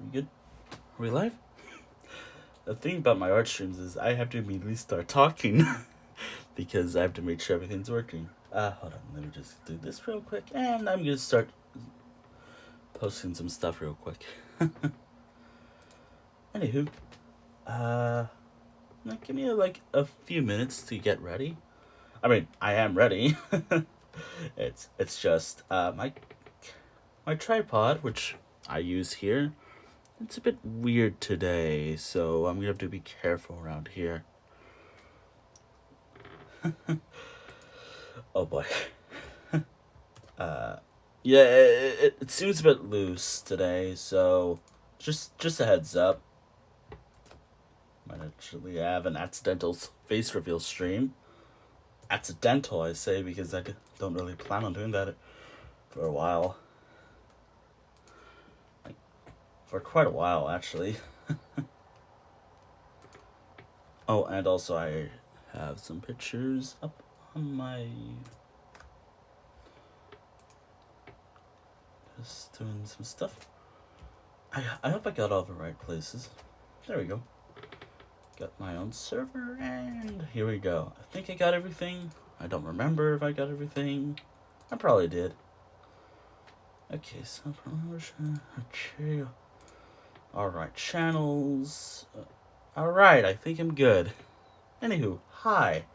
We good? Are we live? The thing about my art streams is I have to immediately start talking because I have to make sure everything's working. Hold on, let me just do this real quick, and I'm gonna start posting some stuff real quick. Anywho, give me like a few minutes to get ready. I mean, I am ready. It's just my tripod, which I use here. It's a bit weird today, so I'm gonna have to be careful around here. Oh boy. Yeah, it seems a bit loose today, so just a heads up. Might actually have an accidental face reveal stream. Accidental, I say, because I don't really plan on doing that for a while. For quite a while, actually. Oh, and also I have some pictures up on my... Just doing some stuff. I hope I got all the right places. There we go. Got my own server, and here we go. I think I got everything. I don't remember if I got everything. I probably did. Okay, so promotion. Okay. Alright, channels. Alright, I think I'm good. Anywho, hi.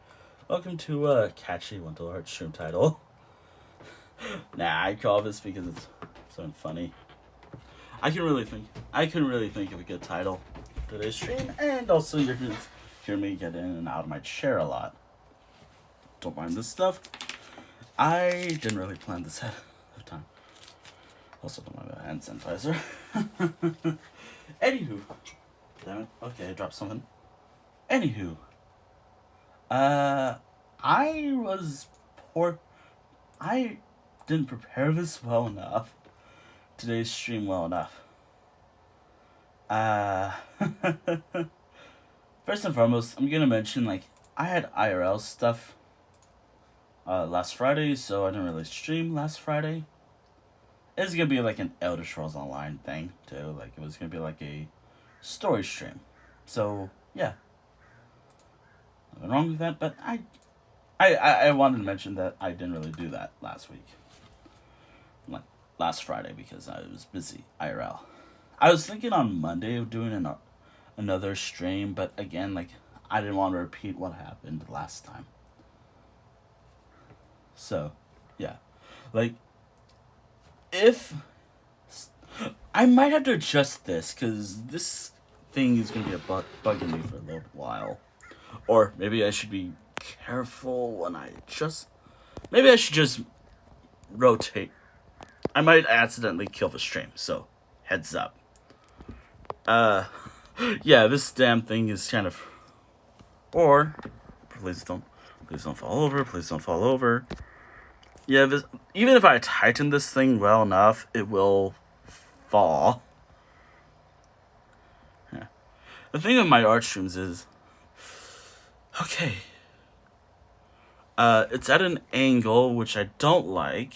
Welcome to Catchy Wynteol art stream title. Nah, I call this because it's something funny. I couldn't really think of a good title for today's stream, and also you're gonna hear me get in and out of my chair a lot. Don't mind this stuff. I didn't really plan this ahead of time. Also don't mind the hand sanitizer. Anywho. Damn it. Okay, I dropped something. Anywho. I was poor. I didn't prepare this well enough. Today's stream well enough. First and foremost, I'm gonna mention, like, I had IRL stuff last Friday, so I didn't really stream last Friday. It's gonna be like an Elder Scrolls Online thing, too. Like, it was gonna be like a story stream. So, yeah. Nothing wrong with that, but I wanted to mention that I didn't really do that last week. Like, last Friday, because I was busy IRL. I was thinking on Monday of doing another stream, but again, like, I didn't want to repeat what happened last time. So, yeah. Like, if... I might have to adjust this, because this thing is going to be bugging me for a little while. Or maybe I should be careful when I adjust. Maybe I should just rotate. I might accidentally kill the stream, so heads up. Yeah, this damn thing is kind of... Or, please don't fall over, please don't fall over. Yeah, even if I tighten this thing well enough, it will fall. Yeah. The thing with my art streams is, okay, it's at an angle which I don't like,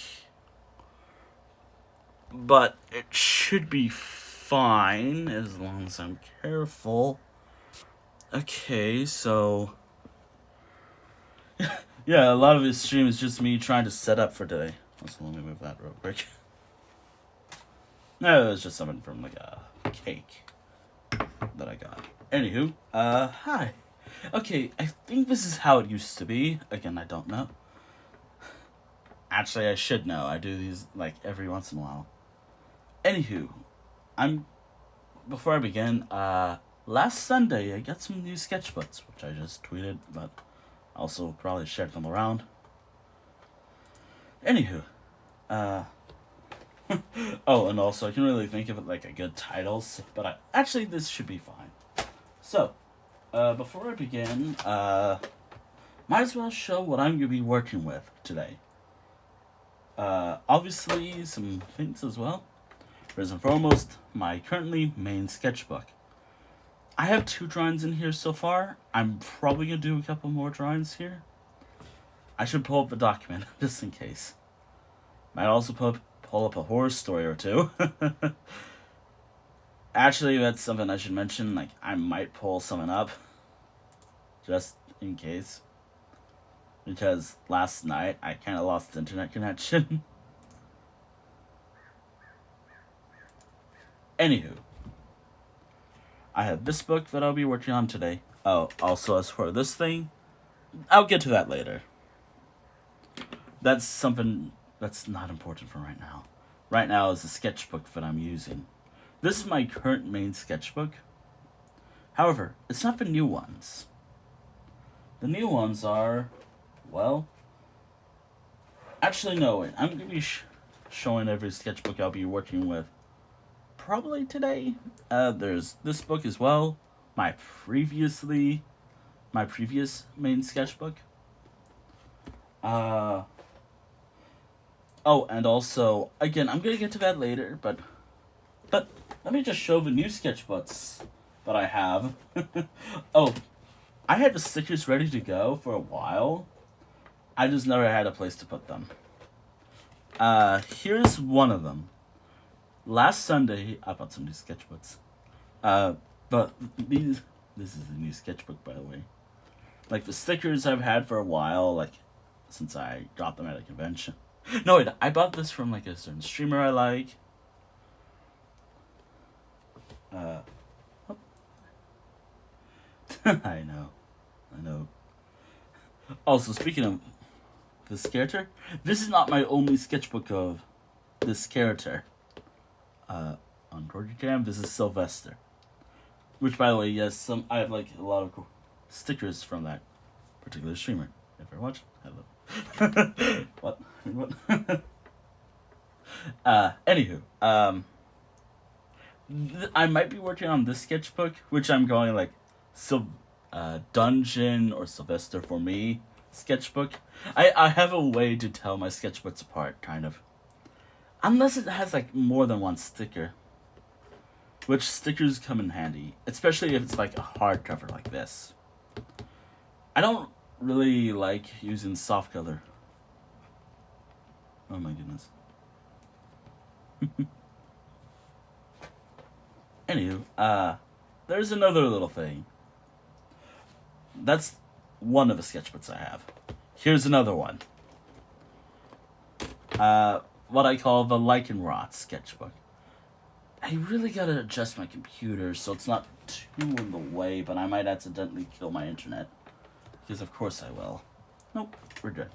but it should be fine as long as I'm careful. Okay, so yeah, a lot of this stream is just me trying to set up for today. So let me move that real quick. No, it's just something from like a cake that I got. Anywho, hi. Okay, I think this is how it used to be. Again, I don't know. Actually, I should know. I do these like every once in a while. Anywho, before I begin, last Sunday I got some new sketchbooks, which I just tweeted, but also probably shared them around. Anywho, oh, and also I can really think of it like a good titles, but actually this should be fine. So, before I begin, might as well show what I'm gonna be working with today. Obviously some things as well. First and foremost, my currently main sketchbook. I have 2 drawings in here so far. I'm probably gonna do a couple more drawings here. I should pull up the document, just in case. Might also pull up a horror story or 2. Actually, that's something I should mention. Like, I might pull someone up. Just in case. Because last night, I kind of lost internet connection. Anywho. I have this book that I'll be working on today. Oh, also as for this thing, I'll get to that later. That's something that's not important for right now. Right now is the sketchbook that I'm using. This is my current main sketchbook. However, it's not the new ones. The new ones are, well... Actually, no, wait. I'm going to be showing every sketchbook I'll be working with probably today. There's this book as well. My previous main sketchbook. Oh, and also, again, I'm gonna get to that later, but let me just show the new sketchbooks that I have. Oh, I had the stickers ready to go for a while. I just never had a place to put them. Here's one of them. Last Sunday, I bought some new sketchbooks. But this is the new sketchbook, by the way. Like, the stickers I've had for a while, like, since I got them at a convention. No, wait, I bought this from, like, a certain streamer I like. I know. Also, speaking of this character, this is not my only sketchbook of this character. On Georgie Cam, this is Sylvester. Which, by the way, yes, I have, like, a lot of cool stickers from that particular streamer. If you're watching, hello. What? Anywho, I might be working on this sketchbook, which I'm going, like, Dungeon or Sylvester for me sketchbook. I have a way to tell my sketchbooks apart, kind of. Unless it has, like, more than one sticker. Which stickers come in handy, especially if it's like a hardcover like this. I don't really like using soft color. Oh my goodness. Anywho, there's another little thing. That's one of the sketchbooks I have. Here's another one. What I call the Lycanrot sketchbook. I really gotta adjust my computer so it's not too in the way, but I might accidentally kill my internet. Because of course I will. Nope, we're good.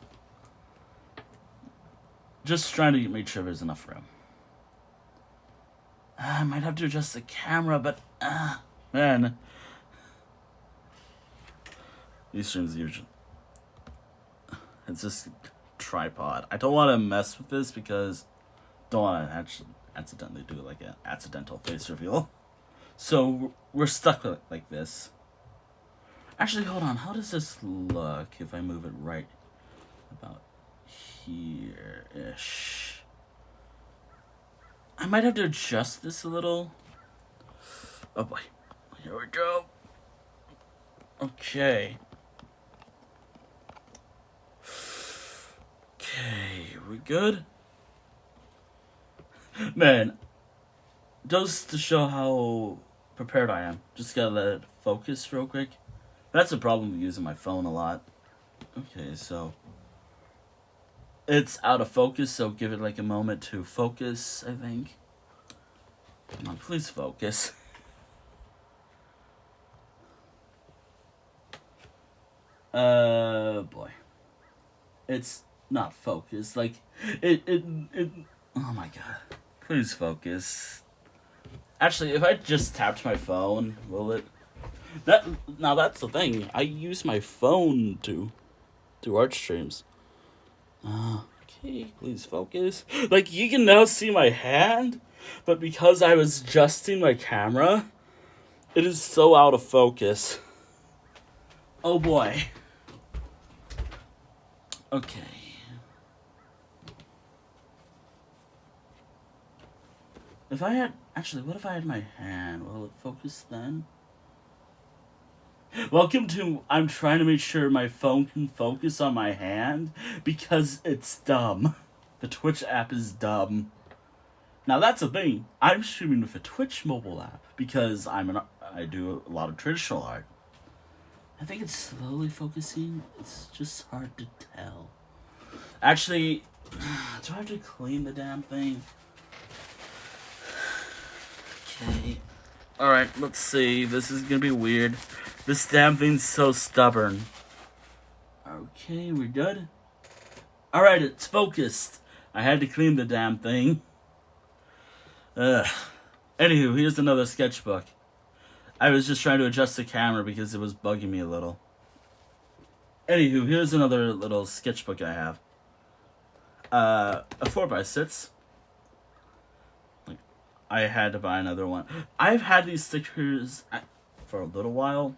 Just trying to make sure there's enough room. I might have to adjust the camera, but, man. These streams usually... It's just tripod. I don't want to mess with this because don't want to actually accidentally do like an accidental face reveal. So we're stuck with it like this. Actually, hold on. How does this look if I move it right about here-ish? I might have to adjust this a little. Oh boy. Here we go. Okay. Okay, we good? Man, just to show how prepared I am, just gotta let it focus real quick. That's the problem with using my phone a lot. Okay, so it's out of focus, so give it like a moment to focus, I think. Come on, please focus. Boy. It's not focused, like, it, oh my god. Please focus. Actually, if I just tapped my phone, will it? Now that's the thing. I use my phone to do art streams. Okay, please focus. Like, you can now see my hand, but because I was adjusting my camera, it is so out of focus. Oh boy. Okay. If I had... Actually, what if I had my hand? Will it focus then? Welcome to... I'm trying to make sure my phone can focus on my hand because it's dumb. The Twitch app is dumb. Now that's the thing. I'm streaming with a Twitch mobile app because I do a lot of traditional art. I think it's slowly focusing. It's just hard to tell. Actually, do I have to clean the damn thing? Okay. Alright, let's see. This is gonna be weird. This damn thing's so stubborn. Okay, we're good. Alright, it's focused. I had to clean the damn thing. Ugh. Anywho, here's another sketchbook. I was just trying to adjust the camera because it was bugging me a little. Anywho, here's another little sketchbook I have. A 4x6. Like, I had to buy another one. I've had these stickers for a little while.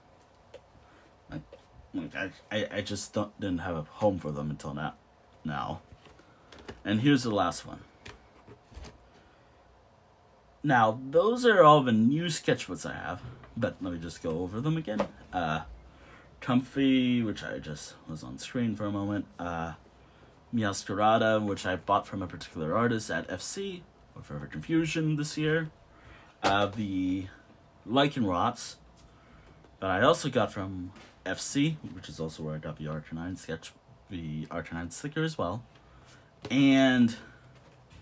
I just didn't have a home for them until now. And here's the last one. Now, those are all the new sketchbooks I have, but let me just go over them again. Comfy, which I just was on screen for a moment. Miascarada, which I bought from a particular artist at FC, or Forever Confusion this year. The Lichen Rots, that I also got from FC, which is also where I got the R9 sticker as well. And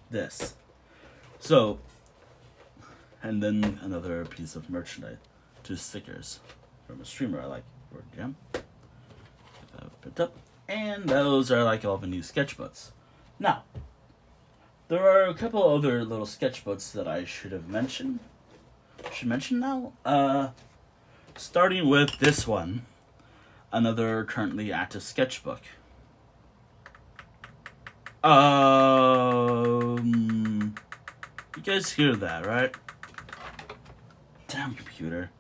this. So, and then another piece of merchandise, 2 stickers from a streamer I like, or Gem. Picked up. And those are like all the new sketchbooks. Now, there are a couple other little sketchbooks that I should mention now. Starting with this one, another currently active sketchbook. You guys hear that, right? Damn computer.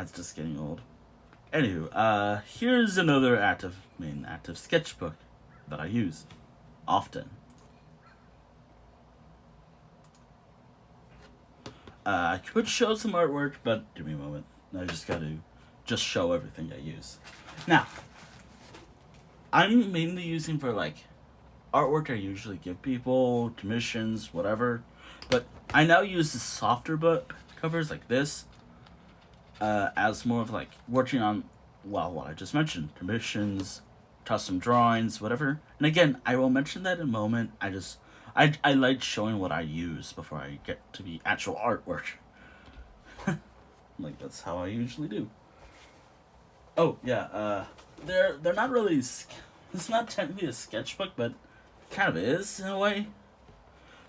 It's just getting old. Anywho, here's another active sketchbook that I use often. I could show some artwork, but give me a moment. I just gotta show everything I use. Now, I'm mainly using for like artwork I usually give people, commissions, whatever. But I now use the softer book covers like this as more of like working on, well, what I just mentioned, commissions, custom drawings, whatever. And again, I will mention that in a moment. I like showing what I use before I get to the actual artwork. Like, that's how I usually do. Oh, yeah, they're not really, it's not technically a sketchbook, but it kind of is, in a way.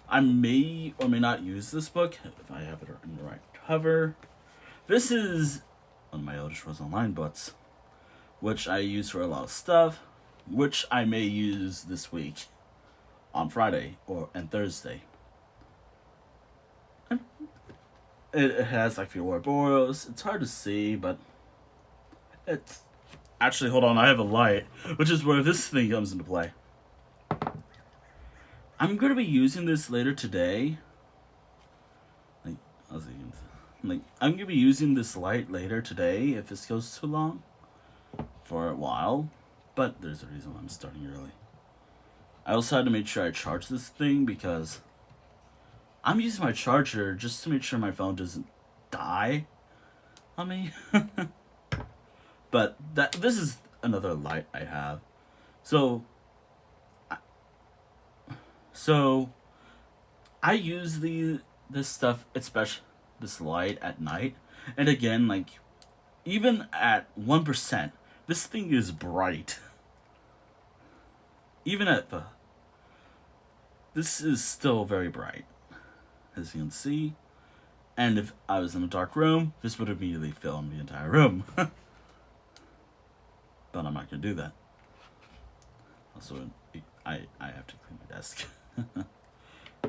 I may or may not use this book if I have it in the right cover. This is one of my Elder Scrolls Online books, which I use for a lot of stuff, which I may use this week on Friday and Thursday. It has like few Ouroboros. It's hard to see, but it's actually, hold on, I have a light, which is where this thing comes into play. I'm going to be using this later today. I'm going to be using this light later today if this goes too long. For a while. But there's a reason why I'm starting early. I also had to make sure I charge this thing because I'm using my charger just to make sure my phone doesn't die on me. But this is another light I have. So I use this stuff, especially this light at night. And again, like, even at 1%, this thing is bright. Even at this is still very bright, as you can see. And if I was in a dark room, this would immediately fill in the entire room. But I'm not going to do that. Also, I have to clean my desk.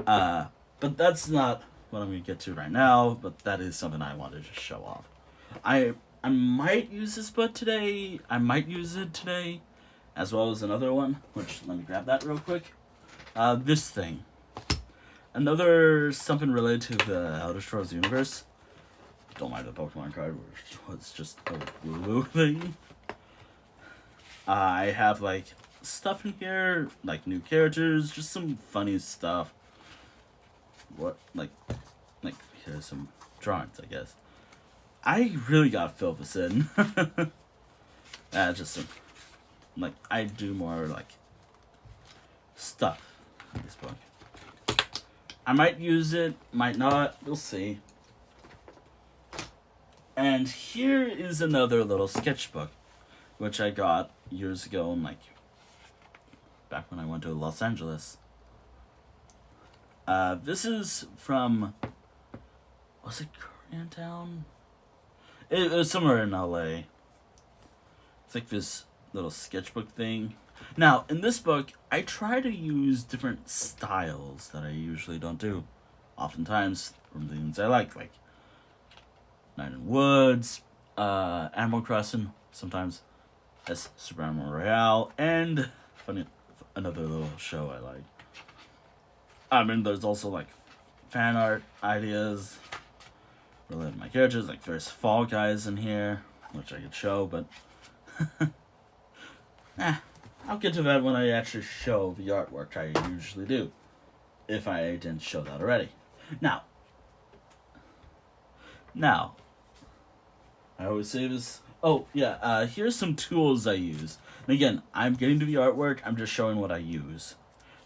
But that's not what I'm going to get to right now, but that is something I wanted to show off. I might use this book today. I might use it today, as well as another one, which, let me grab that real quick. This thing. Another something related to the Elder Scrolls universe. Don't mind the Pokemon card, which was just a woo-woo thing. I have like stuff in here, like new characters, just some funny stuff. What like here's some drawings, I guess. I really gotta fill this in. Just some, like I do more like stuff in this book. I might use it, might not, we'll see. And here is another little sketchbook, which I got years ago, and like back when I went to Los Angeles. This is from, was it Koreatown? It was somewhere in LA. It's like this little sketchbook thing. Now, in this book, I try to use different styles that I usually don't do. Oftentimes, from things I like Night in Woods, Animal Crossing, sometimes as Super Animal Royale, and another little show I like. I mean, there's also like fan art ideas related to my characters, like there's Fall Guys in here, which I could show, but I'll get to that when I actually show the artwork I usually do, if I didn't show that already. Now, I always say this. Oh, yeah, here's some tools I use. And again, I'm getting to the artwork, I'm just showing what I use.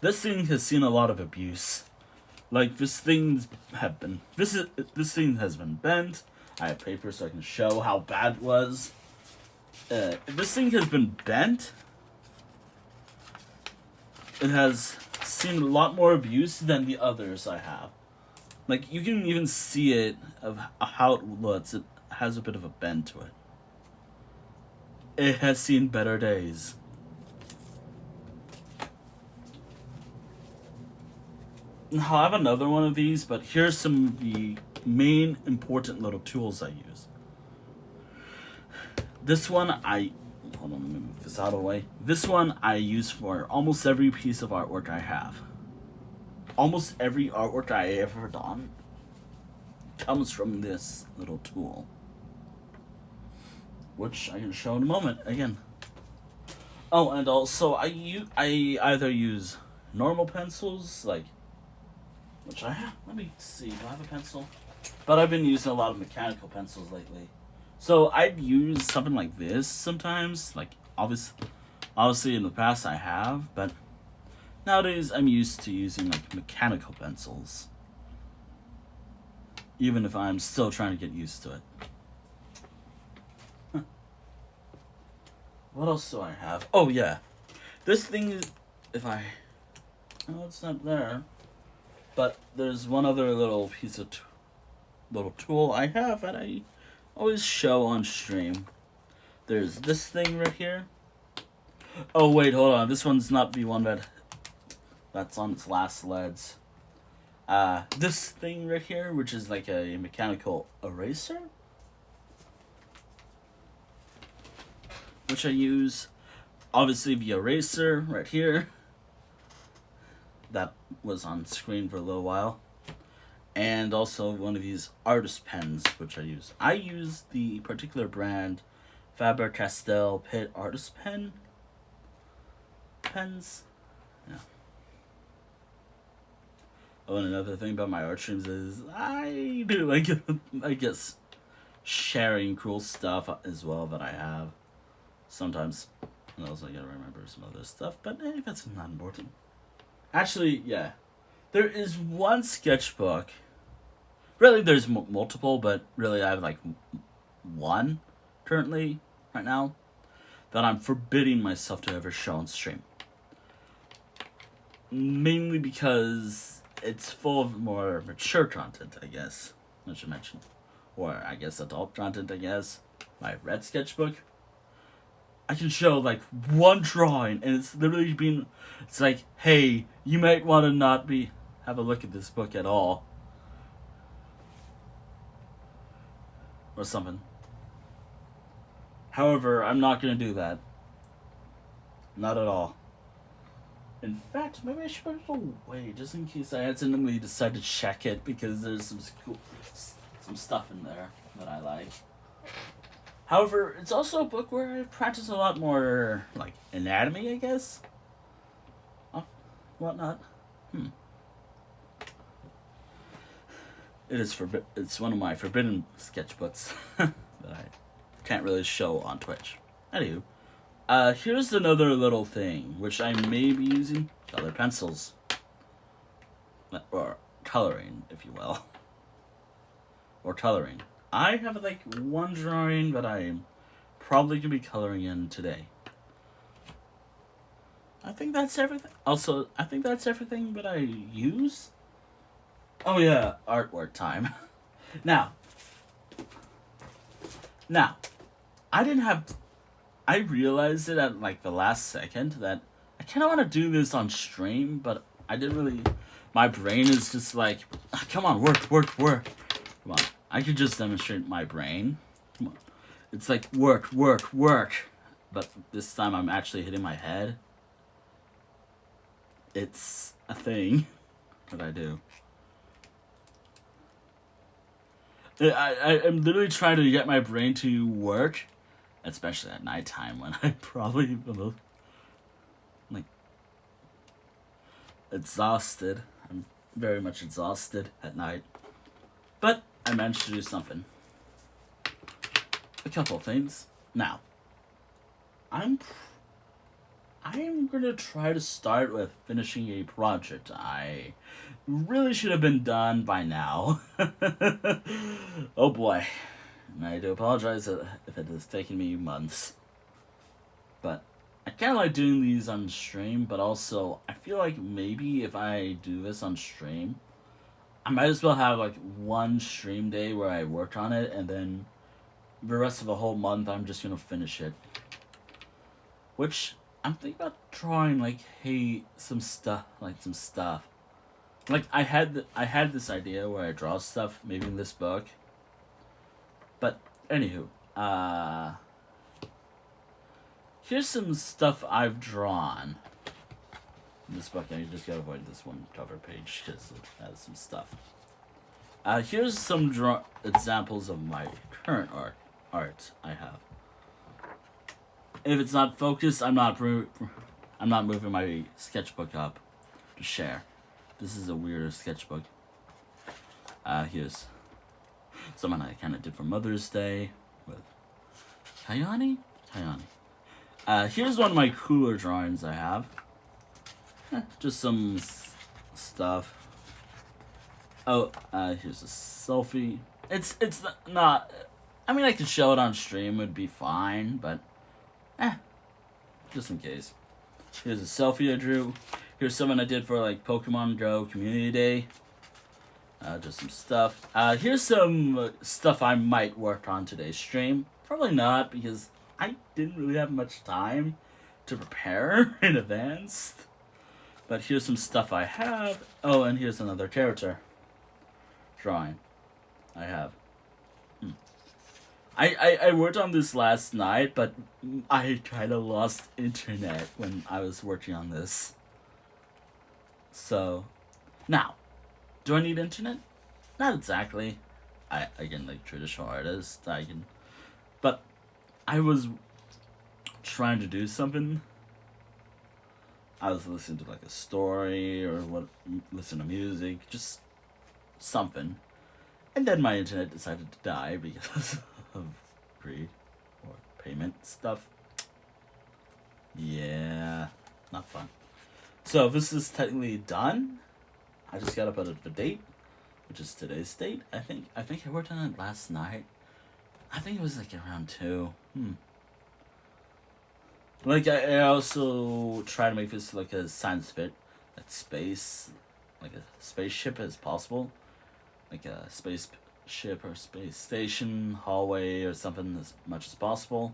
This thing has seen a lot of abuse. Like, this thing has been bent. I have paper so I can show how bad it was. This thing has been bent. It has seen a lot more abuse than the others I have. Like, you can even see it of how it looks. It has a bit of a bend to it. It has seen better days. I'll have another one of these, but here's some of the main important little tools I use. This one hold on, let me move this out of the way. This one I use for almost every piece of artwork I have. Almost every artwork I ever done comes from this little tool, which I can show in a moment again. Oh, and also I either use normal pencils, like, which I have. Let me see, do I have a pencil? But I've been using a lot of mechanical pencils lately. So I'd use something like this sometimes. Like, obviously in the past I have, but nowadays I'm used to using like mechanical pencils. Even if I'm still trying to get used to it. Huh. What else do I have? Oh yeah. This thing is, oh, it's not there. But there's one other little piece of little tool I have that I always show on stream. There's this thing right here. Oh wait, hold on. This one's not the one that's on its last legs. This thing right here, which is like a mechanical eraser, which I use. Obviously the eraser right here. That was on screen for a little while. And also one of these artist pens, which I use. I use the particular brand Faber-Castell Pit Artist Pens. Yeah. Oh, and another thing about my art streams is I do like, I guess, sharing cool stuff as well that I have. Sometimes. And also I gotta remember some other stuff, but that's not important. Actually, yeah. There is one sketchbook. Really, there's multiple, but really I have like one currently, right now, that I'm forbidding myself to ever show on stream. Mainly because it's full of more mature content, I guess, I should mention. Or I guess adult content, I guess. My red sketchbook. I can show like one drawing, and it's literally it's like, hey, you might want to not have a look at this book at all. Or something. However, I'm not going to do that. Not at all. In fact, maybe I should put it away, just in case I accidentally decide to check it, because there's some stuff in there that I like. However, it's also a book where I practice a lot more, like, anatomy, I guess? Oh, whatnot. It's one of my forbidden sketchbooks that I can't really show on Twitch. Anywho, here's another little thing, which I may be using colored pencils. Or coloring, if you will. Or coloring. I have, like, one drawing that I'm probably going to be coloring in today. I think that's everything. Also, I think that's everything that I use. Oh yeah, artwork time. Now, I realized it at, like, the last second that I kind of want to do this on stream, but I didn't really... My brain is just like, come on, work. Come on, I could just demonstrate my brain. Come on. It's like, work. But this time I'm actually hitting my head. It's a thing that I do. I'm literally trying to get my brain to work, especially at nighttime when I'm probably the most, like, exhausted. I'm very much exhausted at night. But I managed to do something. A couple of things. Now, I'm gonna try to start with finishing a project I really should have been done by now. Oh boy. And I do apologize if it has taken me months. But I kind of like doing these on stream, but also I feel like maybe if I do this on stream, I might as well have, like, one stream day where I work on it, and then the rest of the whole month I'm just gonna finish it. Which I'm thinking about drawing, like, some stuff. Like, I had this idea where I draw stuff, maybe in this book. But anywho, here's some stuff I've drawn in this book. I just gotta avoid this one cover page because it has some stuff. Here's some examples of my current art I have. If it's not focused, I'm not moving my sketchbook up to share. This is a weirder sketchbook. Here's someone I kind of did for Mother's Day with Kayani. Here's one of my cooler drawings I have. Just some stuff. Oh, here's a selfie. It's not. I mean, I could show it on stream, would be fine, but just in case. Here's a selfie I drew. Here's someone I did for, like, Pokemon Go Community Day. Just some stuff. Here's some stuff I might work on today's stream. Probably not, because I didn't really have much time to prepare in advance. But here's some stuff I have. Oh, and here's another character drawing I have. I worked on this last night, but I kind of lost internet when I was working on this. So, now, do I need internet? Not exactly. Again, like traditional artist, but I was trying to do something. I was listening to, like, a story or listen to music, just something. And then my internet decided to die because of greed or payment stuff. Yeah, not fun. So this is technically done. I just gotta put the date, which is today's date. I think I worked on it last night. I think it was, like, around 2. Like, I also try to make this like a science fit, like space, like a spaceship as possible, like a spaceship or space station, hallway or something as much as possible.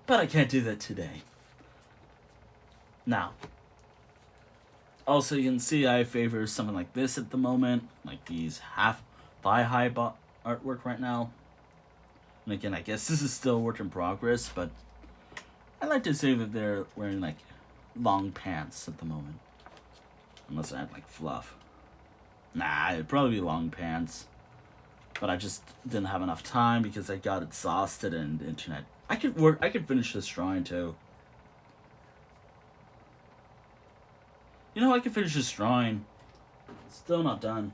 But I can't do that today. Now, also you can see I favor something like this at the moment, like these half thigh-high artwork right now. And again, I guess this is still a work in progress, but I like to say that they're wearing, like, long pants at the moment. Unless I have, like, fluff. Nah, it'd probably be long pants. but I just didn't have enough time because I got exhausted in the internet. I could finish this drawing too. You know, I could finish this drawing. Still not done.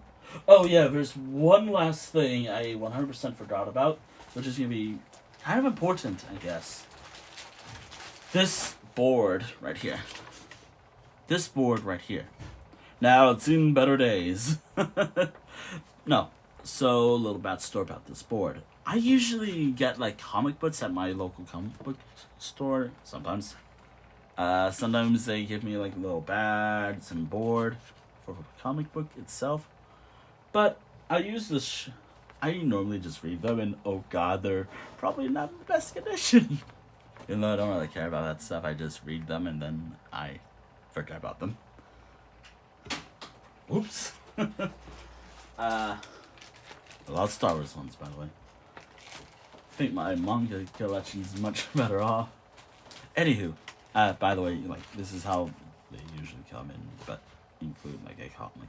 Oh yeah, there's one last thing I 100% forgot about, which is gonna be kind of important, I guess. This board right here. This board right here. Now, it's seen better days. No. So, a little bad story about this board. I usually get, like, comic books at my local comic book store, sometimes. Sometimes they give me, like, little bags and board for the comic book itself. But I use this... I normally just read them, and oh god, they're probably not in the best condition. Even though I don't really care about that stuff, I just read them, and then I forget about them. Oops. A lot of Star Wars ones, by the way. I think my manga collection is much better off. Anywho, by the way, like, this is how they usually come in, but include, like, a comic.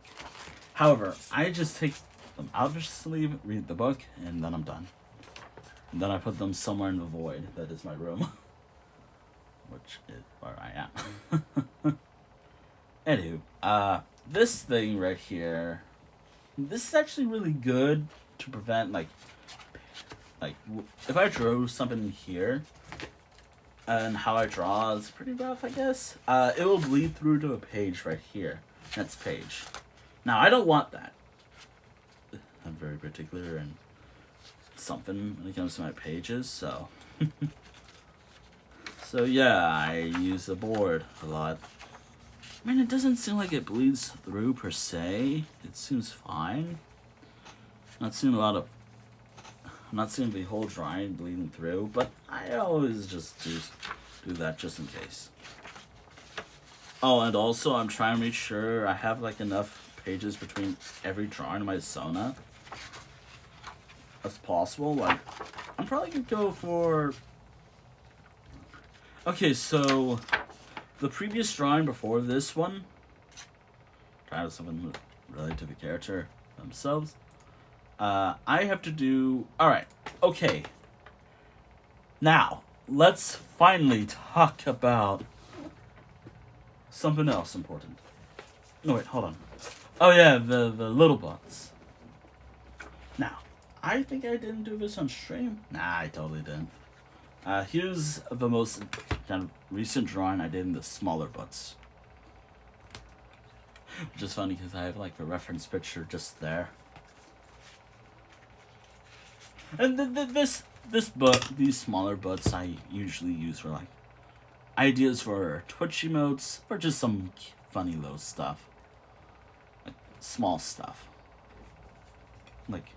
However, I just take them out of the sleeve, read the book, and then I'm done. And then I put them somewhere in the void. That is my room. Which is where I am. Anywho, this thing right here, this is actually really good to prevent, like, if I drew something here, and how I draw is pretty rough, I guess, it will bleed through to a page right here. Next page. Now, I don't want that. I'm very particular and something when it comes to my pages, so... So yeah, I use the board a lot. I mean, it doesn't seem like it bleeds through per se. It seems fine. I'm not seeing the whole drawing bleeding through, but I always just do that just in case. Oh, and also I'm trying to make sure I have like enough pages between every drawing in my Sona as possible. Like, I'm probably gonna go for... Okay, so the previous drawing before this one, try to something related to the character themselves. I have to do... Alright, okay. Now, let's finally talk about something else important. No, wait, hold on. Oh yeah, the little butts. Now, I think I didn't do this on stream. Nah, I totally didn't. Here's the most kind of recent drawing I did in the smaller butts. Which is funny because I have like the reference picture just there. And these smaller butts I usually use for like ideas for Twitch emotes or just some funny little stuff. Like small stuff. Like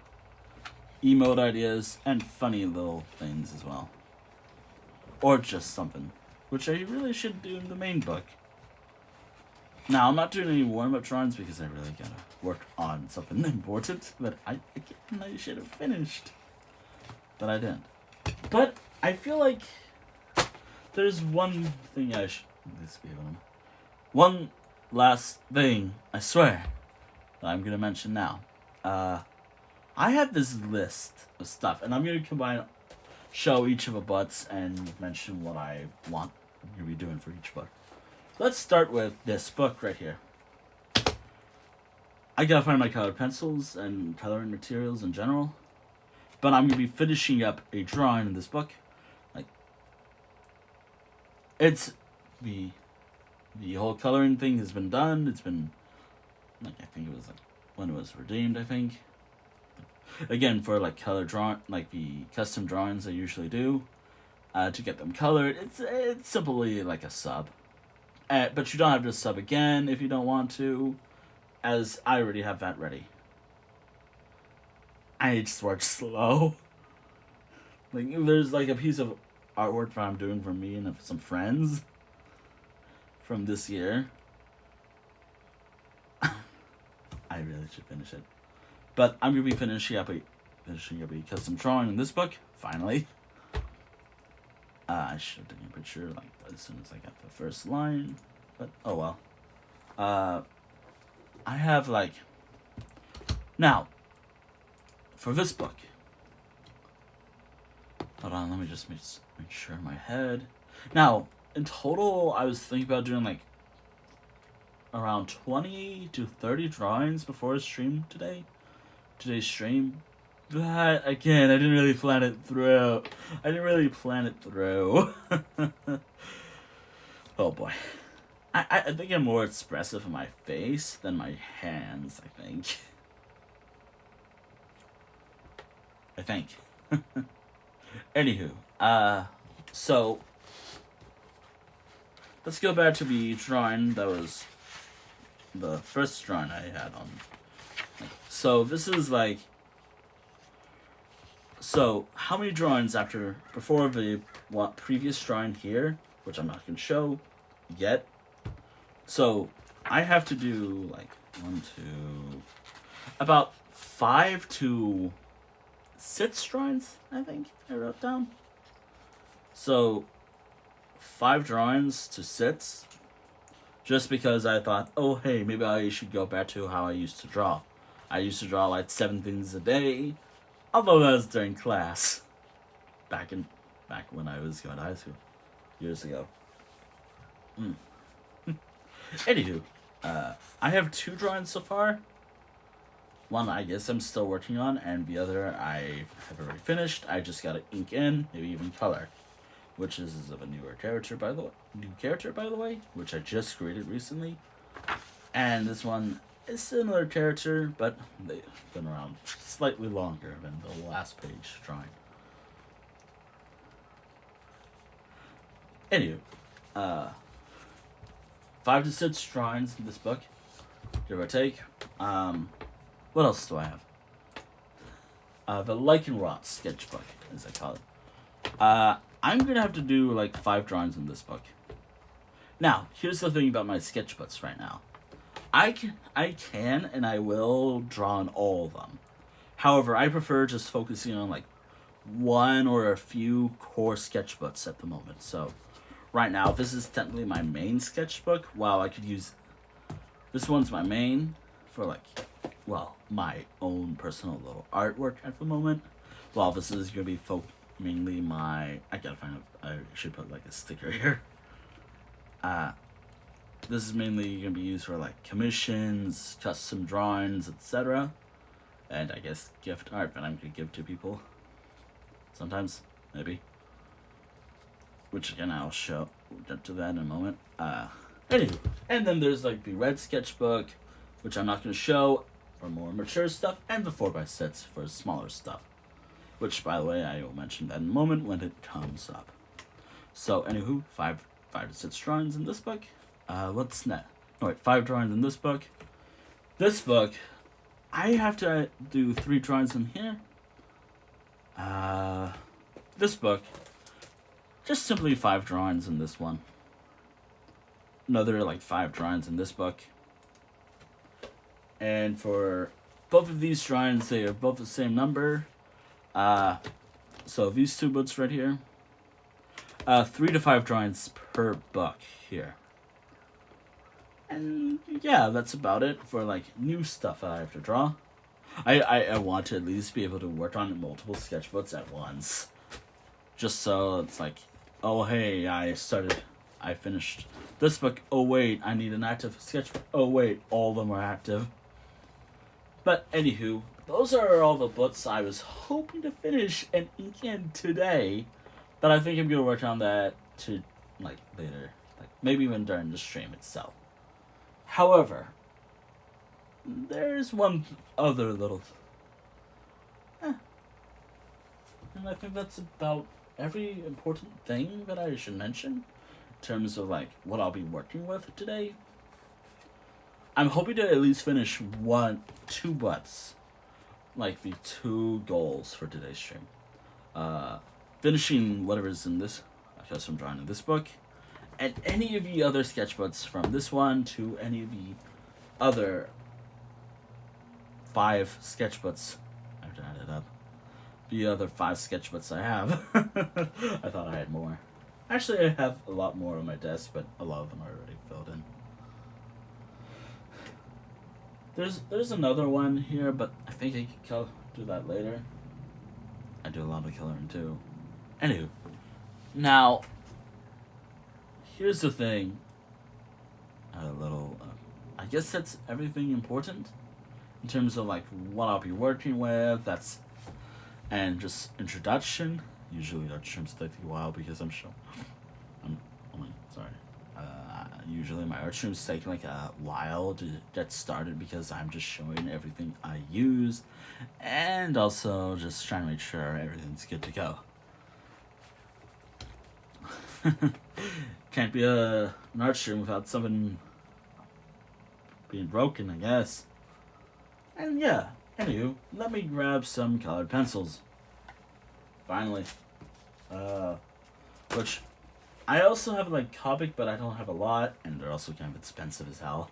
emote ideas and funny little things as well. Or just something, which I really should do in the main book. Now, I'm not doing any warm-up drawings because I really gotta work on something important that I should have finished. But I didn't. But I feel like there's one thing I should at least be able to... One last thing, I swear, that I'm gonna mention now. I have this list of stuff, and I'm gonna show each of the butts and mention what I want to be doing for each book. Let's start with this book right here. I gotta find my colored pencils and coloring materials in general. But I'm gonna be finishing up a drawing in this book. Like, it's the whole coloring thing has been done. It's been like, I think it was like when it was redeemed, I think. Again, for like color drawing, like the custom drawings I usually do, to get them colored, it's simply like a sub. But you don't have to sub again if you don't want to, as I already have that ready. I just work slow. Like, there's like a piece of artwork that I'm doing for me and some friends from this year. I really should finish it. But I'm going to be finishing up a custom drawing in this book, finally. I should have taken a picture like as soon as I got the first line. But, oh well. I have like... Now, for this book. Hold on, let me just make sure in my head. Now, in total, I was thinking about doing like around 20 to 30 drawings before today's stream. But again, I didn't really plan it through. Oh boy. I think I'm more expressive in my face than my hands, I think. Anywho, so let's go back to the drawing that was the first drawing I had on. So this is like, so how many drawings before the previous drawing here, which I'm not going to show yet. So I have to do like about 5 to 6 drawings, I think I wrote down. So 5 drawings to 6, just because I thought, oh hey, maybe I should go back to how I used to draw. I used to draw like 7 things a day, although that was during class, back when I was going to high school, years ago. Anywho, I have 2 drawings so far. One I guess I'm still working on, and the other I have already finished. I just gotta ink in, maybe even color, which is of a newer character by the way, which I just created recently. And this one is similar character, but they've been around slightly longer than the last page drawing. Anywho, 5 to 6 drawings in this book, give or take. What else do I have? The Lycanrot sketchbook, as I call it. I'm gonna have to do like 5 drawings in this book. Now, here's the thing about my sketchbooks right now. I can and I will draw on all of them. However, I prefer just focusing on like one or a few core sketchbooks at the moment. So right now, this is technically my main sketchbook. While I could use this one's my main for like, well, my own personal little artwork at the moment. While this is gonna be mainly my, I should put like a sticker here. This is mainly gonna be used for like commissions, custom drawings, etc. And I guess gift art that I'm gonna give to people. Sometimes, maybe. Which again, I'll get to that in a moment. Anywho, and then there's like the red sketchbook, which I'm not gonna show for more mature stuff, and the 4x6 for smaller stuff. Which, by the way, I will mention that in a moment when it comes up. So, anywho, 5 to 6 drawings in this book. What's next? Oh, wait, 5 drawings in this book. This book, I have to do 3 drawings in here. This book, just simply 5 drawings in this one. Another, like, 5 drawings in this book. And for both of these drawings, they are both the same number. So these 2 books right here, 3 to 5 drawings per book here. And yeah, that's about it for like new stuff that I have to draw. I want to at least be able to work on multiple sketchbooks at once. Just so it's like, oh hey, I finished this book. Oh wait, I need an active sketchbook. Oh wait, all of them are active. But anywho, those are all the books I was hoping to finish and ink in today. But I think I'm gonna work on that to like later, like maybe even during the stream itself. However, there's one other little, and I think that's about every important thing that I should mention in terms of like what I'll be working with today. I'm hoping to at least finish 2 butts, like the 2 goals for today's stream. Finishing whatever's in this, because I'm drawing in this book, and any of the other sketchbooks from this one to any of the other 5 sketchbooks. I have to add it up. The other 5 sketchbooks I have. I thought I had more. Actually, I have a lot more on my desk, but a lot of them are already filled in. There's another one here, but I think I can do that later. I do a lot of coloring too. Anywho, now here's the thing. A little, I guess that's everything important in terms of like what I'll be working with. And just introduction. Usually our trims take a while because I'm sorry. Usually my art streams take like a while to get started because I'm just showing everything I use and also just trying to make sure everything's good to go. Can't be an art stream without something being broken, I guess. And yeah, anywho, let me grab some colored pencils. Finally. Which I also have like Copic, but I don't have a lot, and they're also kind of expensive as hell.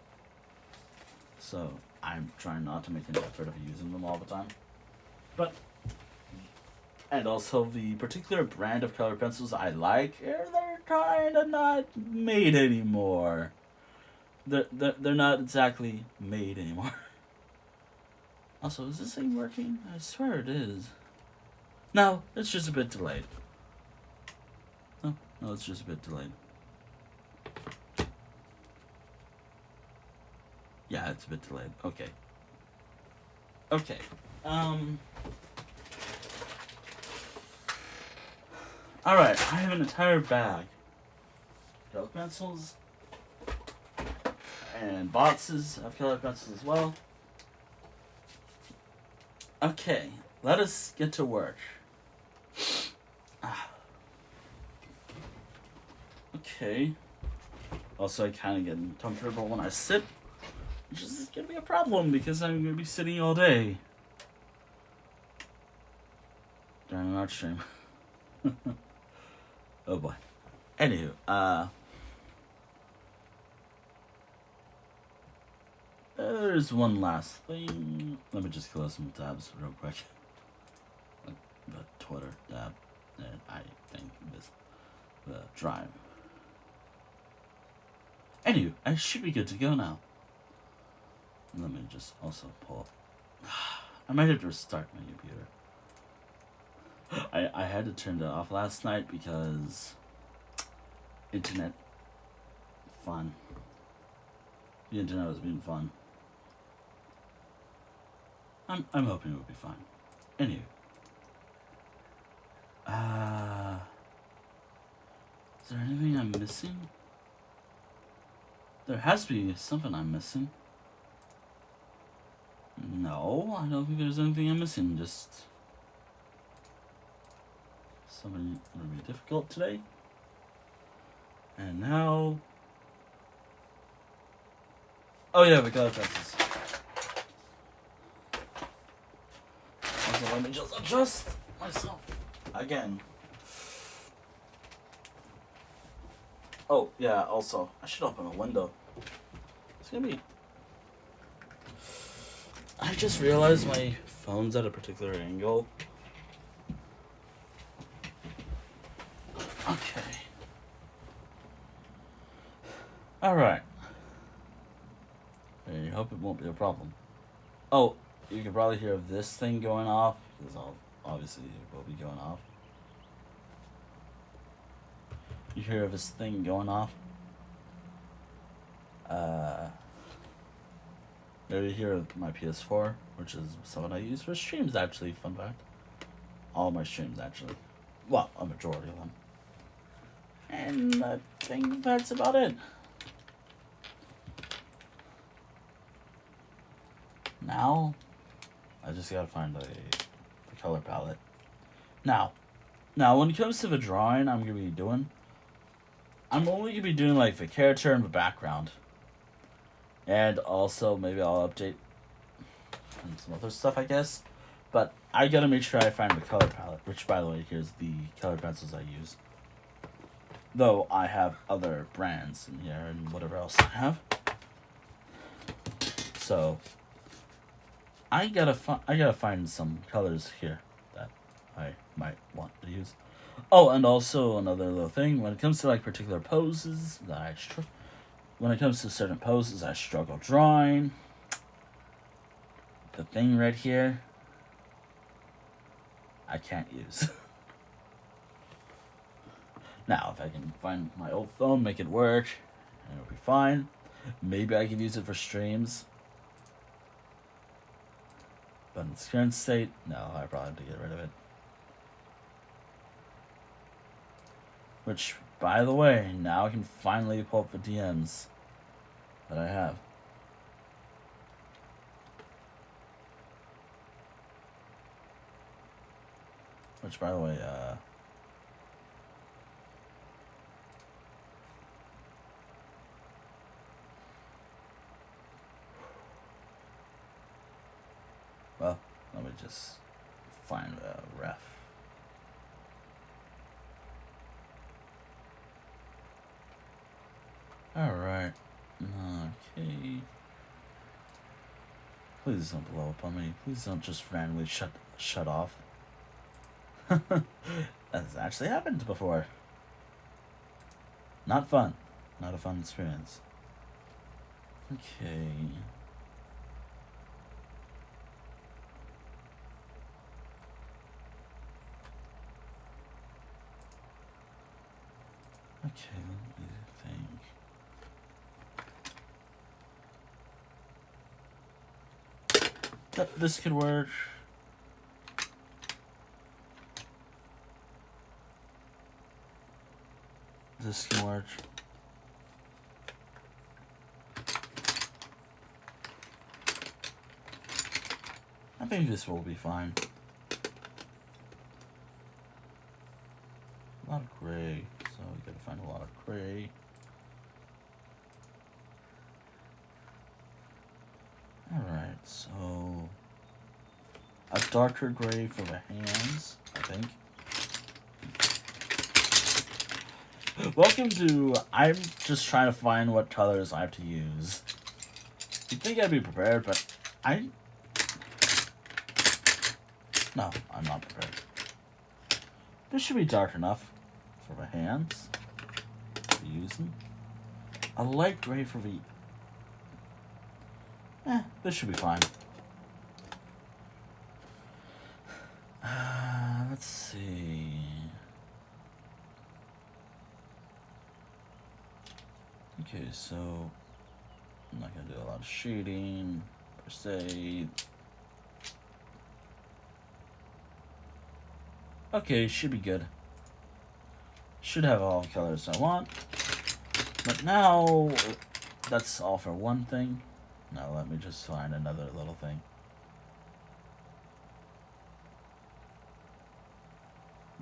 So I'm trying not to make an effort of using them all the time. But and also the particular brand of colored pencils I like, they're kind of not made anymore. They're not exactly made anymore. Also, is this thing working? I swear it is. No, it's just a bit delayed. No, it's just a bit delayed. Yeah, it's a bit delayed. Okay. Okay. Alright, I have an entire bag. Colored pencils. And boxes of colored pencils as well. Okay, let us get to work. Okay. Also, I kind of get uncomfortable when I sit, which is going to be a problem because I'm going to be sitting all day during an art stream. Oh boy. Anywho, there's one last thing. Let me just close some tabs real quick. Like the Twitter tab, and I think this the Drive. Anyway, I should be good to go now. Let me just also pull up. I might have to restart my computer. I had to turn it off last night because internet fun. The internet was being fun. I'm hoping it will be fine. Anyway. Is there anything I'm missing? There has to be something I'm missing. No, I don't think there's anything I'm missing. Just something going to be difficult today. And now, oh yeah, we got pencils. Also, let me just adjust myself again. Oh, yeah, also, I should open a window. It's gonna be... I just realized my phone's at a particular angle. Okay. Alright. I hope it won't be a problem. Oh, you can probably hear this thing going off, because obviously it will be going off. You hear this thing going off? Maybe you hear my PS4, which is something I use for streams, actually. Fun fact. All my streams, actually. Well, a majority of them. And I think that's about it. Now, I just gotta find the color palette. Now, when it comes to the drawing I'm gonna be doing, I'm only gonna be doing like the character and the background. And also maybe I'll update and some other stuff, I guess. But I gotta make sure I find the color palette, which by the way, here's the color pencils I use. Though I have other brands in here and whatever else I have. So I gotta find some colors here that I might want to use. Oh, and also another little thing, when it comes to like particular poses that when it comes to certain poses I struggle drawing. the thing right here, I can't use. Now, if I can find my old phone, make it work, and it'll be fine. Maybe I can use it for streams. But in its current state, no, I probably have to get rid of it. Which, by the way, now I can finally pull up the DMs that I have. Which, by the way, well, let me just find a ref. Alright. Okay. Please don't blow up on me. Please don't just randomly shut off. That's actually happened before. Not fun. Not a fun experience. Okay. Okay, let me think. This could work. This can work. I think this will be fine. A lot of gray, so we gotta find a lot of gray. Alright, so a darker gray for the hands, I think. Welcome to, I'm just trying to find what colors I have to use. You'd think I'd be prepared, but no, I'm not prepared. This should be dark enough for the hands to use them. A light gray for the... this should be fine. Let's see... Okay, so I'm not gonna do a lot of shading per se. Okay, should be good. Should have all the colors I want. But now that's all for one thing. Now let me just find another little thing.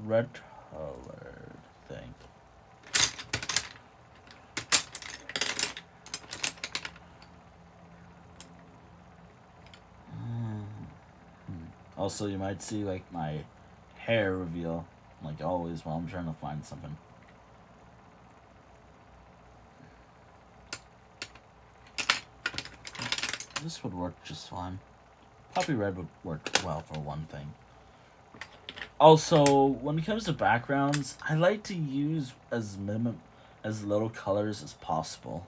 Red colored thing. Also, you might see like my hair reveal, like always, while I'm trying to find something. This would work just fine. Poppy red would work well for one thing. Also, when it comes to backgrounds, I like to use as little colors as possible,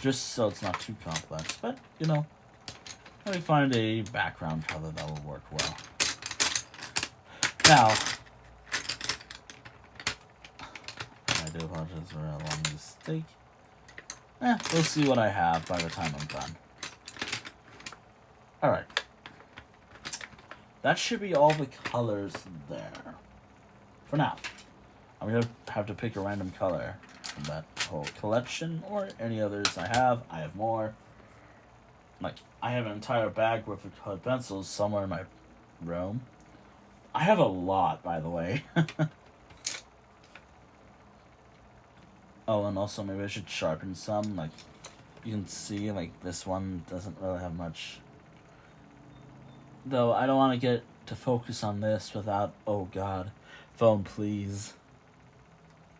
just so it's not too complex. But you know, let me find a background color that will work well. Now, I do apologize for a long mistake. We'll see what I have by the time I'm done. Alright. That should be all the colors there. For now. I'm going to have to pick a random color from that whole collection, or any others I have. I have more. Like, I have an entire bag worth of colored pencils somewhere in my room. I have a lot, by the way. Oh, and also maybe I should sharpen some. Like, you can see, like, this one doesn't really have much. Though, I don't want to get to focus on this without... Oh, God. Phone, please.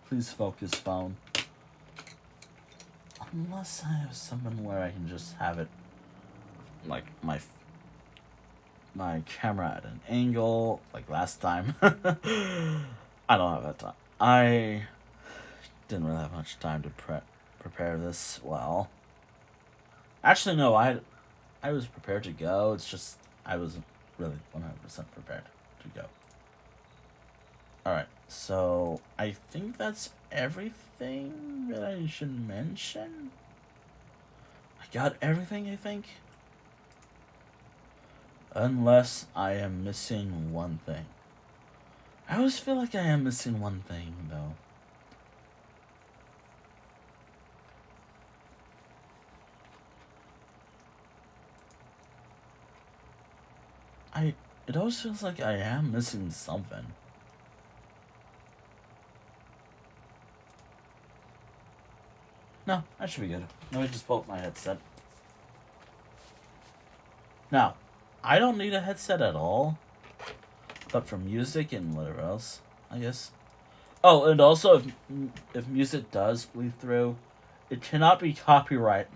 Please focus, phone. Unless I have something where I can just have it... Like, my camera at an angle, like last time. I don't have that time. I didn't really have much time to prepare this well. Actually, no, I was prepared to go. It's just I wasn't really 100% prepared to go. Alright, so I think that's everything that I should mention. I got everything, I think. Unless I am missing one thing. I always feel like I am missing one thing, though. It always feels like I am missing something. No, I should be good. Let me just pull up my headset. Now, I don't need a headset at all. But for music and whatever else, I guess. Oh, and also, if music does bleed through, it cannot be copyrighted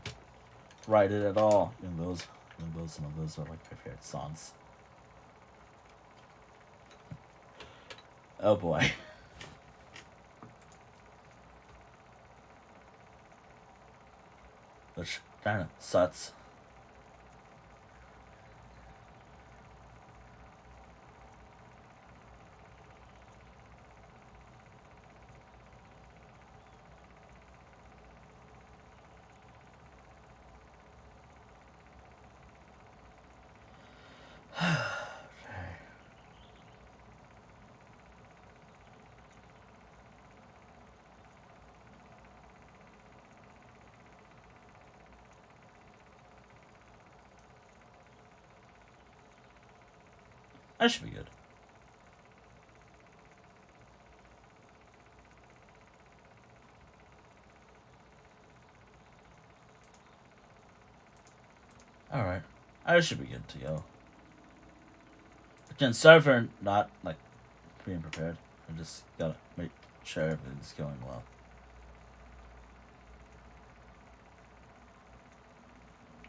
at all. And some of those are like my favorite songs. Oh boy. Which kind of sucks. I should be good. Alright. I should be good to go. Again, sorry for not, like, being prepared. I just gotta make sure everything's going well.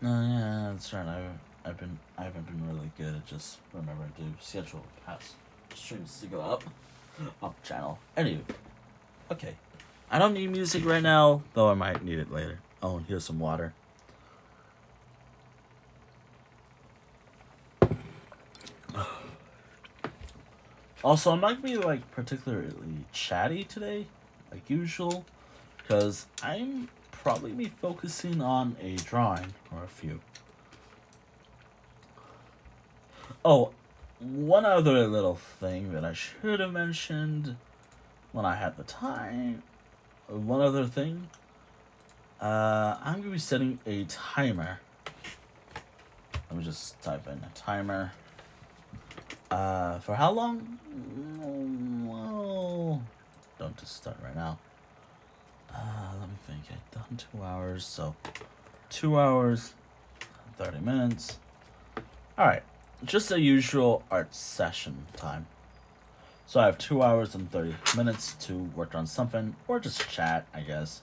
No, yeah, that's right. I haven't been really good at just remembering to schedule past streams to go up channel. Anyway, okay. I don't need music right now, though I might need it later. Oh, and here's some water. Also, I'm not gonna be like particularly chatty today, like usual, because I'm probably be focusing on a drawing or a few. Oh, one other little thing that I should have mentioned when I had the time. One other thing. I'm gonna be setting a timer. Let me just type in a timer. For how long? Well, don't just start right now. Let me think. I've done 2 hours, so 2 hours, 30 minutes. Alright, just a usual art session time. So I have 2 hours and 30 minutes to work on something, or just chat, I guess,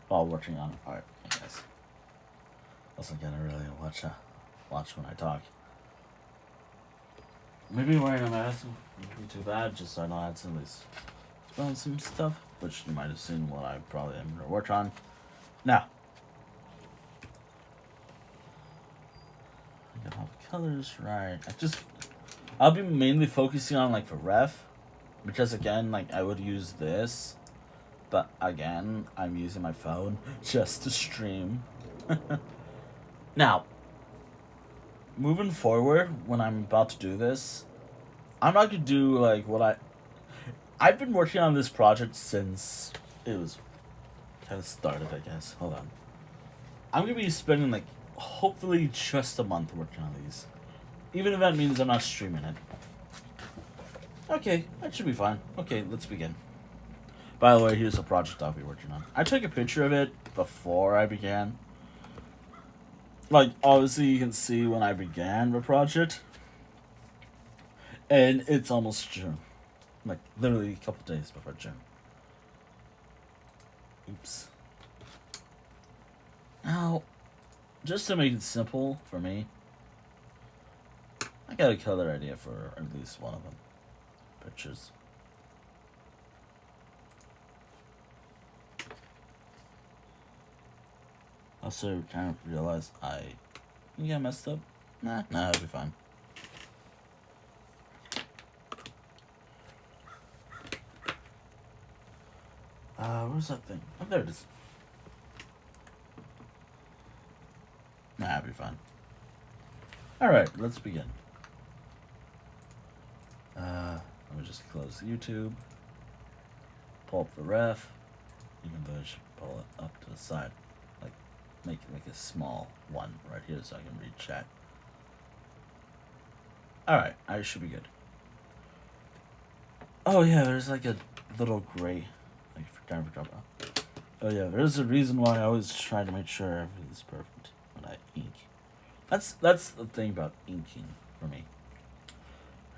while working on art, I guess. Also gotta really watch when I talk. Maybe wearing a mask wouldn't be too bad, just so I don't accidentally spill some stuff, which you might have seen what I probably am going to work on. Now, I got all the colors right. I'll be mainly focusing on like the ref, because again, like I would use this, but again, I'm using my phone just to stream. Now, moving forward, when I'm about to do this, I'm not gonna do like I've been working on this project since it was kind of started, I guess. Hold on. I'm gonna be spending like hopefully just a month working on these, even if that means I'm not streaming it. Okay, that should be fine. Okay, let's begin. By the way, here's the project I'll be working on. I took a picture of it before I began. Like, obviously you can see when I began the project. And it's almost June. Like, literally a couple days before June. Oops. Now, just to make it simple for me, I got a color idea for at least one of them. Pictures. Also, kind of realized I messed up. Nah, it'll be fine. Where's that thing? Oh, there it is. Nah, I'll be fine. Alright, let's begin. Let me just close YouTube. Pull up the ref. Even though I should pull it up to the side. Like, make it like a small one right here so I can read chat. Alright, I should be good. Oh yeah, there's like a little gray. Like, time for drop out. Oh yeah, there's a reason why I always try to make sure everything's perfect when I ink. That's the thing about inking for me.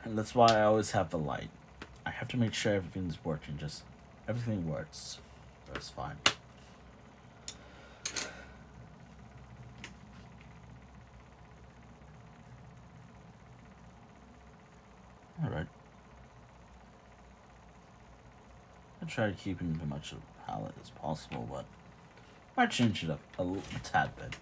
And that's why I always have the light. I have to make sure everything's working, just everything works. That's fine. Alright. I try to keep in as much of a palette as possible, but I might change it up a tad bit.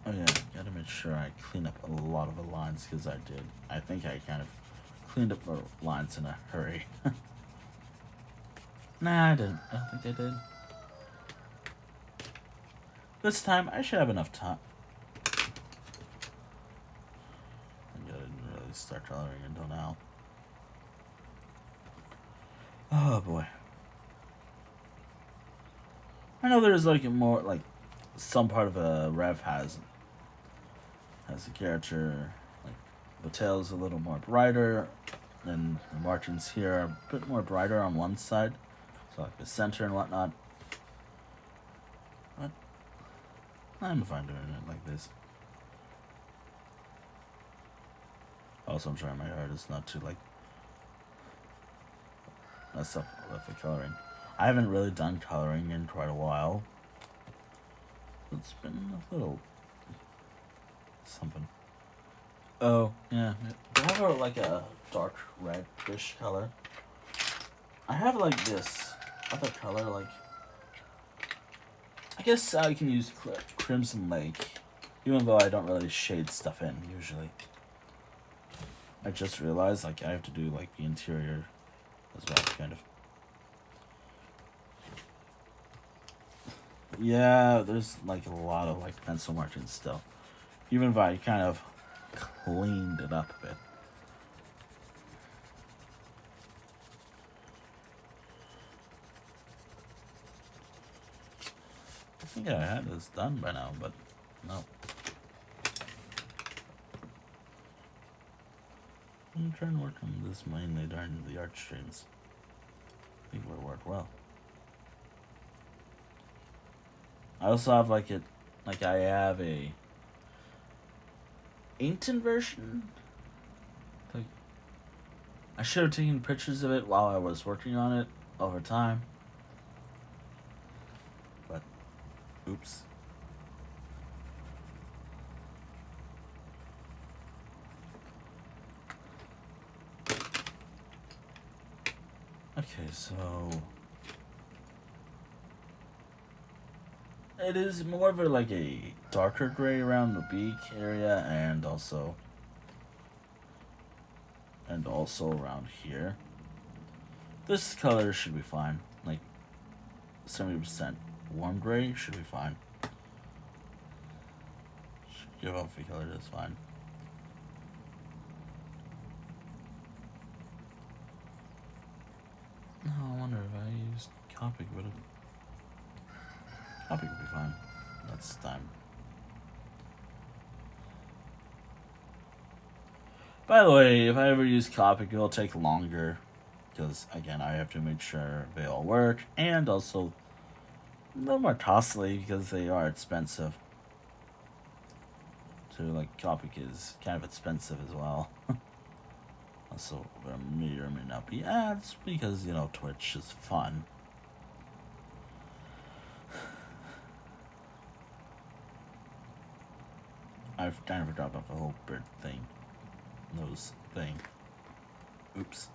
Oh yeah, gotta make sure I clean up a lot of the lines, because I did. I think I kind of cleaned up the lines in a hurry. Nah, I didn't. I don't think I did. This time, I should have enough time. I didn't really start coloring until now. Oh boy. I know there's like a more, like, some part of a rev has a character, like, the tail is a little more brighter, and the margins here are a bit more brighter on one side, so like the center and whatnot. But I'm fine doing it like this. Also, I'm trying my hardest not to, like, mess up with the coloring. I haven't really done coloring in quite a while. It's been a little something. Oh, yeah. I have like a dark reddish color. I have like this other color, like, I guess I can use Crimson Lake, even though I don't really shade stuff in usually. I just realized, like, I have to do like the interior as well, kind of. Yeah, there's like a lot of like pencil markings still. Even if I kind of cleaned it up a bit. I think I had this done by now, but no. I'm trying to work on this mainly during the art streams. I think it would work well. I also have like I have a inked-in version. Like, I should have taken pictures of it while I was working on it over time. But, oops. Okay, so it is more of like a darker gray around the beak area, and also around here. This color should be fine. Like 70% warm gray should be fine. Should give off the color that's fine. No, I wonder if I used Copic, would it? Copic would be fine. That's time. By the way, if I ever use Copic, it'll take longer, because again, I have to make sure they all work, and also a little more costly because they are expensive. So like Copic is kind of expensive as well. Also, there may or may not be ads because, you know, Twitch is fun. I've kind of forgot about the whole bird thing. Nose thing. Oops.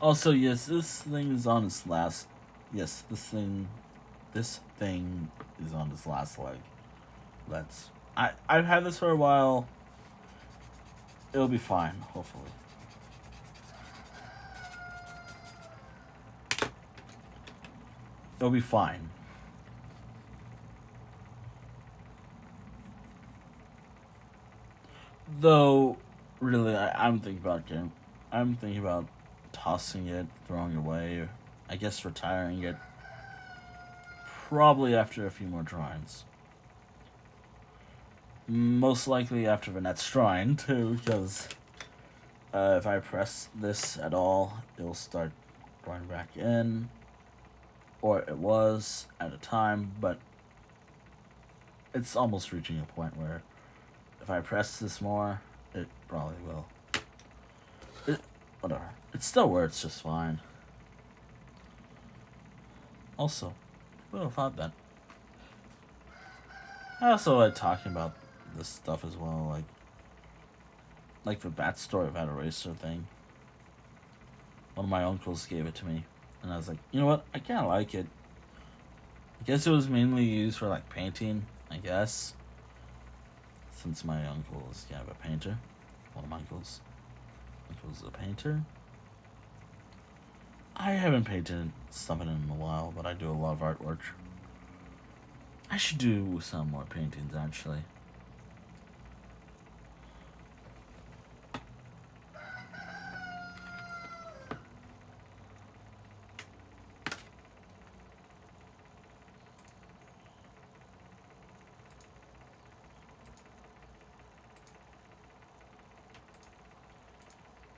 Also, yes, this thing is on its last... Yes, this thing is on its last leg. I've had this for a while. It'll be fine, hopefully. It'll be fine. Though, really, I'm thinking about getting. I'm thinking about tossing it, throwing it away. I guess retiring it. Probably after a few more drawings. Most likely after the next drawing, too, because if I press this at all, it'll start going back in. Or it was at a time, but it's almost reaching a point where if I press this more, it probably will. Whatever. It still works just fine. Also, who would have thought that? I also like talking about this stuff as well, like the backstory of that eraser thing. One of my uncles gave it to me, and I was like, you know what? I kind of like it. I guess it was mainly used for like painting, I guess. Since my uncle is kind of a painter. One of my uncles. Uncle's a painter. I haven't painted something in a while, but I do a lot of artwork. I should do some more paintings, actually.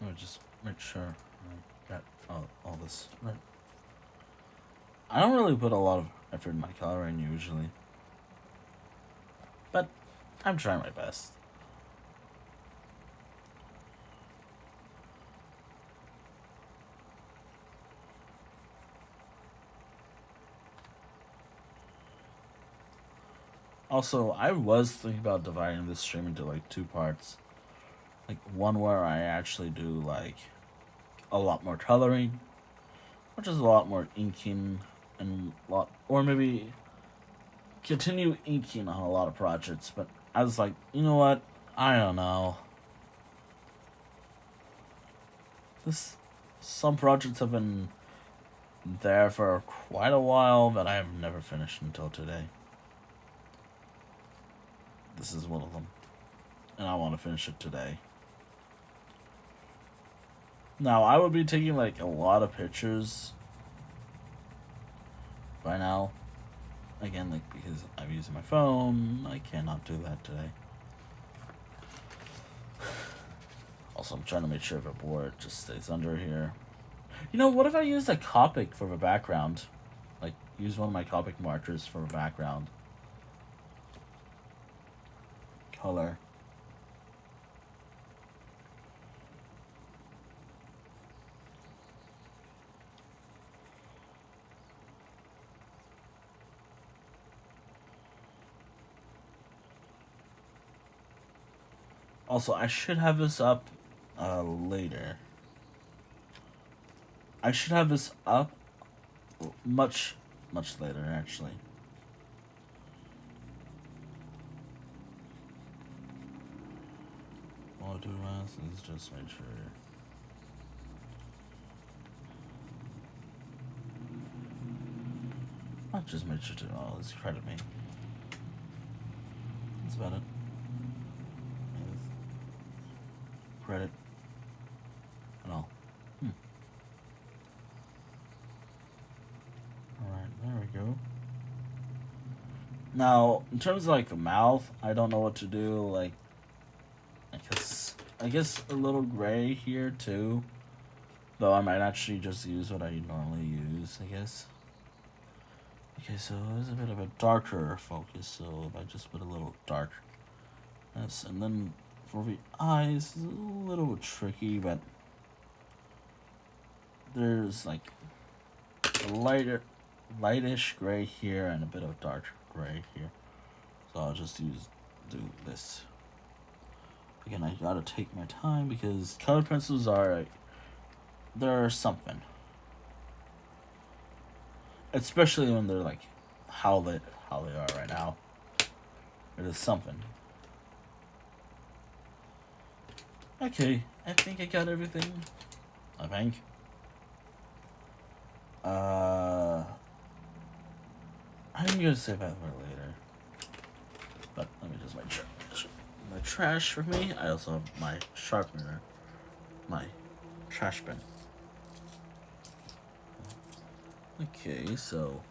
Let me just make sure I got all this right. I don't really put a lot of effort in my coloring usually, but I'm trying my best. Also, I was thinking about dividing this stream into like two parts. Like one where I actually do like a lot more coloring, which is a lot more inking and or maybe continue inking on a lot of projects. But I was like, you know what? I don't know. Some projects have been there for quite a while that I have never finished until today. This is one of them, and I want to finish it today. Now, I would be taking like a lot of pictures by now. Again, like because I'm using my phone, I cannot do that today. Also, I'm trying to make sure the board just stays under here. You know, what if I used a Copic for the background? Like, use one of my Copic markers for the background. Color. Also, I should have this up later. I should have this up much later, actually. All I do is just make sure. Not just make sure to always credit me. That's about it. Credit and all. Alright, there we go. Now, in terms of like the mouth, I don't know what to do. Like, I guess a little gray here too. Though I might actually just use what I normally use, I guess. Okay, so there's a bit of a darker focus, so if I just put a little dark. Yes, and then for the eyes, it's a little tricky, but there's like a lightish gray here and a bit of dark gray here. So I'll just do this. Again, I gotta take my time because colored pencils they're something. Especially when they're like how they are right now. It is something. Okay, I think I got everything. I think. I'm gonna save that for later. But let me just my trash for me. I also have my sharpener, my trash bin. Okay, so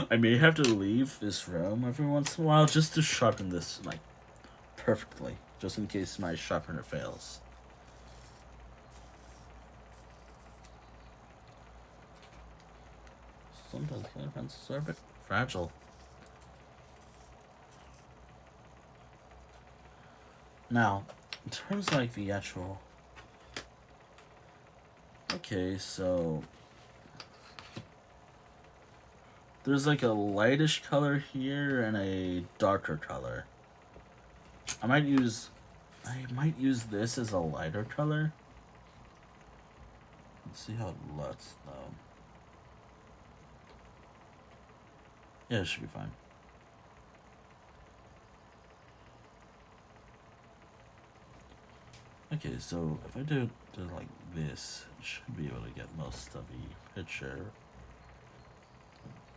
I may have to leave this room every once in a while just to sharpen this like perfectly, just in case my sharpener fails. Sometimes colour pencils are a bit fragile. Now, in terms of like the actual... Okay, so... There's like a lightish color here and a darker color. I might use this as a lighter color. Let's see how it looks though. Yeah, it should be fine. Okay, so if I do like this, I should be able to get most of the picture.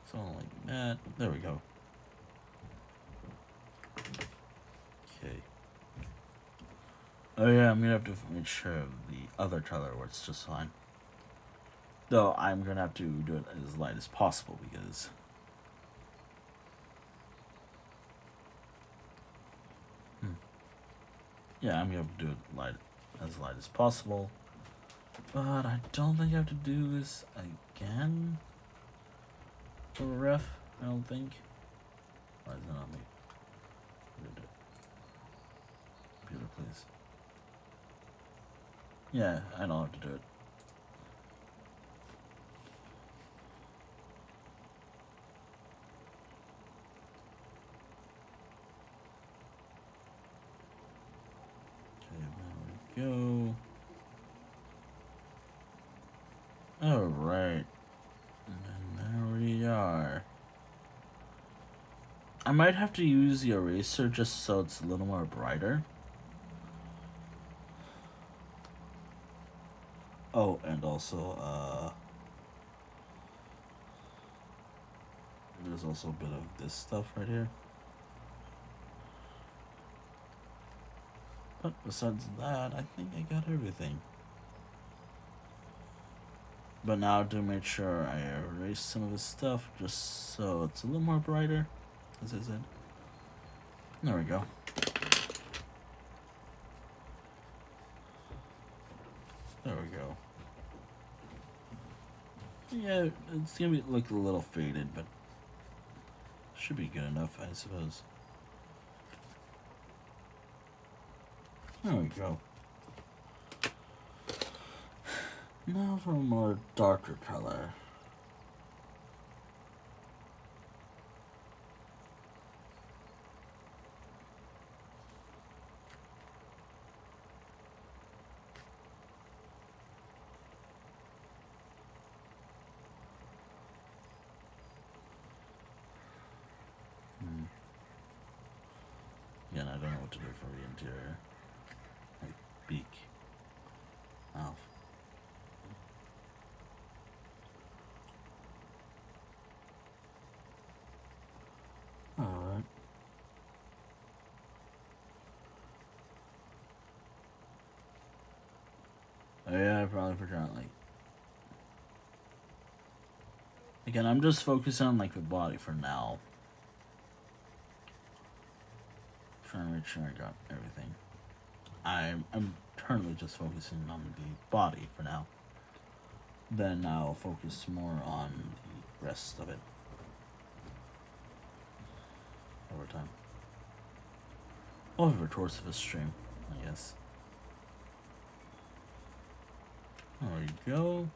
Something like that. There we go. Okay. Oh yeah, I'm gonna have to make sure the other color works just fine. Though I'm gonna have to do it as light as possible because yeah, I'm gonna do it as light as possible. But I don't think I have to do this again for a ref. I don't think. Why is that not me? Computer, please. Yeah, I don't have to do it. Okay, there we go. Alright. And there we are. I might have to use the eraser just so it's a little more brighter. Oh, and also, there's also a bit of this stuff right here. But besides that, I think I got everything. But now to make sure I erase some of this stuff just so it's a little more brighter, as I said. There we go. There we go. Yeah, it's gonna look a little faded, but should be good enough, I suppose. There we go. Now for a more darker color. Again, I don't know what to do for the interior. Like, beak. Mouth. Alright. Oh yeah, I probably forgot, like... Again, I'm just focusing on, like, the body for now. Trying to make sure I got everything. I'm currently just focusing on the body for now. Then I'll focus more on the rest of it over time. Over the course of a stream, I guess. There we go.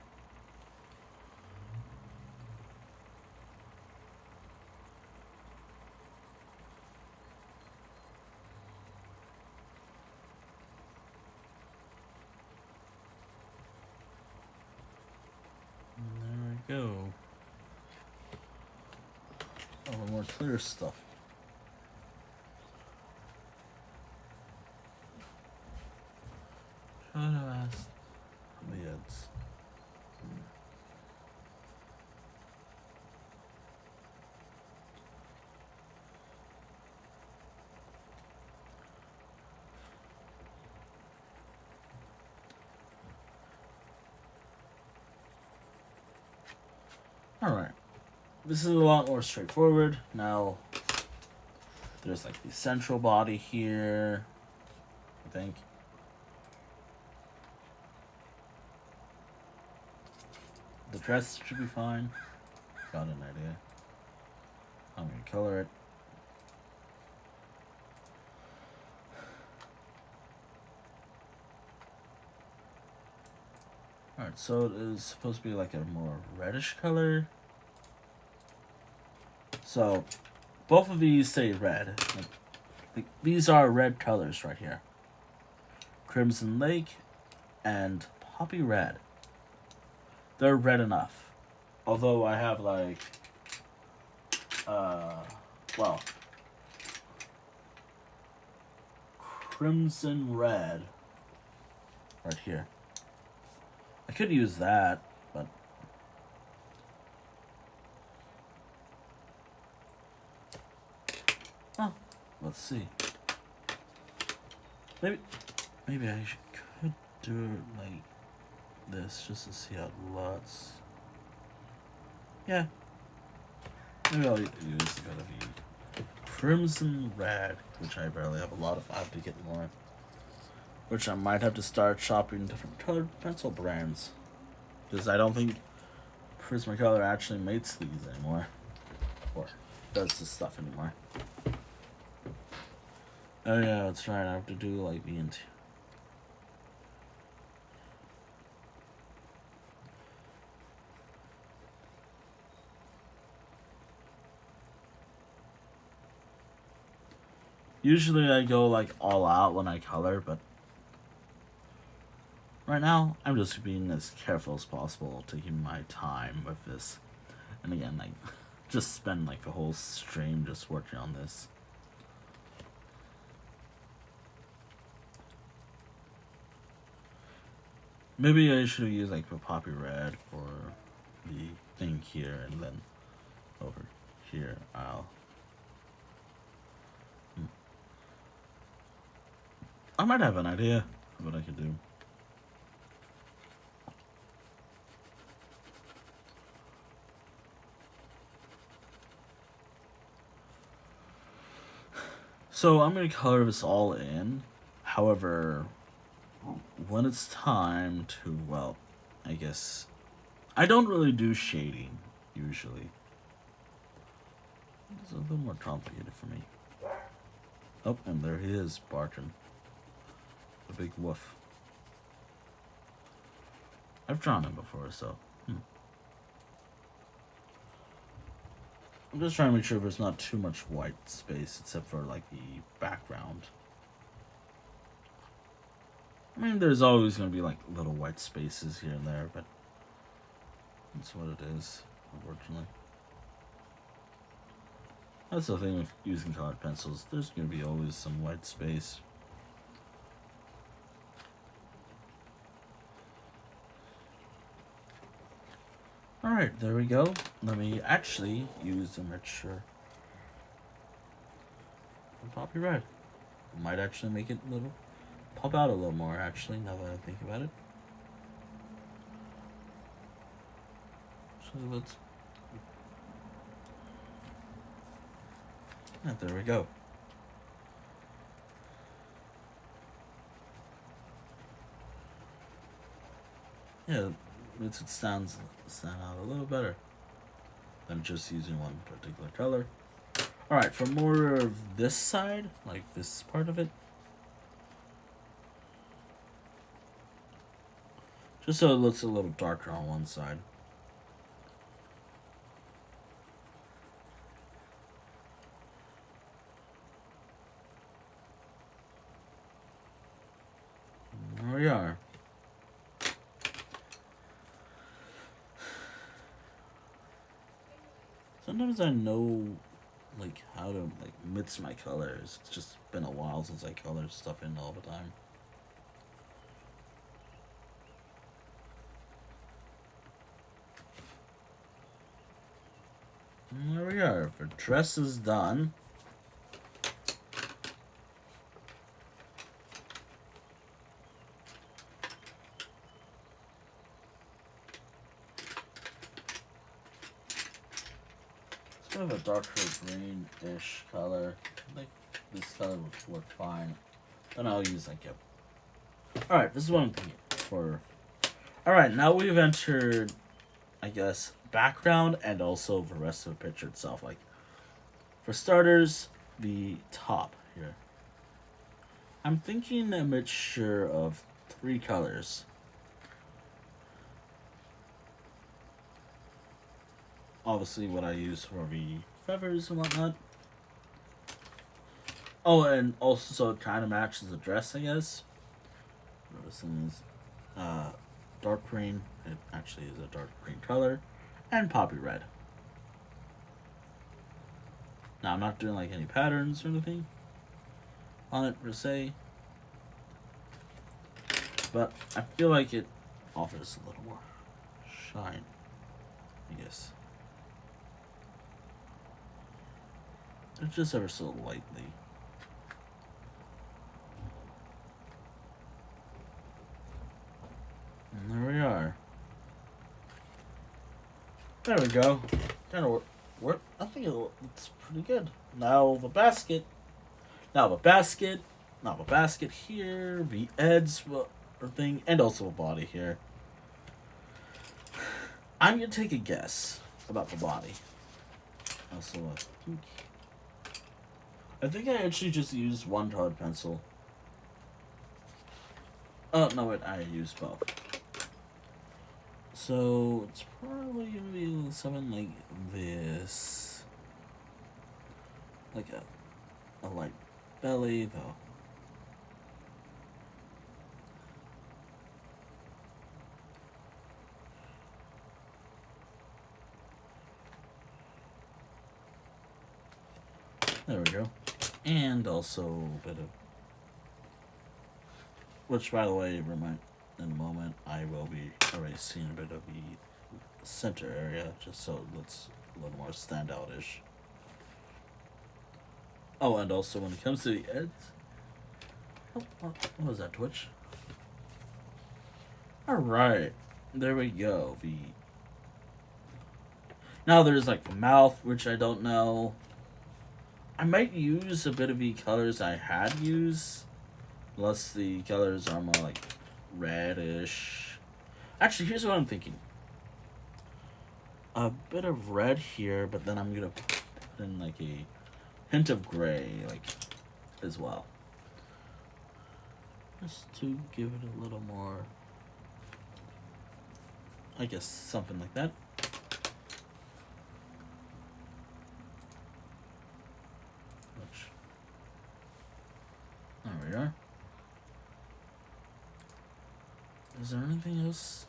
Go. All the more clear stuff. Try to ask the heads. Alright. This is a lot more straightforward. Now, there's like the central body here, I think. The dress should be fine. Got an idea. I'm gonna color it. Alright, so it is supposed to be like a more reddish color. So, both of these say red. Like, these are red colors right here. Crimson Lake and Poppy Red. They're red enough. Although I have like, well, Crimson Red right here. I could use that, but oh, let's see. Maybe I could do it like this just to see how it looks. Yeah. Maybe I'll use the Crimson Red, which I barely have a lot of. I have to get more. Which I might have to start shopping different colored pencil brands. Because I don't think Prismacolor actually makes these anymore. Or does this stuff anymore. Oh yeah, that's right. I have to do like the Usually I go like all out when I color, but right now I'm just being as careful as possible, taking my time with this. And again, like, just spend like the whole stream just working on this. Maybe I should have used like the Poppy Red for the thing here, and then over here I'll... I might have an idea of what I could do. So I'm going to color this all in. However, when it's time to, well, I guess, I don't really do shading, usually. It's a little more complicated for me. Oh, and there he is, barking. The big wolf. I've drawn him before, so, I'm just trying to make sure there's not too much white space, except for, like, the background. I mean, there's always going to be, like, little white spaces here and there, but that's what it is, unfortunately. That's the thing with using colored pencils. There's going to be always some white space. Alright, there we go. Let me actually use a mixture of Poppy Red. Might actually make it a little pop out a little more, actually, now that I think about it. So let's... Yeah, there we go. Yeah, makes it stand out a little better than just using one particular color. Alright, for more of this side, like this part of it, just so it looks a little darker on one side. There we are. Sometimes I know, like, how to, like, mix my colors. It's just been a while since I colored stuff in all the time. And there we are. The dress is done. of a darker greenish color. I think this color would work fine. Then I'll use like a... Alright, this is what I'm thinking for... Alright, now we've entered, I guess, background and also the rest of the picture itself. Like, for starters, the top here. I'm thinking a mixture of 3 colors. Obviously what I use for the feathers and whatnot. Oh, and also it kind of matches the dress, I guess. This thing is dark green. It actually is a dark green color. And poppy red. Now, I'm not doing like any patterns or anything on it per se. But I feel like it offers a little more shine, I guess. It's just ever so lightly. And there we are. There we go. Kind of work. I think it looks pretty good. Now the basket. Now the basket here. The edge or thing, and also a body here. I'm gonna take a guess about the body. Also, I think I actually just used one colored pencil. Oh, no, wait, I used both. So, it's probably gonna be something like this. Like a light belly, though. There we go. And also a bit of... Which, by the way, in a moment, I will be erasing a bit of the center area, just so it looks a little more standout-ish. Oh, and also when it comes to the edge... Oh, what was that, Twitch? Alright. There we go. Now there's, like, the mouth, which I don't know. I might use a bit of the colors I had used, unless the colors are more like reddish. Actually, here's what I'm thinking. A bit of red here, but then I'm gonna put in like a hint of gray, like, as well. Just to give it a little more, I guess, something like that. There we are. Is there anything else?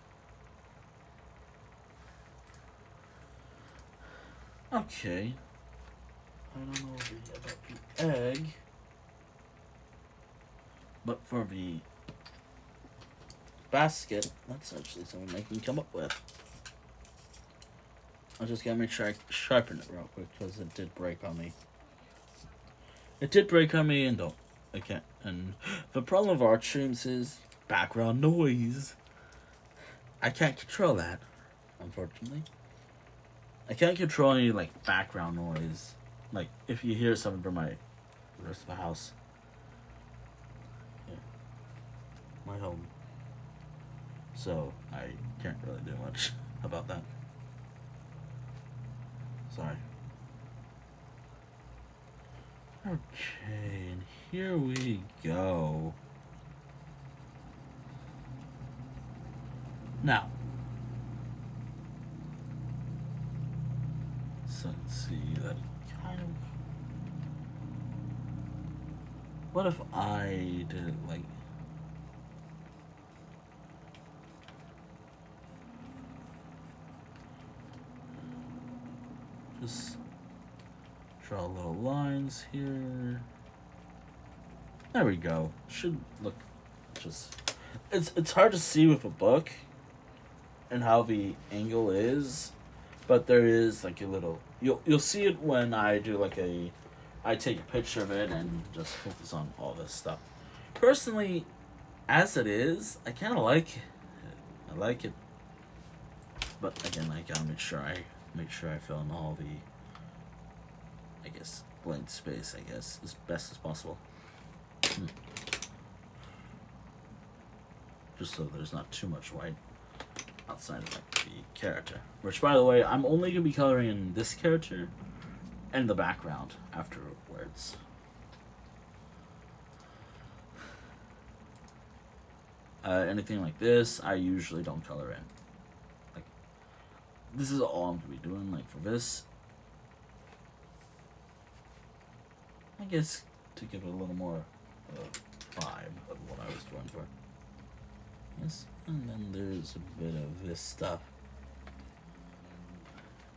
Okay. I don't know about the egg. But for the basket, that's actually something I can come up with. I just gotta make sure I sharpen it real quick because it did break on me. It did break on me, and I can't. And the problem of art streams is background noise. I can't control that, unfortunately. I can't control any like background noise. Like if you hear something from the rest of the house. Yeah. My home. So I can't really do much about that. Sorry. Okay, and here we go. Now, so let's see that kind of. What if I did it like? Just draw little lines here. There we go. Should look just... It's hard to see with a book and how the angle is, but there is like a little... You'll see it when I do like I take a picture of it and just focus on all this stuff. Personally, as it is, I kind of like it. I like it. But again, I gotta make sure I fill in all the I guess, blank space, I guess, as best as possible. Just so there's not too much white outside of like, the character. Which, by the way, I'm only going to be coloring in this character and the background afterwards. Anything like this, I usually don't color in. Like, this is all I'm going to be doing. Like, for this, I guess to give it a little more vibe of what I was going for. Yes, and then there's a bit of this stuff.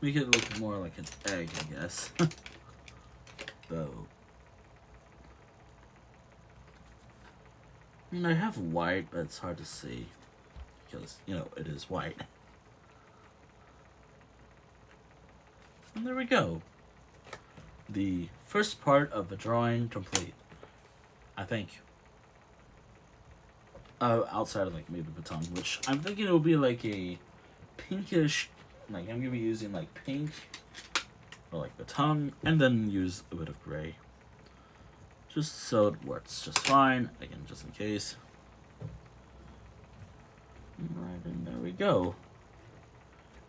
Make it look more like an egg, I guess. Though. I mean, I have white, but it's hard to see. Because, you know, it is white. And there we go. The first part of the drawing complete. I think. Outside of, like, maybe the tongue, which I'm thinking it will be like a pinkish, like, I'm going to be using, like, pink for, like, the tongue, and then use a bit of gray. Just so it works just fine, again, just in case. Right, and there we go.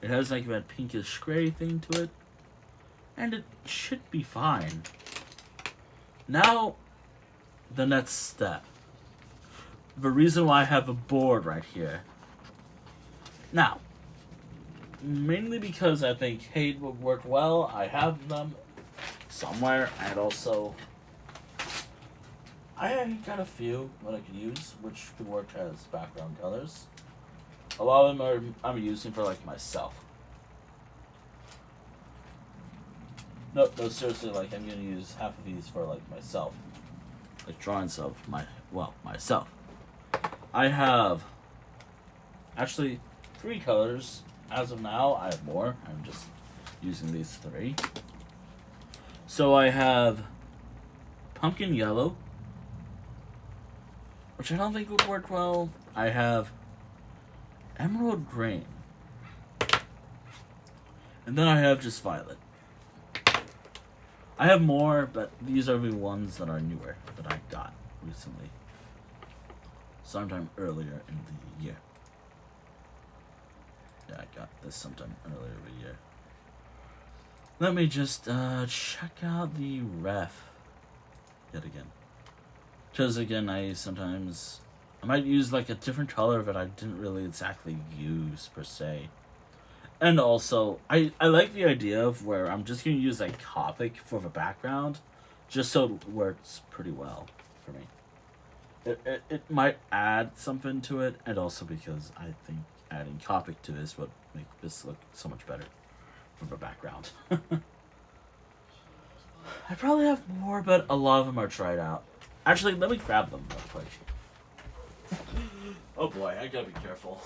It has, like, that pinkish gray thing to it, and it should be fine. Now, the next step. The reason why I have a board right here. Now, mainly because I think Hate would work well. I have them somewhere, and also I got a few that I could use, which could work as background colors. A lot of them I'm using for like myself. No, seriously, like I'm gonna use half of these for like myself, like drawings of myself. I have actually 3 colors as of now. I have more. I'm just using these 3. So I have pumpkin yellow, which I don't think would work well. I have emerald green, and then I have just violet. I have more, but these are the ones that are newer that I got recently. Sometime earlier in the year. Yeah, I got this sometime earlier in the year. Let me just check out the ref yet again. Because again, I might use like a different color that I didn't really exactly use per se. And also, I like the idea of where I'm just going to use like Copic for the background, just so it works pretty well for me. It might add something to it, and also because I think adding Copic to this would make this look so much better for the background. I probably have more, but a lot of them are tried out. Actually, let me grab them real quick. Oh boy, I gotta be careful.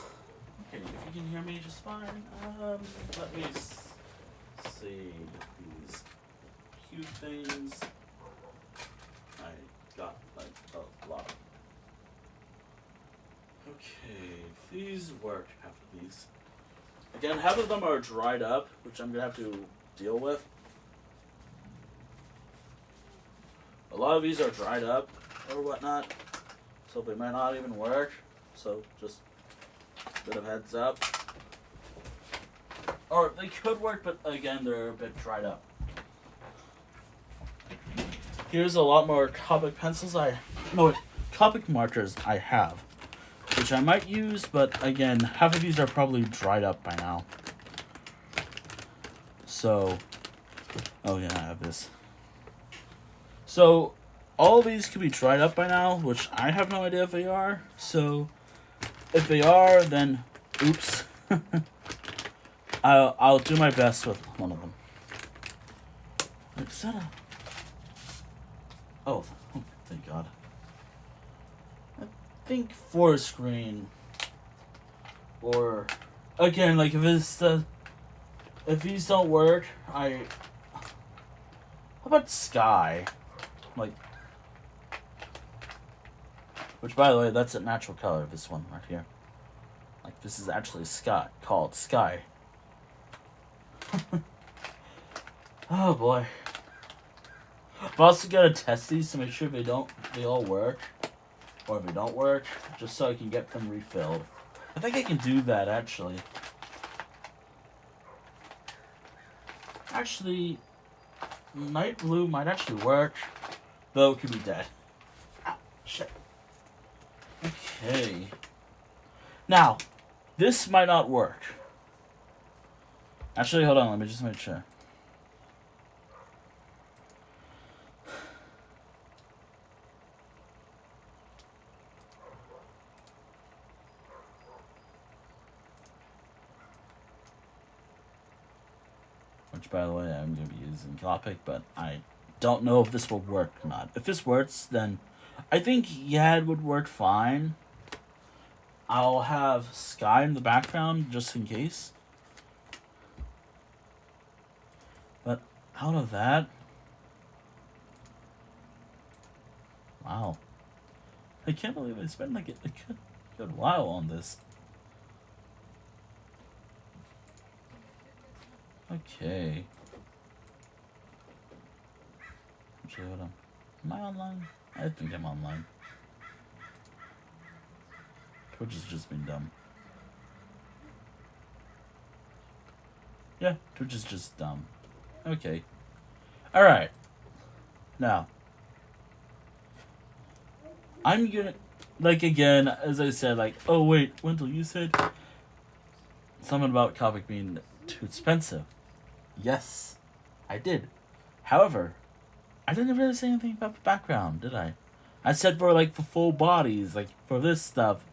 Okay, if you can hear me just fine, let me see these cute things. I got like a lot. Okay, these work, half of these. Again, half of them are dried up, which I'm gonna have to deal with. A lot of these are dried up or whatnot, so they might not even work. So just a bit of heads up. Or they could work, but again, they're a bit dried up. Here's a lot more Copic pencils Copic markers I have, which I might use, but again, half of these are probably dried up by now. So, oh yeah, I have this. So, all of these could be dried up by now, which I have no idea if they are. So, if they are, then oops. I'll do my best with one of them. Is that a... Oh, thank God. I think forest green. Or, again, like if these don't work, how about sky? Like, which, by the way, that's a natural color, this one right here. Like, this is actually sky, called sky. Oh boy. I've also got to test these to make sure they all work. Or if they don't work, just so I can get them refilled. I think I can do that, actually. Actually, night blue might actually work, though it could be dead. Ah, shit. Okay. Now, this might not work. Actually, hold on, let me just make sure. Which, by the way, I'm going to be using Copic, but I don't know if this will work or not. If this works, then I think, yeah, it would work fine. I'll have sky in the background, just in case. But out of that... Wow. I can't believe I spent like a good while on this. Okay. Actually, hold on. Am I online? I think I'm online. Twitch has just been dumb. Yeah, Twitch is just dumb. Okay. Alright. Now. I'm gonna... Like, again, as I said, like... Oh, wait, Wynteol, you said... something about Copic being too expensive. Yes, I did. However, I didn't really say anything about the background, did I? I said for, like, for full bodies, like, for this stuff...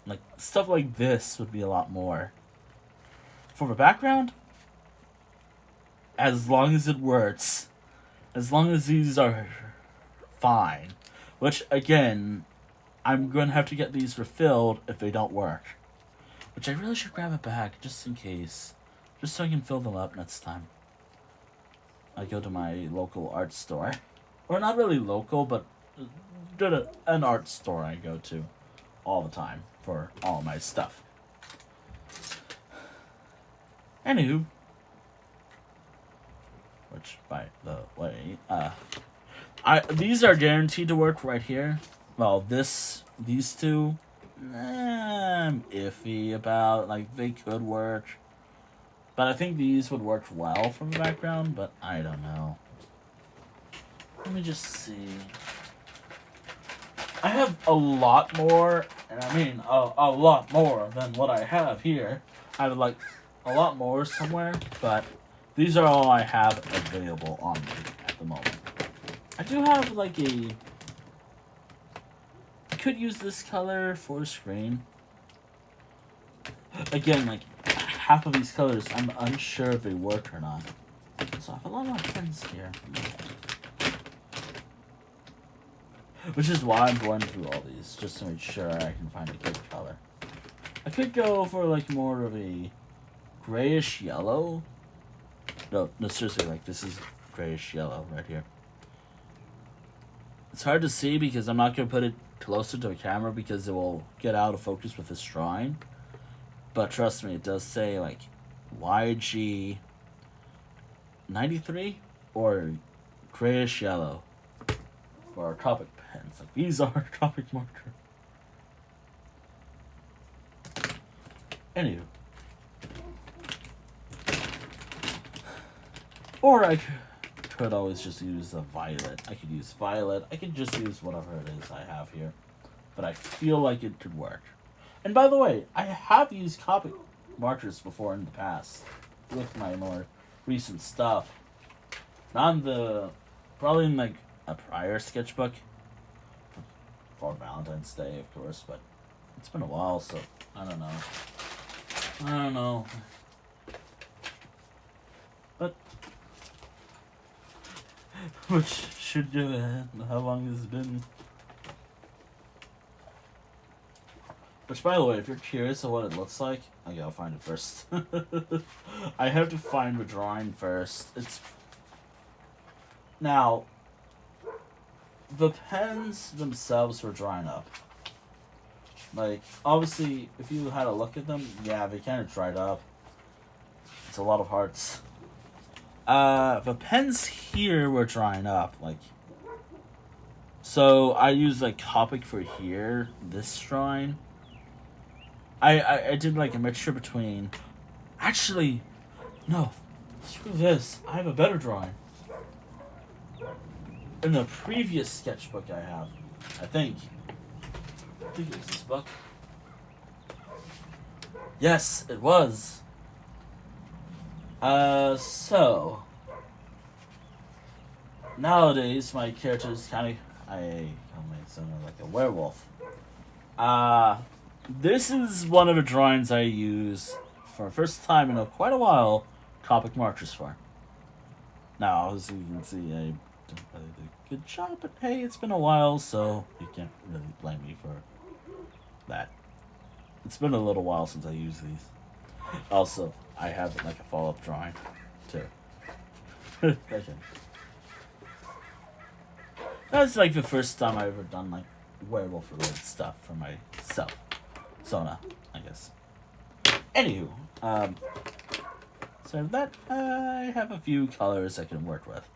Like, stuff like this would be a lot more. For the background, as long as it works, as long as these are fine, which, again, I'm going to have to get these refilled if they don't work. Which I really should grab it back, just in case. Just so I can fill them up next time. I go to my local art store. Or not really local, but an art store I go to all the time for all my stuff. Anywho, which, by the way, these are guaranteed to work right here. Well, these two, I'm iffy about. Like, they could work, but I think these would work well from the background. But I don't know. Let me just see. I have a lot more, and I mean a lot more than what I have here. I have like a lot more somewhere, but these are all I have available on me at the moment. I do have like I could use this color for a screen. Again, like half of these colors, I'm unsure if they work or not. So I have a lot of friends here. Which is why I'm going through all these, just to make sure I can find a good color. I could go for like more of a grayish yellow. No, seriously, like this is grayish yellow right here. It's hard to see because I'm not going to put it closer to the camera because it will get out of focus with this drawing. But trust me, it does say like YG 93 or grayish yellow for our Copic pens. Like these are Copic marker. Anywho. Or I could always just use a violet. I could use violet. I could just use whatever it is I have here. But I feel like it could work. And by the way, I have used Copic markers before in the past. With my more recent stuff. Not in the... Probably in like a prior sketchbook. For Valentine's Day, of course. But it's been a while, so I don't know. But... Which should give it... How long has it been? Which, by the way, if you're curious of what it looks like, I gotta find it first. I have to find the drawing first. It's... Now, the pens themselves were drying up. Like, obviously, if you had a look at them, yeah, they kind of dried up. It's a lot of hearts. The pens here were drying up, like, so I used like Copic for here, this drawing. I did like a mixture between, actually, no, screw this, I have a better drawing. In the previous sketchbook I have, I think it was this book. Yes, it was. So nowadays my character is kind of I sound like a werewolf. This is one of the drawings I use for the first time in quite a while. Copic markers for. Now, as you can see, I didn't really do a good job, but hey, it's been a while, so you can't really blame me for that. It's been a little while since I used these. Also, I have like a follow-up drawing too. Okay. That's like the first time I've ever done like werewolf-related stuff for myself. Sona, I guess. Anywho, so that I have a few colors I can work with.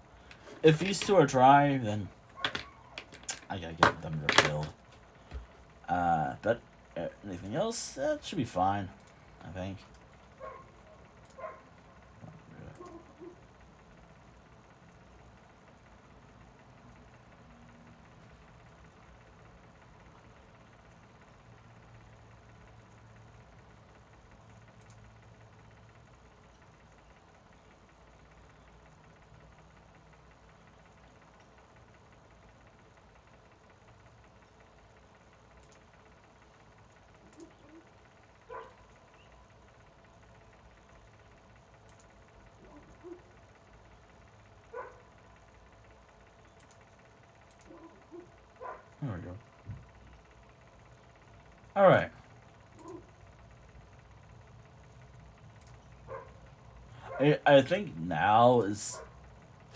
If these two are dry, then I gotta get them refilled. But anything else, that should be fine, I think. There we go. Alright. I think now is...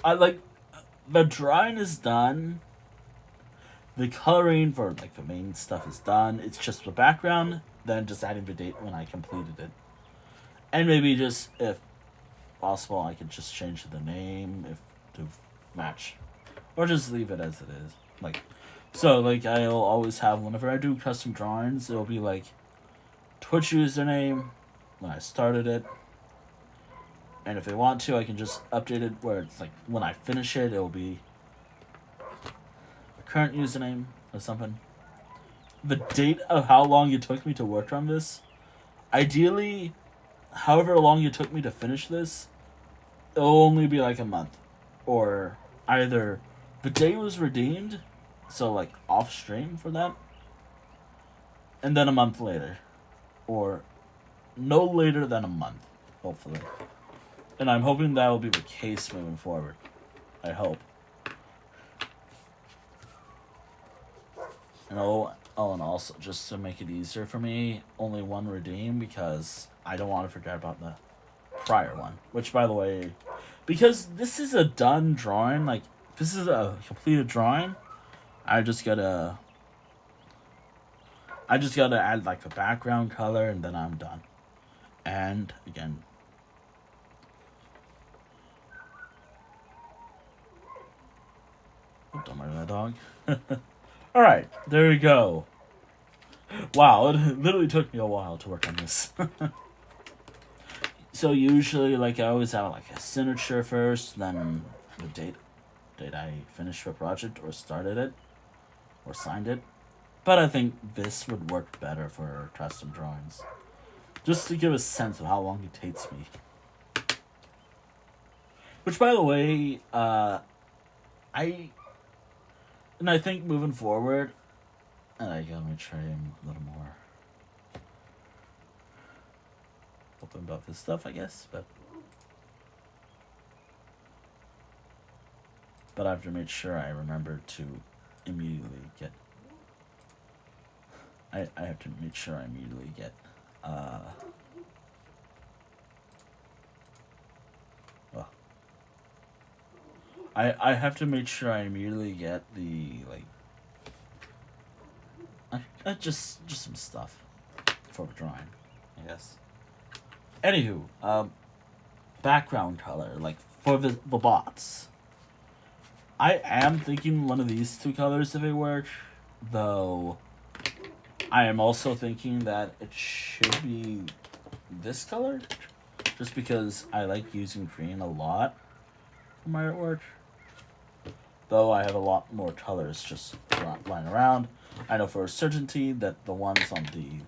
the drawing is done. The coloring for, like, the main stuff is done. It's just the background, then just adding the date when I completed it. And maybe just, if possible, I could just change the name to match. Or just leave it as it is. Like... So, like, I'll always have, whenever I do custom drawings, it'll be, like, Twitch username, when I started it. And if they want to, I can just update it where it's, like, when I finish it, it'll be a current username or something. The date of how long it took me to work on this, ideally, however long it took me to finish this, it'll only be, like, a month. Or either the day was redeemed... So, like, off-stream for that. And then a month later. Or no later than a month, hopefully. And I'm hoping that will be the case moving forward. I hope. And and also, just to make it easier for me, only one redeem, because I don't want to forget about the prior one. Which, by the way, because this is a done drawing, like, this is a completed drawing... I just gotta add like a background color and then I'm done. And again, don't mind that dog. Alright, there we go. Wow, it literally took me a while to work on this. So usually, like, I always have like a signature first, then the date I finished the project or started it. Or signed it. But I think this would work better for custom drawings. Just to give a sense of how long it takes me. Which, by the way, I think moving forward, and I gotta try a little more open about this stuff, I guess, but I have to make sure I remember to immediately get... I have to make sure I immediately get well, I have to make sure I immediately get the, like, just some stuff for drawing, I guess. Anywho, background color, like for the bots. I am thinking one of these two colors if it works, though I am also thinking that it should be this color, just because I like using green a lot for my artwork. Though I have a lot more colors just lying around. I know for a certainty that the ones on the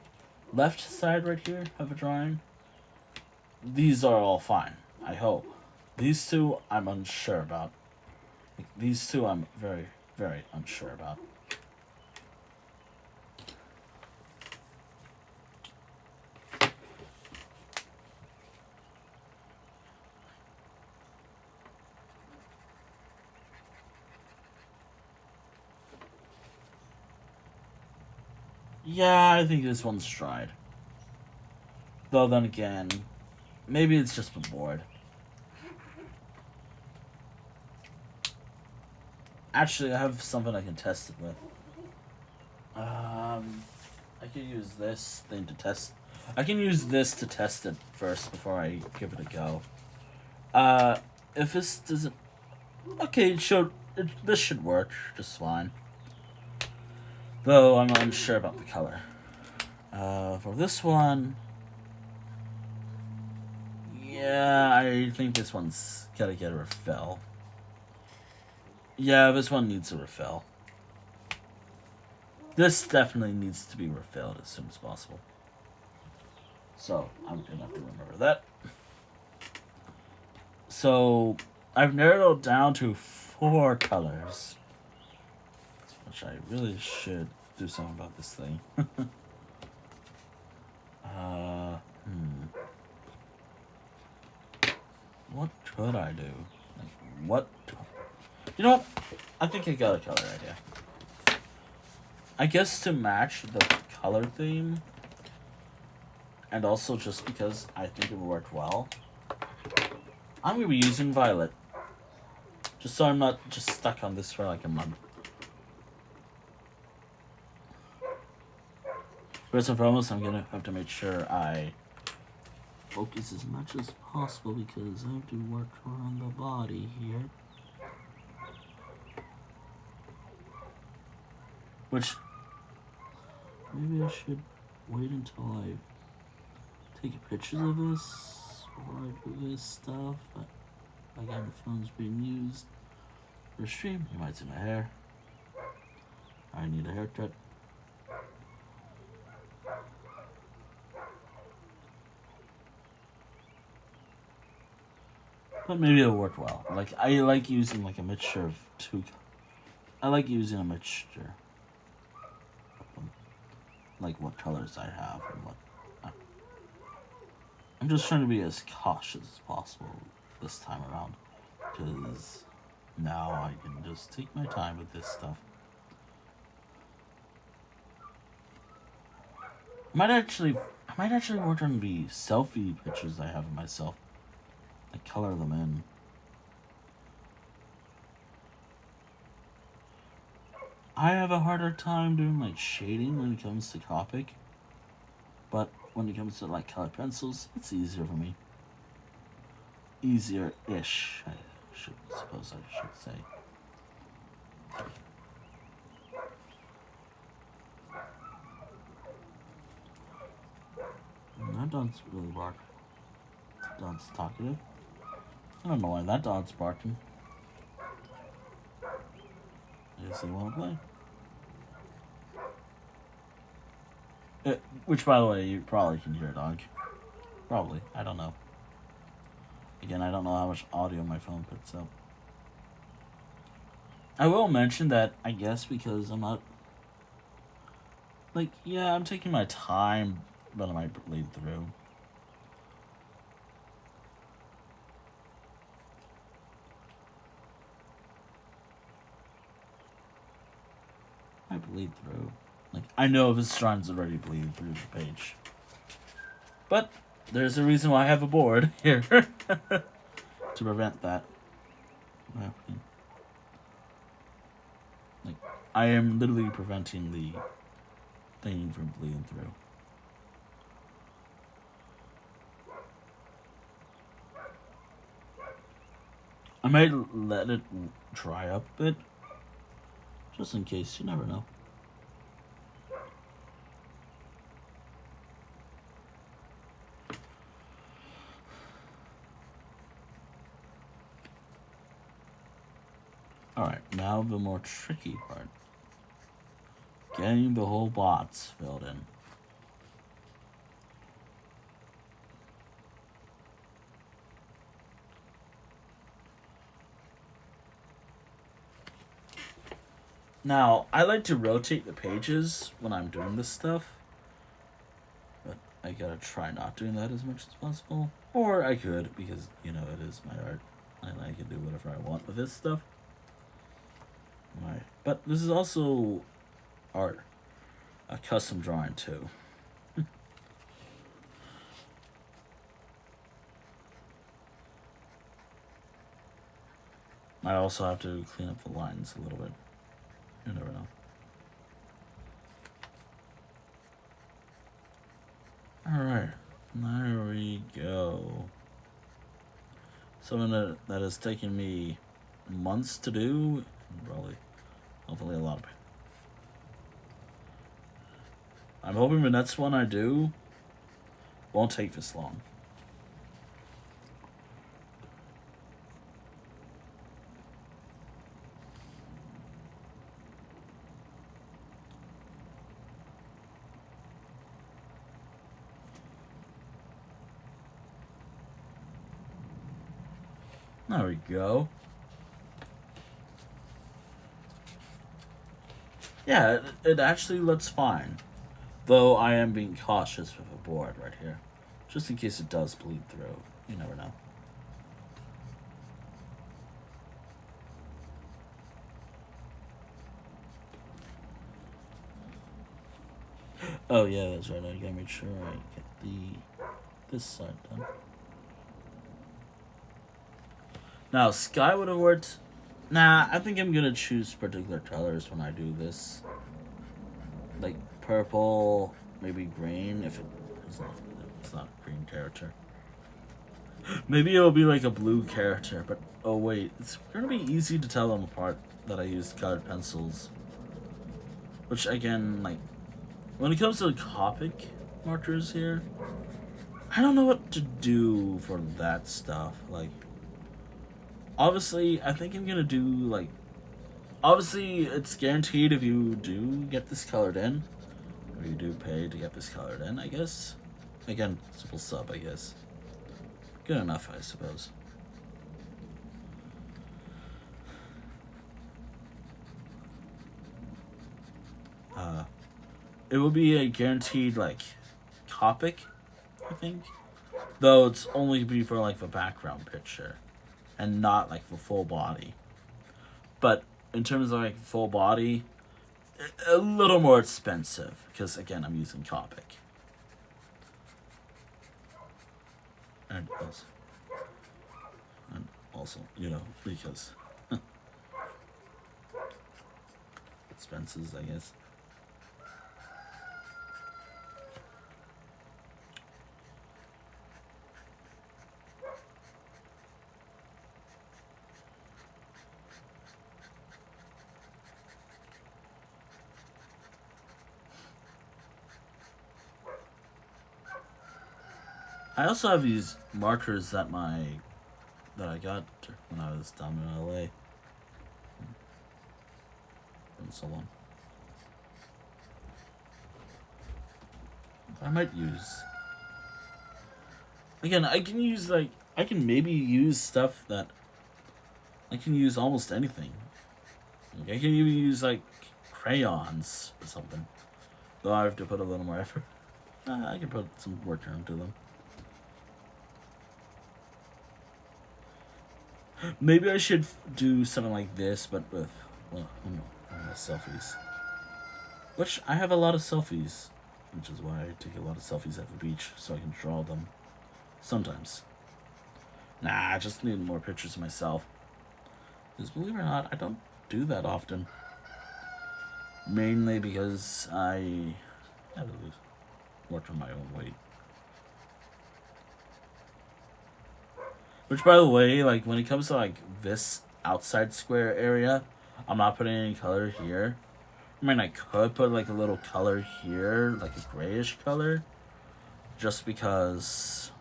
left side right here of a drawing, these are all fine, I hope. These two I'm unsure about. These two I'm very, very unsure about. Yeah, I think this one's tried. Though then again, maybe it's just been bored. Actually, I have something I can test it with. I could use this thing to test. I can use this to test it first before I give it a go. If this doesn't, okay, this should work just fine. Though I'm unsure about the color. For this one, yeah, I think this one's gotta get a refill. Yeah, this one needs a refill. This definitely needs to be refilled as soon as possible. So, I'm gonna have to remember that. So, I've narrowed down to 4 colors. Which I really should do something about this thing. What could I do? Like, what? You know what? I think I got a color idea. I guess to match the color theme, and also just because I think it would work well, I'm going to be using violet. Just so I'm not just stuck on this for like a month. First and foremost, I'm going to have to make sure I focus as much as possible because I have to work around the body here. Which, maybe I should wait until I take pictures of this before I do this stuff. But again, the phone's being used for stream. You might see my hair. I need a haircut. But maybe it'll work well. Like, I like using like a mixture of two. I like using a mixture. Like what colors I have and what. I'm just trying to be as cautious as possible this time around, because now I can just take my time with this stuff. I might actually work on the selfie pictures I have of myself. Like color them in. I have a harder time doing like shading when it comes to Copic, but when it comes to like color pencils, it's easier for me. Easier-ish, I suppose I should say. That dog's really barking. That dog's talkative. I don't know why that dog's barking. I guess they want to play. Which, by the way, you probably can hear a dog. Probably. I don't know. Again, I don't know how much audio my phone puts out. I will mention that, I guess, because I'm not... Like, yeah, I'm taking my time, but I might bleed through. I bleed through. Like, I know this strine's already bleeding through the page. But there's a reason why I have a board here. To prevent that from happening. Like, I am literally preventing the thing from bleeding through. might let it dry up a bit, just in case. You never know. Alright, now the more tricky part. Getting the whole bots filled in. Now, I like to rotate the pages when I'm doing this stuff. But I gotta try not doing that as much as possible. Or I could, because, you know, it is my art. And I can do whatever I want with this stuff. Right. But this is also art. A custom drawing, too. I also have to clean up the lines a little bit. You never know. Alright, there we go. Something that has taken me months to do, probably, hopefully a lot of it. I'm hoping the next one I do won't take this long. There we go. Yeah, it actually looks fine. Though I am being cautious with the board right here. Just in case it does bleed through. You never know. Oh yeah, that's right. I gotta make sure I get this side done. Now, sky would have worked. Nah, I think I'm gonna choose particular colors when I do this. Like purple, maybe green, if it's not a green character. Maybe it'll be like a blue character, but oh wait, it's gonna be easy to tell them apart that I used colored pencils. Which again, like, when it comes to the Copic markers here, I don't know what to do for that stuff. Like, obviously, I think I'm gonna do, like... Obviously, it's guaranteed if you do get this colored in. Or you do pay to get this colored in, I guess. Again, simple sub, I guess. Good enough, I suppose. It will be a guaranteed, like, Copic, I think. Though it's only be for, like, the background picture. And not, like, the full body. But in terms of, like, full body, a little more expensive. Because, again, I'm using Copic. And also, you know, because... expenses, I guess. I also have these markers that I got when I was down in LA. And so on. I might use. Again, I can use, like, I can maybe use stuff that I can use almost anything. Like, I can even use, like, crayons or something. Though I have to put a little more effort. I can put some work into them. Maybe I should do something like this, but with, well, selfies. Which, I have a lot of selfies. Which is why I take a lot of selfies at the beach, so I can draw them. Sometimes. Nah, I just need more pictures of myself. Because believe it or not, I don't do that often. Mainly because I have to work on my own weight. Which, by the way, like when it comes to like this outside square area, I'm not putting any color here. I mean, I could put like a little color here, like a grayish color, just because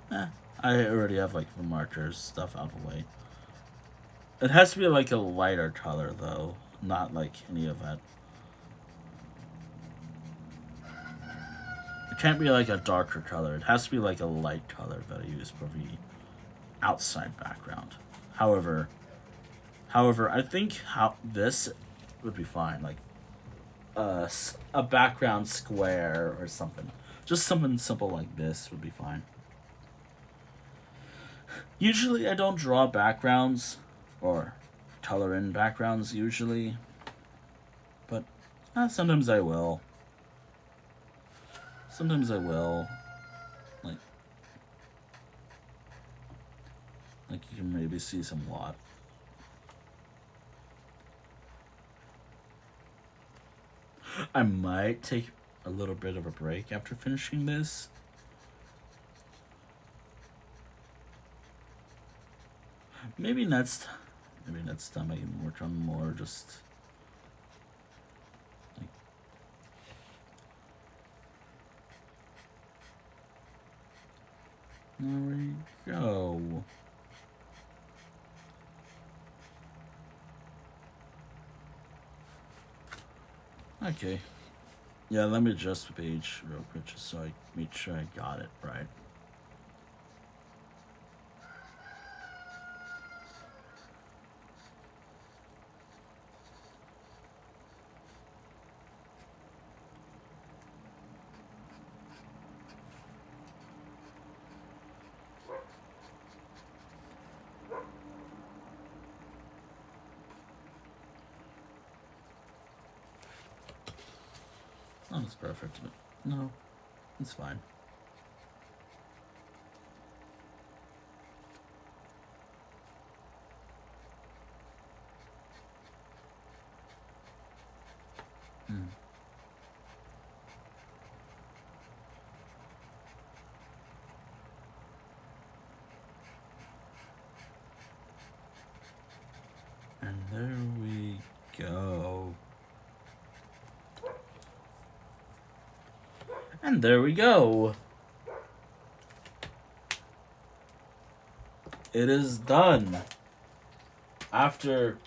I already have like the markers stuff out of the way. It has to be like a lighter color though, not like any of that. It can't be like a darker color. It has to be like a light color that I use for the outside background. However, I think this would be fine. Like a background square or something. Just something simple like this would be fine. Usually I don't draw backgrounds or color in backgrounds usually, but sometimes I will. Sometimes I will. Like you can maybe see some lot. I might take a little bit of a break after finishing this. Maybe next time I can work on more just like there we go. Okay. Yeah, let me adjust the page real quick just so I make sure I got it right. Oh, that's perfect. No, it's fine. And there we go. And there we go. It is done. After...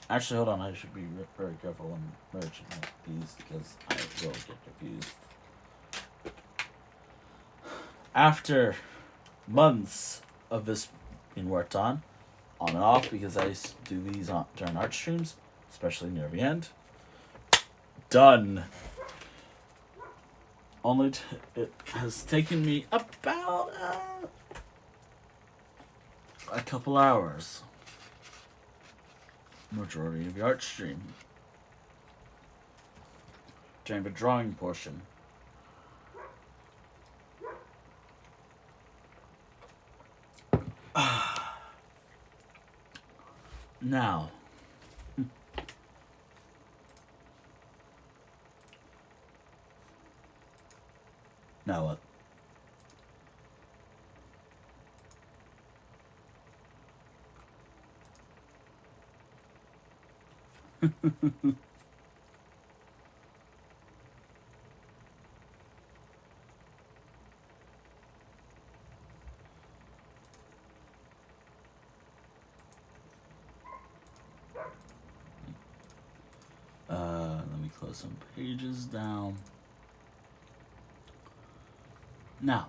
Actually, hold on. I should be very careful when merging these because I will get confused. After months of this being worked on and off, because I do these during art streams, especially near the end. Done. It has taken me about a couple hours. Majority of the art stream. During the drawing portion. Now. Now what? Let me close some pages down. Now,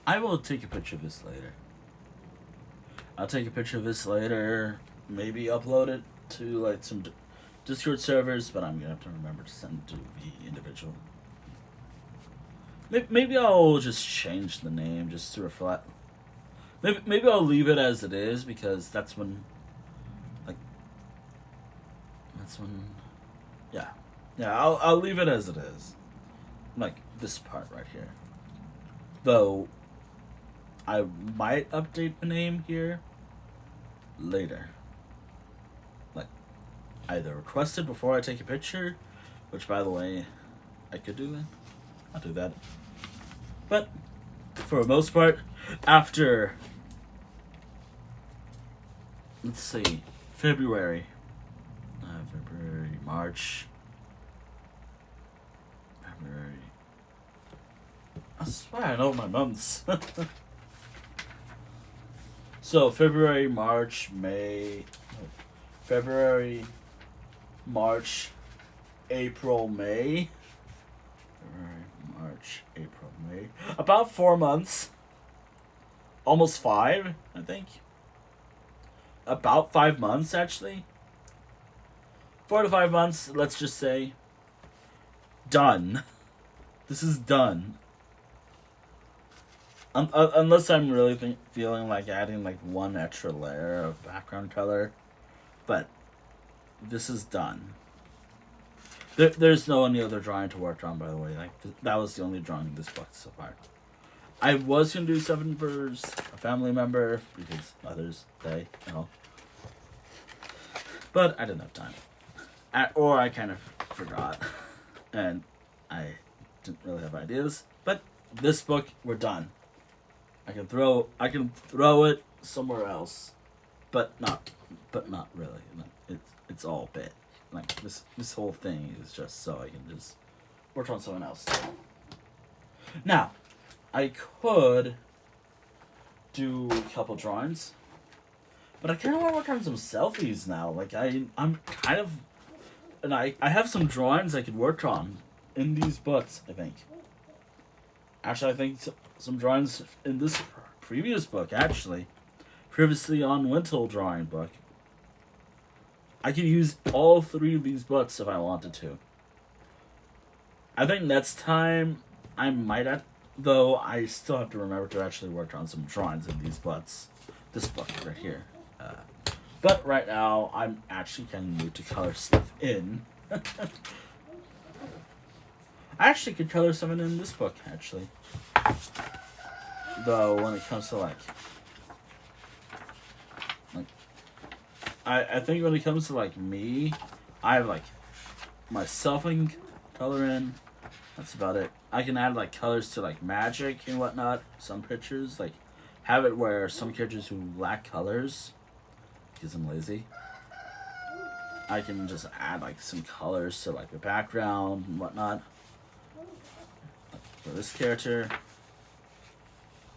I will take a picture of this later. I'll take a picture of this later, maybe upload it to like some Discord servers, but I'm gonna have to remember to send it to the individual. Maybe I'll just change the name just to reflect. Maybe I'll leave it as it is because that's when, yeah. I'll leave it as it is, like this part right here. Though, I might update the name here later, like either requested before I take a picture, which, by the way, I could do that. I'll do that. But, for the most part, after, let's see, February, March, February. I swear I know my months. So, February, March, February, March, April, May. February, March, April, May. About 4 months. Almost 5, I think. About 5 months, actually. 4 to 5 months, let's just say. Done. This is done. Unless I'm really feeling like adding like one extra layer of background color. But this is done. There's no any other drawing to work on, by the way. Like that was the only drawing in this book so far. I was going to do 7 for a family member because Mother's Day, you know. But I didn't have time. Or I kind of forgot. And I didn't really have ideas. But this book, we're done. I can throw it somewhere else, but not really. It's all bit. Like this whole thing is just so I can just work on someone else. Now, I could do a couple drawings, but I kind of want to work on some selfies now. Like I'm kind of, and I have some drawings I could work on in these books. I think. Actually, I think some drawings in this previous book, actually. Previously on Wynteol drawing book. I could use all 3 of these books if I wanted to. I think next time I might have, though I still have to remember to actually work on some drawings in these books. This book right here. But right now, I'm actually kind of new to color stuff in. I actually could color something in this book, actually. Though, when it comes to, I think when it comes to, me, I have, myself and color in. That's about it. I can add, colors to, magic and whatnot. Some pictures, have it where some characters who lack colors, because I'm lazy, I can just add, some colors to, the background and whatnot. For this character,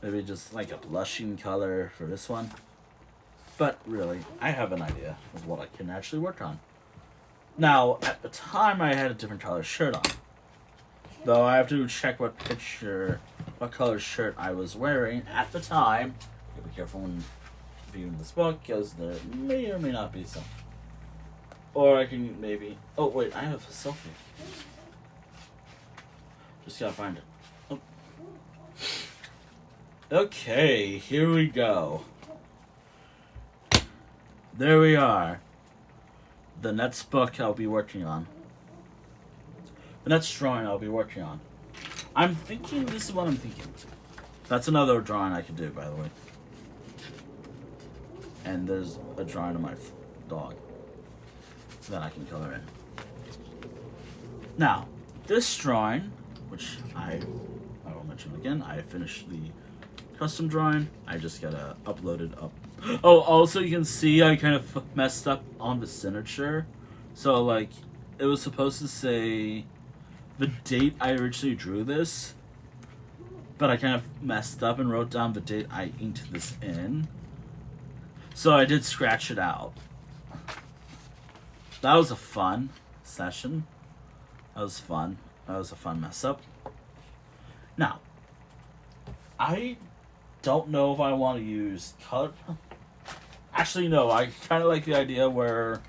maybe just a blushing color for this one. But really, I have an idea of what I can actually work on. Now, at the time, I had a different color shirt on. Though I have to check what color shirt I was wearing at the time. You be careful when viewing this book, because there may or may not be some. Or I can maybe... Oh, wait, I have a selfie. Just gotta find it. Oh. Okay, here we go. There we are. The next book I'll be working on. The next drawing I'll be working on. I'm thinking, this is what I'm thinking. That's another drawing I could do, by the way. And there's a drawing of my dog that I can color in. Now, this drawing, which I will mention again, I finished the custom drawing. I just gotta upload it up. Oh, also you can see I kind of messed up on the signature. So, it was supposed to say the date I originally drew this, but I kind of messed up and wrote down the date I inked this in. So I did scratch it out. That was a fun session. That was fun. That was a fun mess up. Now, I don't know if I want to use color. Actually, no. I kind of like the idea where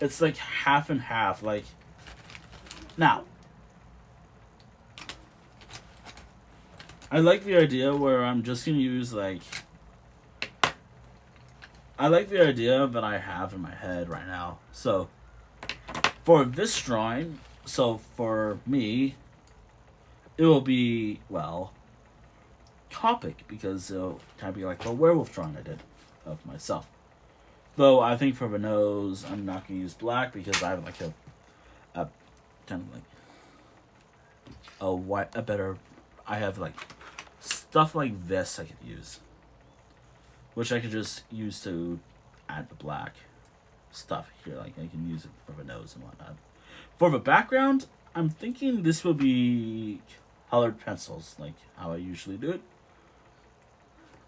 it's half and half. Now, I like the idea where I'm just gonna use I like the idea that I have in my head right now. So, for this drawing, so for me, it will be, well, Copic, because it'll kind of be like the werewolf drawing I did of myself. Though I think for the nose, I'm not gonna use black because I have like a kind of like a white, a better. I have like stuff like this I could use, which I could just use to add the black stuff here. Like I can use it for the nose and whatnot. For the background, I'm thinking this will be colored pencils, like how I usually do it.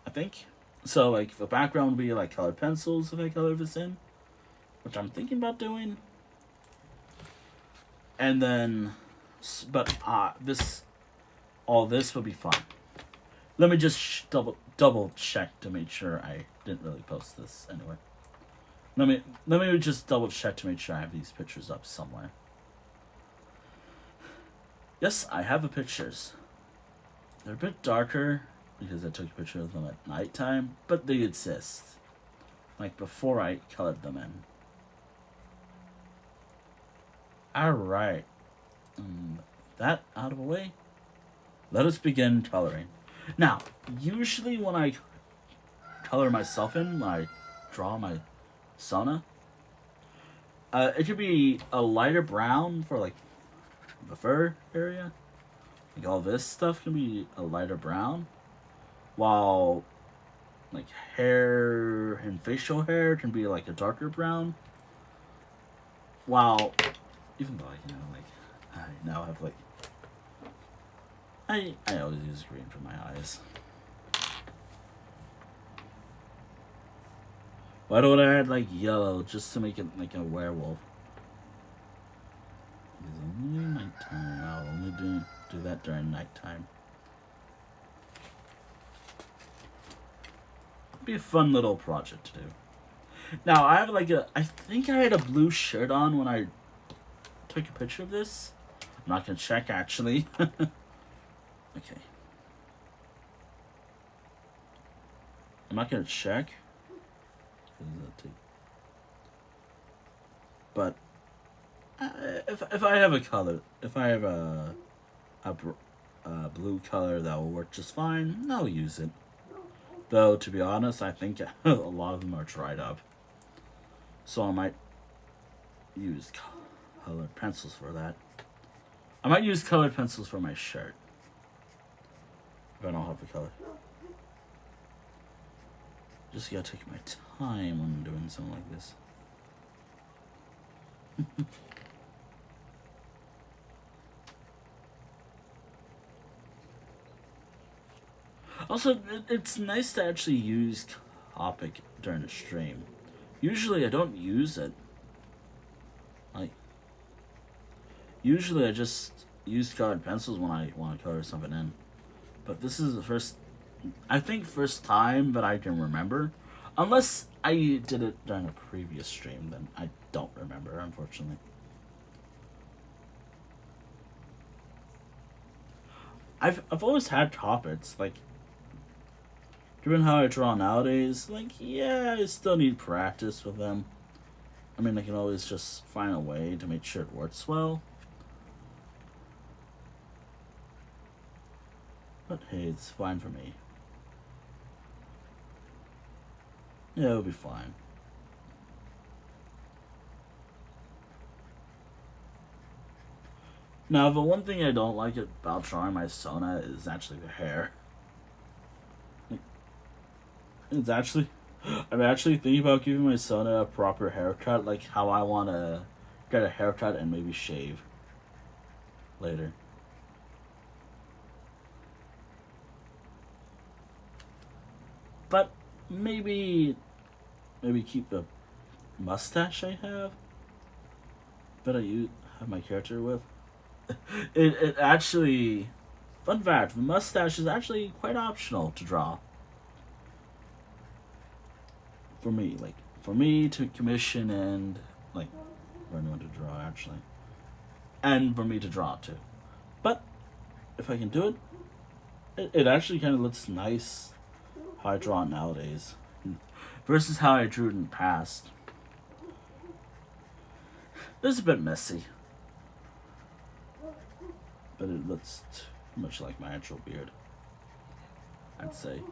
I think. So like the background would be like colored pencils if I color this in, which I'm thinking about doing. And then, but all this would be fun. Let me just double check to make sure I didn't really post this anyway. Let me just double check to make sure I have these pictures up somewhere. Yes, I have the pictures. They're a bit darker because I took a picture of them at nighttime, but they exist. Like before I colored them in. Alright. That out of the way. Let us begin coloring. Now, usually when I color myself in, when I draw my Sona, it could be a lighter brown for like the fur area. Like all this stuff can be a lighter brown, while like hair and facial hair can be like a darker brown. While even though I now have like I always use green for my eyes. Why don't I add like yellow just to make it like a werewolf? It's only nighttime. I'll only do that during nighttime. Be a fun little project to do. Now I have like I think I had a blue shirt on when I took a picture of this. I'm not gonna check actually. Okay. I'm not gonna check. But if I have a color, if I have a blue color that will work just fine, I'll use it. Though to be honest, I think a lot of them are dried up, so I might use colored pencils for that. I might use colored pencils for my shirt. If I don't have the color. Just gotta take my time when doing something like this. Also, it's nice to actually use Copic during a stream. Usually I don't use it. Like, usually I just use colored pencils when I want to color something in. But this is the first time that I can remember. Unless I did it during a previous stream, then I don't remember, unfortunately. I've always had Copics, like, given how I draw nowadays, like, yeah, I still need practice with them. I mean, I can always just find a way to make sure it works well. But hey, it's fine for me. Yeah, it'll be fine. Now, the one thing I don't like about drawing my Sona is actually the hair. It's actually... I'm actually thinking about giving my Sona a proper haircut, like how I want to get a haircut and maybe shave later. But maybe keep the mustache I have that I have my character with. It actually, fun fact, the mustache is actually quite optional to draw. For me to commission and like for anyone to draw actually, and for me to draw too. But if I can do it actually kind of looks nice how I draw it nowadays versus how I drew it in the past. It's a bit messy, but it looks much like my actual beard, I'd say.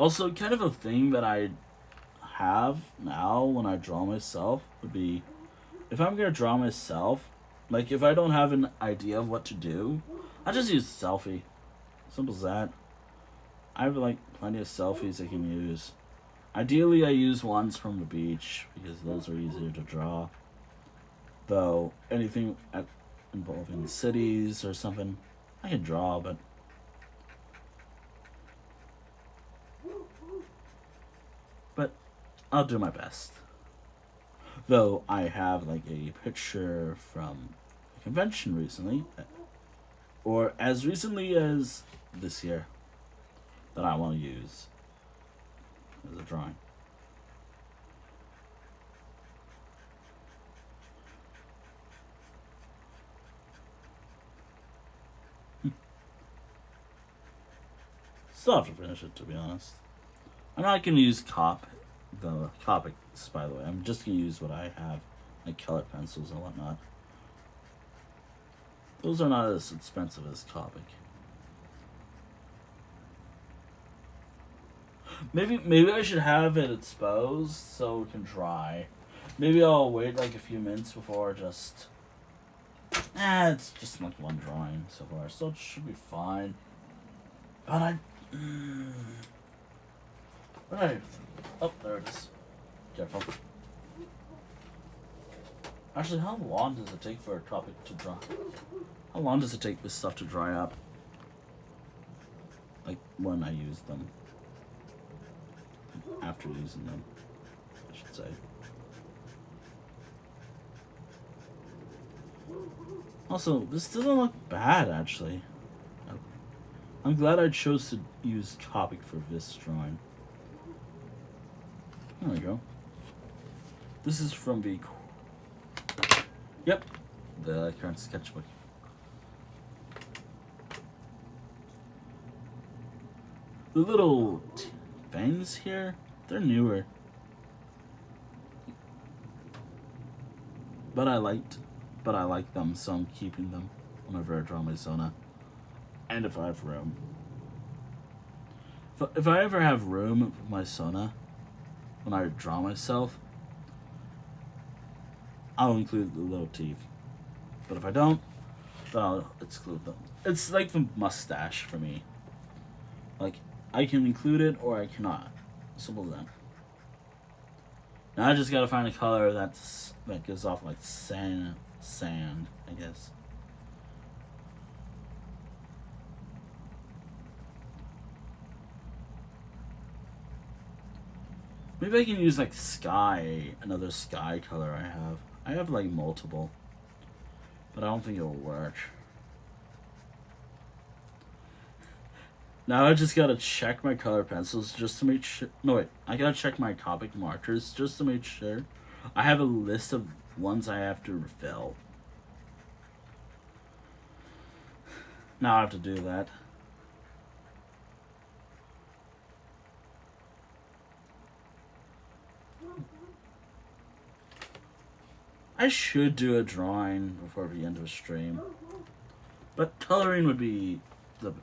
Also, kind of a thing that I have now when I draw myself would be if I'm gonna draw myself, like if I don't have an idea of what to do, I just use selfie. Simple as that. I have like plenty of selfies I can use. Ideally, I use ones from the beach because those are easier to draw. Though anything involving cities or something, I can draw, but I'll do my best. Though I have like a picture from a convention recently, or as recently as this year, that I want to use as a drawing. Still have to finish it, to be honest. I'm not gonna use the Copics, by the way. I'm just gonna use what I have, like colored pencils and whatnot. Those are not as expensive as Copic. Maybe I should have it exposed so it can dry. Maybe I'll wait like a few minutes before just. It's just like one drawing so far, so it should be fine. But right. Oh, there it is. Careful. Actually, how long does it take for a topic to dry? How long does it take this stuff to dry up? Like when I use them. After using them, I should say. Also, this doesn't look bad, actually. I'm glad I chose to use Copic for this drawing. There we go. This is from the... Yep, the current sketchbook. The little things here, they're newer. But I like them, so I'm keeping them whenever I draw my Zona. And if I have room. If I ever have room for my Sona, when I draw myself, I'll include the little teeth. But if I don't, then I'll exclude them. It's like the mustache for me. Like, I can include it or I cannot. Simple as that. Now I just gotta find a color that gives off like sand, I guess. Maybe I can use like sky, another sky color I have. I have like multiple, but I don't think it'll work. Now I just gotta check my color pencils just to make sure. No wait, I gotta check my Copic markers just to make sure. I have a list of ones I have to refill. Now I have to do that. I should do a drawing before the end of the stream, but coloring would be the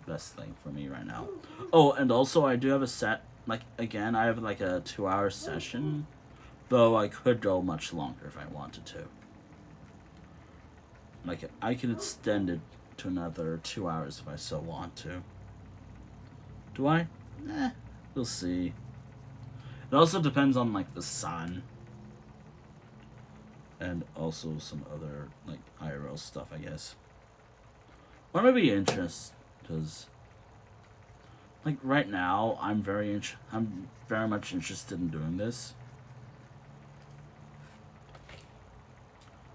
best thing for me right now. Oh, and also I do have a set, like, again, I have like a 2-hour session, though I could go much longer if I wanted to. Like, I could extend it to another 2 hours if I so want to. Do I? We'll see. It also depends on, like, the sun. And also some other, like, IRL stuff, I guess. Or maybe interest, because, like, right now, I'm very much interested in doing this.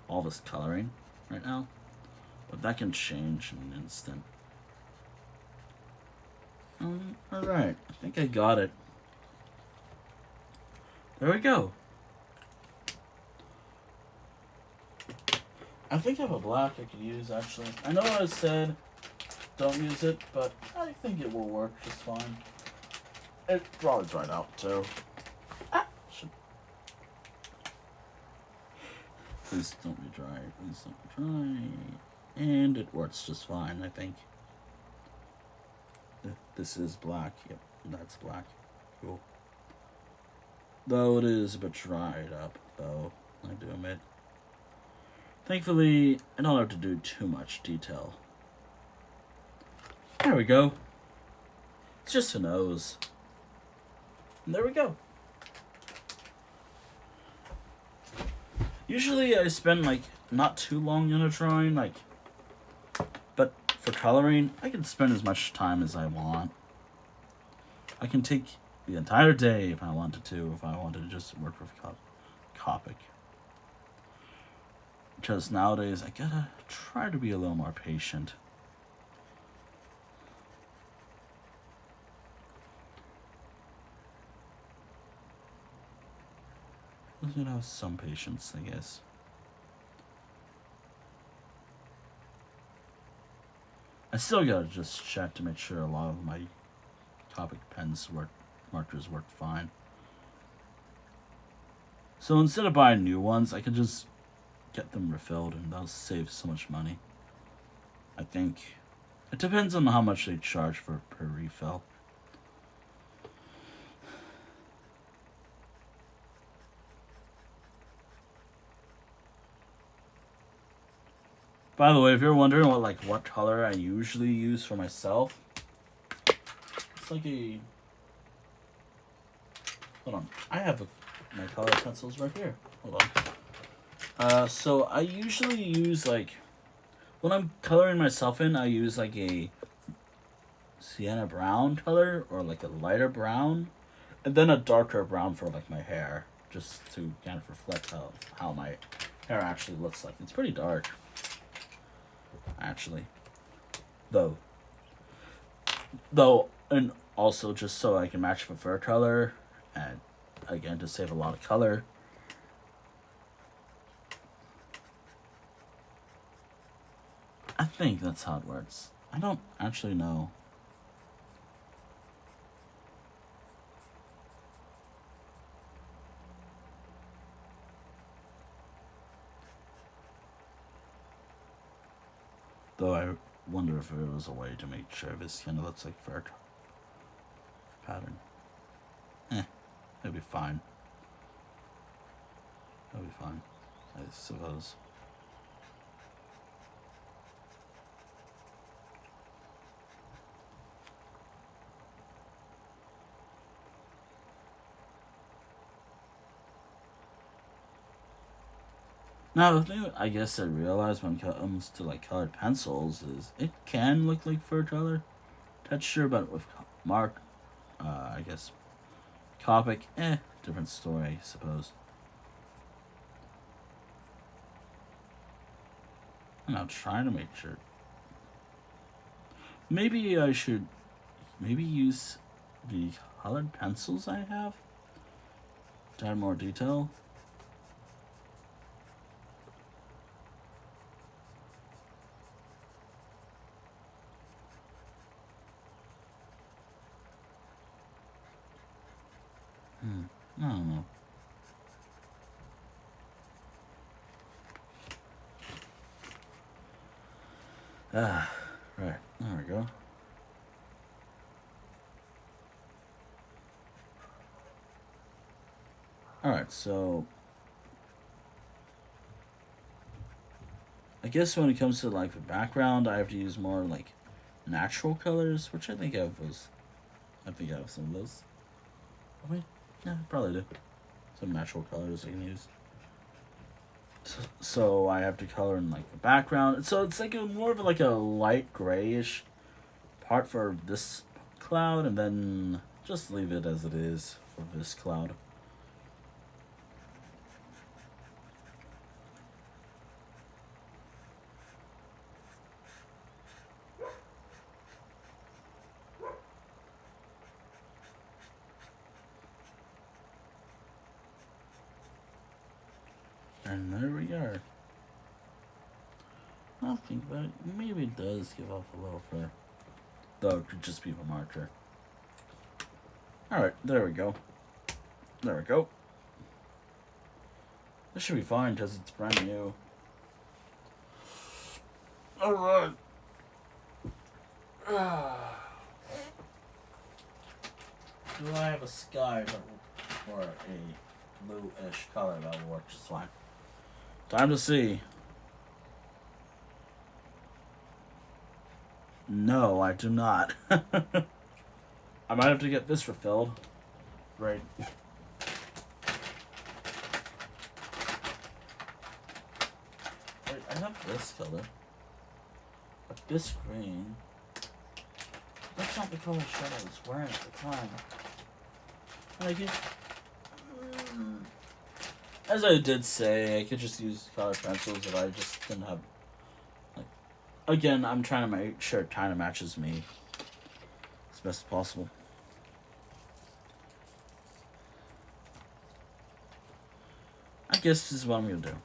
All this coloring right now. But that can change in an instant. Alright, I think I got it. There we go. I think I have a black I could use, actually. I know I said don't use it, but I think it will work just fine. It probably dried out, too. Please don't be dry. Please don't be dry. And it works just fine, I think. This is black. Yep, That's black. Cool. Though it is a bit dried up, though, I do admit. Thankfully, I don't have to do too much detail. There we go. It's just a nose. And there we go. Usually I spend, like, not too long in a drawing, like, but for coloring, I can spend as much time as I want. I can take the entire day if I wanted to, if I wanted to just work with Copic. Because nowadays, I gotta try to be a little more patient. You know, some patience, I guess. I still gotta just check to make sure a lot of my Copic pens markers work fine. So instead of buying new ones, I can just get them refilled, and that'll save so much money. I think. It depends on how much they charge per refill. By the way, if you're wondering what color I usually use for myself, it's like a... Hold on. I have my color pencils right here. Hold on. So I usually use, like... When I'm coloring myself in, I use, like, a sienna brown color, or, like, a lighter brown, and then a darker brown for, like, my hair, just to kind of reflect how my hair actually looks like. It's pretty dark. Actually, though, and also just so I can match the fur color, and again to save a lot of color. I think that's how it works. I don't actually know. Though I wonder if there was a way to make sure this kind of looks like fur pattern. It'll be fine. It'll be fine, I suppose. Now, the thing I guess I realized when it comes to like colored pencils is it can look like fur color texture, but with I guess Copic, different story, I suppose. And I'm trying to make sure. Maybe I should use the colored pencils I have to add more detail. I don't know. Right. There we go. Alright, so I guess when it comes to like the background, I have to use more like natural colors, which I think I have some of those. I mean, yeah, probably do. Some natural colors I can use. So I have to color in like the background. So it's like more of like a light grayish part for this cloud, and then just leave it as it is for this cloud. And there we are. I'll think about it. Maybe it does give off a little fur. Though it could just be the marker. Alright, there we go. There we go. This should be fine because it's brand new. Alright. Do I have a sky or a bluish color that will work just fine? Time to see. No, I do not. I might have to get this refilled. Right. Wait, I have this color. But this green. That's not the color shirt I was wearing at the time. Like it. As I did say, I could just use color pencils if I just didn't have. Like, again, I'm trying to make sure it kind of matches me as best as possible. I guess this is what I'm gonna do.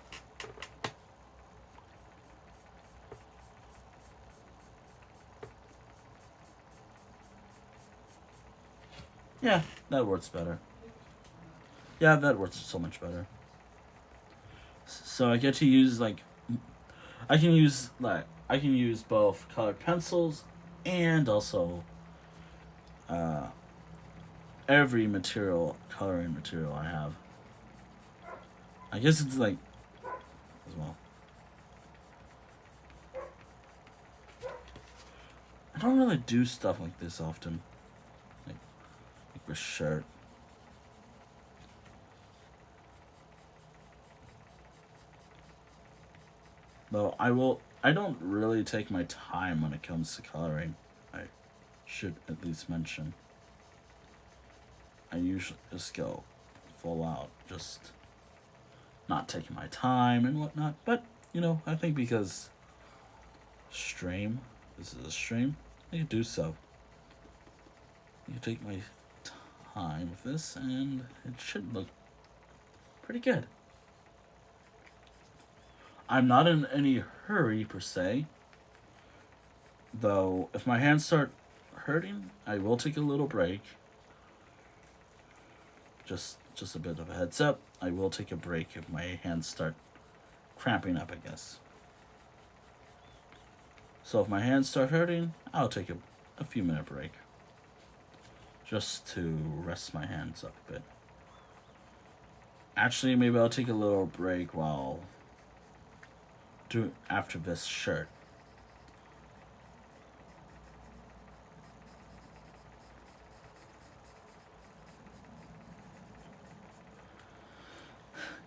Yeah, that works better. Yeah, that works so much better. So I get to use I can use both colored pencils and also every coloring material I have. I guess it's like as well. I don't really do stuff like this often. Like this shirt. Though I don't really take my time when it comes to coloring. I should at least mention. I usually just go full out, just not taking my time and whatnot. But, I think because this is a stream, I can do so. I can take my time with this and it should look pretty good. I'm not in any hurry per se, though if my hands start hurting, I will take a little break. Just a bit of a heads up, I will take a break if my hands start cramping up, I guess. So if my hands start hurting, I'll take a few minute break. Just to rest my hands up a bit. Actually, maybe I'll take a little break after this shirt.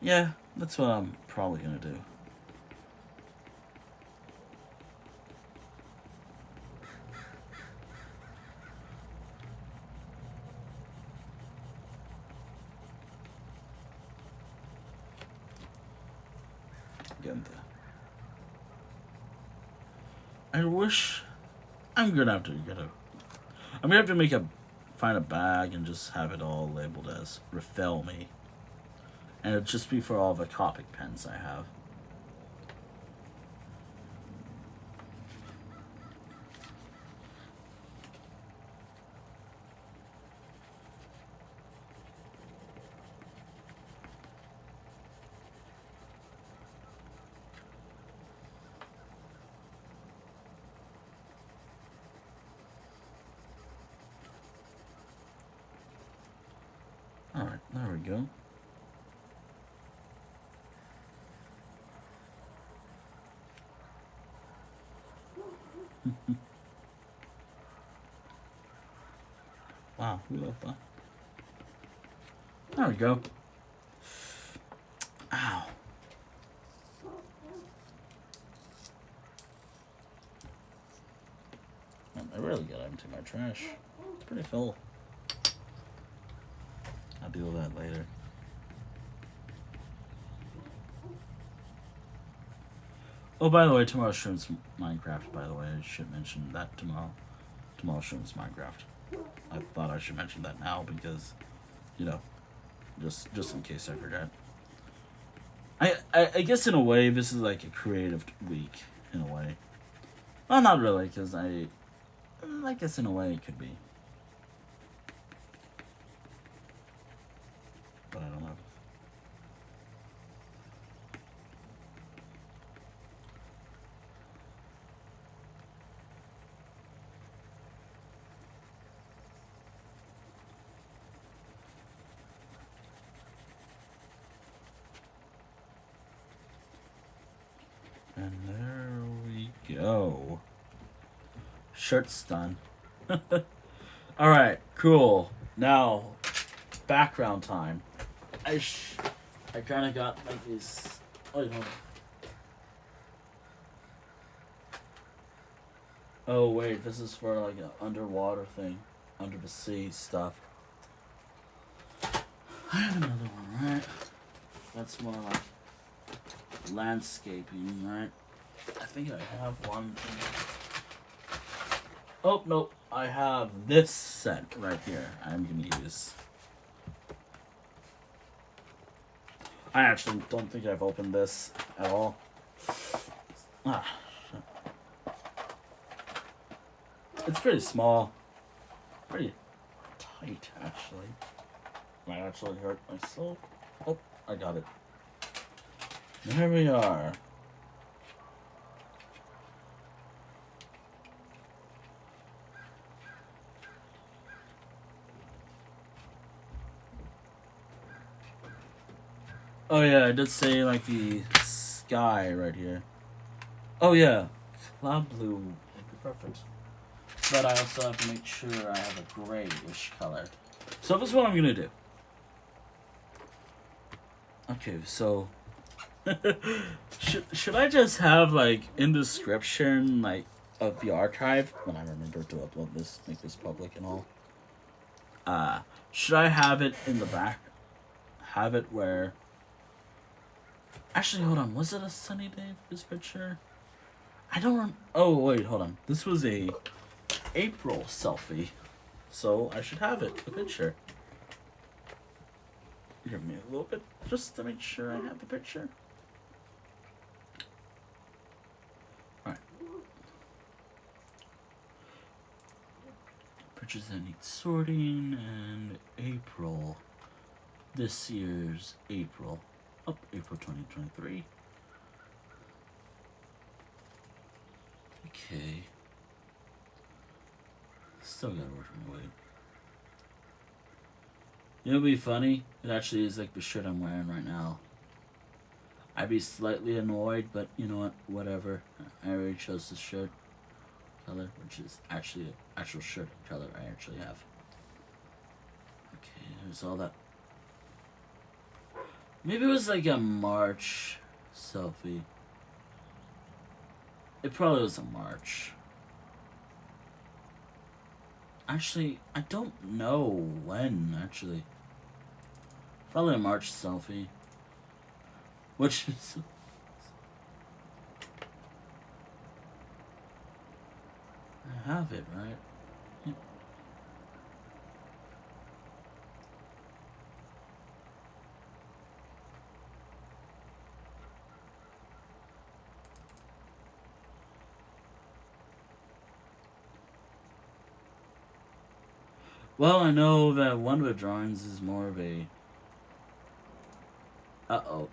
Yeah, that's what I'm probably gonna do. I wish I'm gonna have to find a bag and just have it all labeled as refill me. And it'd just be for all the Copic pens I have. Alright, there we go. Wow, who left that? There we go. Ow. I really gotta empty my trash. It's pretty full. I'll deal with that later. Oh, by the way, tomorrow's stream's Minecraft, by the way. I should mention that tomorrow. Tomorrow's stream's Minecraft. I thought I should mention that now because, just in case I forgot. I guess in a way, this is like a creative week, in a way. Well, not really, because I guess in a way it could be. But I don't know. And there we go. Shirt's done. Alright, cool. Now, background time. I kind of got like these. Wait, hold on. Oh wait, this is for like an underwater thing, under the sea stuff. I have another one, right? That's more like landscaping, right? I think I have one. Oh nope, I have this set right here. I'm gonna use. I actually don't think I've opened this at all. Ah, shit. It's pretty small. Pretty tight, actually. Might actually hurt myself. Oh, I got it. There we are. Oh yeah, I did say like the sky right here. Oh yeah, cloud blue would be perfect. But I also have to make sure I have a grayish color. So this is what I'm gonna do. Okay, so should I just have like in the description like of the archive when I remember to upload this, make this public and all? Should I have it in the back? Have it where? Actually, hold on. Was it a sunny day for this picture? I don't. Oh wait, hold on. This was a April selfie, so I should have it. The picture. Give me a little bit just to make sure I have the picture. Alright. Pictures that need sorting and April. This year's April. Oh, April 2023. Okay. Still gotta work my way. You know what'd be funny? It actually is like the shirt I'm wearing right now. I'd be slightly annoyed, but you know what? Whatever. I already chose the shirt color, which is actually an actual shirt color I actually have. Okay, there's all that. Maybe it was like a March selfie. It probably was a March. Actually, I don't know when, actually. Probably a March selfie. Which is... I have it, right? Yeah. Well, I know that one of the drawings is more of a... Uh-oh.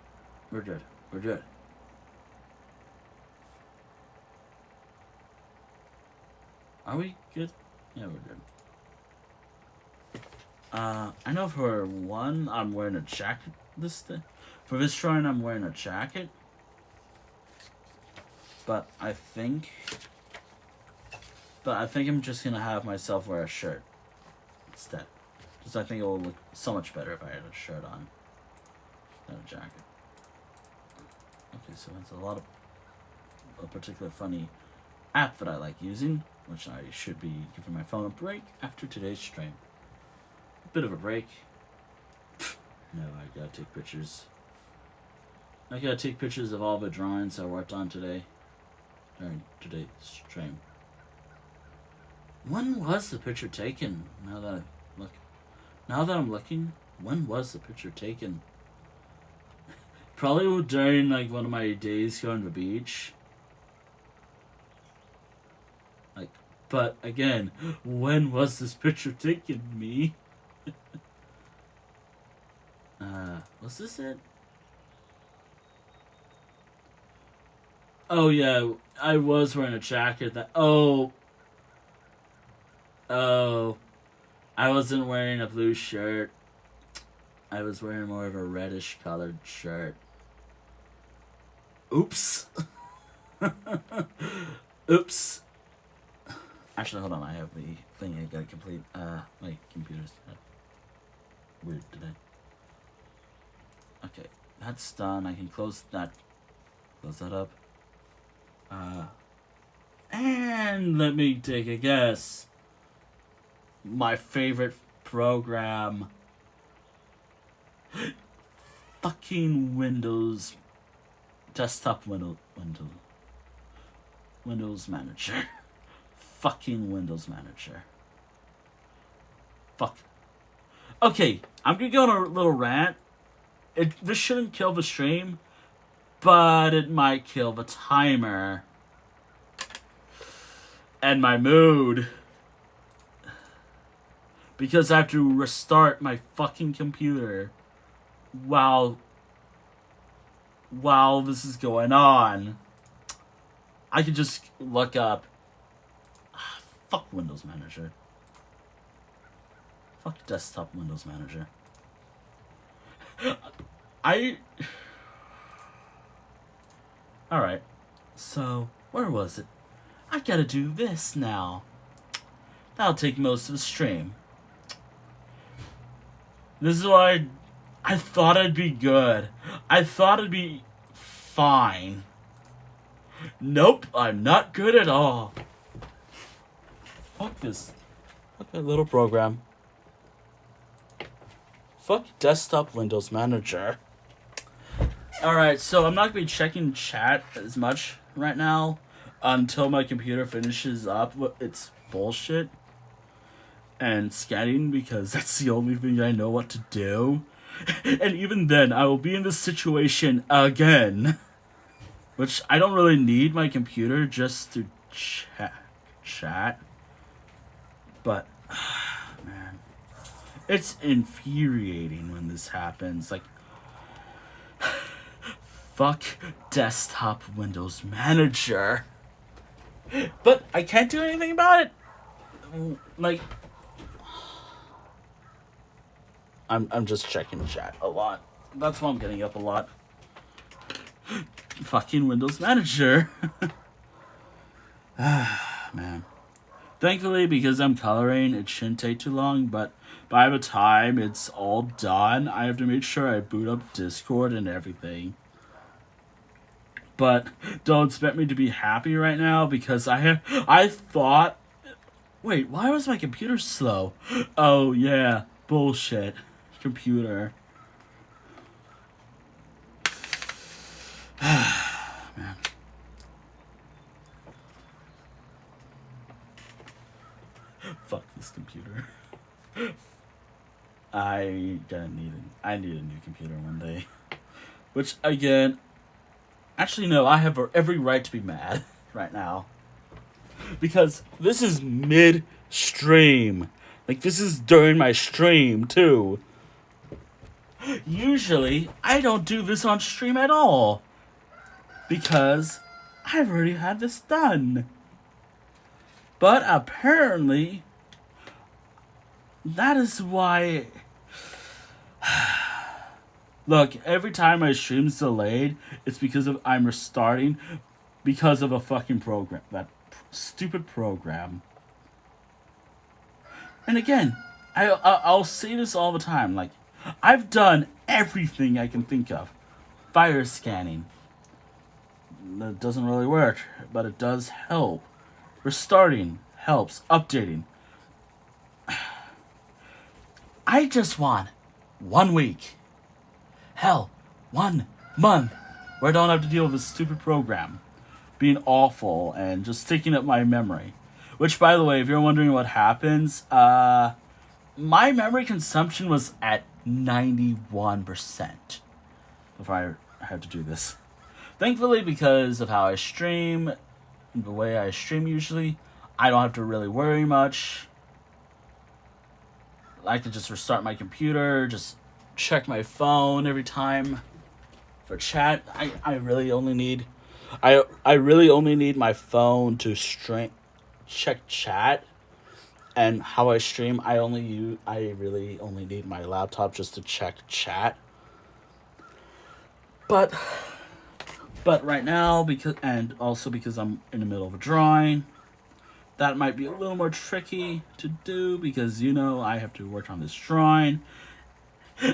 We're good. We're good. Are we good? Yeah, we're good. I know for one, I'm wearing a jacket for this drawing, I'm wearing a jacket. But I think I'm just gonna have myself wear a shirt instead. Because I think it will look so much better if I had a shirt on than a jacket. Okay, so it's a particular funny app that I like using, which I should be giving my phone a break after today's stream. A bit of a break. No, I gotta take pictures. I gotta take pictures of all the drawings I worked on today during today's stream. When was the picture taken? Now that I'm looking, when was the picture taken? Probably during like one of my days going to the beach. Like, but again, when was this picture taken, me? Was this it? Oh yeah, I was wearing a jacket that, oh, I wasn't wearing a blue shirt. I was wearing more of a reddish colored shirt. Oops. Oops. Actually, hold on. I have the thing I gotta complete. My computer's weird today. Okay, that's done. I can close that up. And let me take a guess. My favorite program. Fucking Windows. Desktop Windows Manager. Fucking Windows Manager. Fuck. Okay, I'm gonna go on a little rant. This shouldn't kill the stream, but it might kill the timer. And my mood. Because I have to restart my fucking computer while this is going on. I could just look up. Fuck Windows Manager. Fuck Desktop Windows Manager. Alright. So, where was it? I gotta do this now. That'll take most of the stream. This is why I thought I'd be good. I thought it'd be fine. Nope, I'm not good at all. Fuck this. Fuck that little program. Fuck Desktop Windows Manager. Alright, so I'm not going to be checking chat as much right now until my computer finishes up its bullshit and scanning, because that's the only thing I know what to do. And even then, I will be in this situation again. Which I don't really need my computer just to chat. But, man, it's infuriating when this happens. Like, fuck Desktop Windows Manager. But I can't do anything about it. Like, I'm just checking chat a lot. That's why I'm getting up a lot. Fucking Windows Manager. Man. Thankfully, because I'm coloring, it shouldn't take too long, but by the time it's all done, I have to make sure I boot up Discord and everything. But don't expect me to be happy right now, because I thought... Wait, why was my computer slow? Oh, yeah. Bullshit. Computer. Man. Fuck this computer. I need a new computer one day. Which, again... Actually, no, I have every right to be mad right now. Because this is mid-stream. Like, this is during my stream, too. Usually, I don't do this on stream at all. Because I've already had this done. But apparently, that is why... Look, every time my stream's delayed, it's because I'm restarting because of a fucking program. That stupid program. And again, I'll say this all the time. Like, I've done everything I can think of. Fire scanning. That doesn't really work, but it does help. Restarting helps. Updating. I just want 1 week. Hell, 1 month where I don't have to deal with this stupid program being awful and just taking up my memory. Which, by the way, if you're wondering what happens, my memory consumption was at 91% before I had to do this. Thankfully, because of how I stream, the way I stream usually, I don't have to really worry much. I can just restart my computer, just check my phone every time for chat. I really only need my phone to check chat, and how I stream. I really only need my laptop just to check chat. But But right now, and also because I'm in the middle of a drawing, that might be a little more tricky to do because, you know, I have to work on this drawing.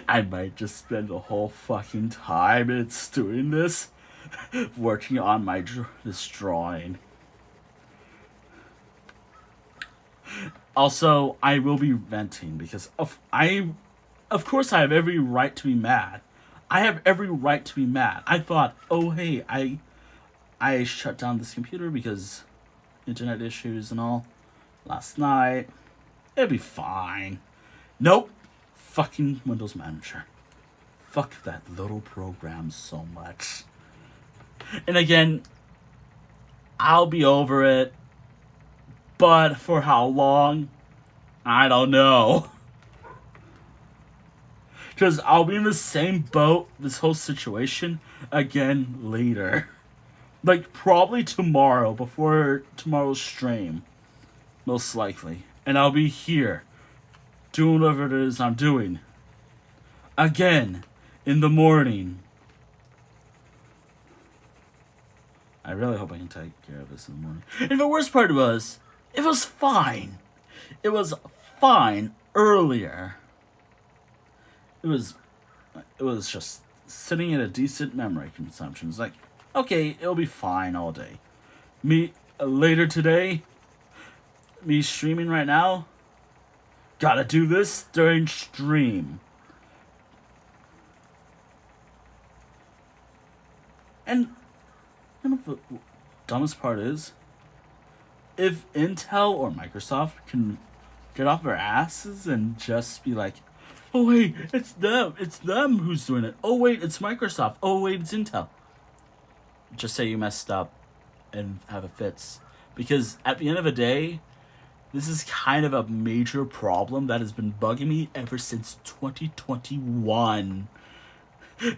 I might just spend the whole fucking time it's doing this working on this drawing. Also, I will be venting because of course I have every right to be mad. I have every right to be mad. I thought, oh hey, I shut down this computer because internet issues and all last night. It'll be fine. Nope. Fucking Windows Manager. Fuck that little program so much. And again, I'll be over it. But for how long? I don't know. Because I'll be in the same boat, this whole situation, again later. Like, probably tomorrow, before tomorrow's stream. Most likely. And I'll be here, doing whatever it is I'm doing. Again, in the morning. I really hope I can take care of this in the morning. And the worst part was, it was fine. It was fine earlier. It was just sitting at a decent memory consumption. It's like, okay, it'll be fine all day. Later today, me streaming right now, gotta do this during stream. And you know, the dumbest part is, if Intel or Microsoft can get off their asses and just be like, oh wait, it's them who's doing it. Oh wait, it's Microsoft. Oh wait, it's Intel. Just say you messed up and have a fits. Because at the end of the day, this is kind of a major problem that has been bugging me ever since 2021.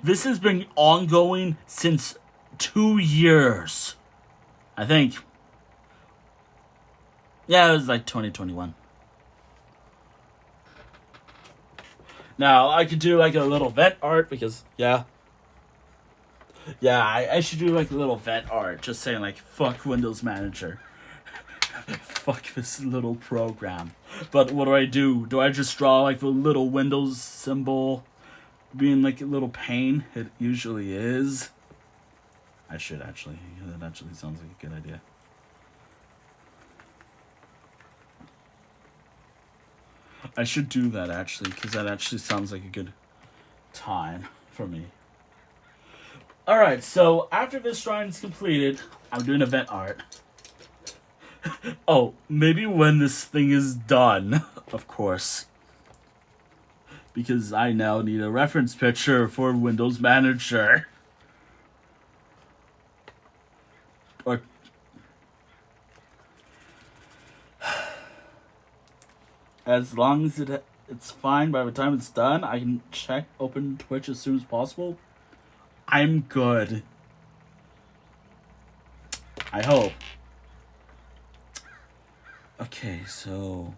This has been ongoing since 2 years. I think. Yeah, it was like 2021. Now, I could do like a little vent art because, yeah, I should do like a little vent art just saying like, fuck Windows Manager. Fuck this little program. But what do? Do I just draw like the little Windows symbol being like a little pain? It usually is. I should actually. That actually sounds like a good idea. I should do that actually, because that actually sounds like a good time for me. Alright, so after this drawing is completed, I'm doing event art. Oh, maybe when this thing is done, of course. Because I now need a reference picture for Windows Manager. Or as long as it's fine by the time it's done, I can open Twitch as soon as possible. I'm good. I hope. Okay, so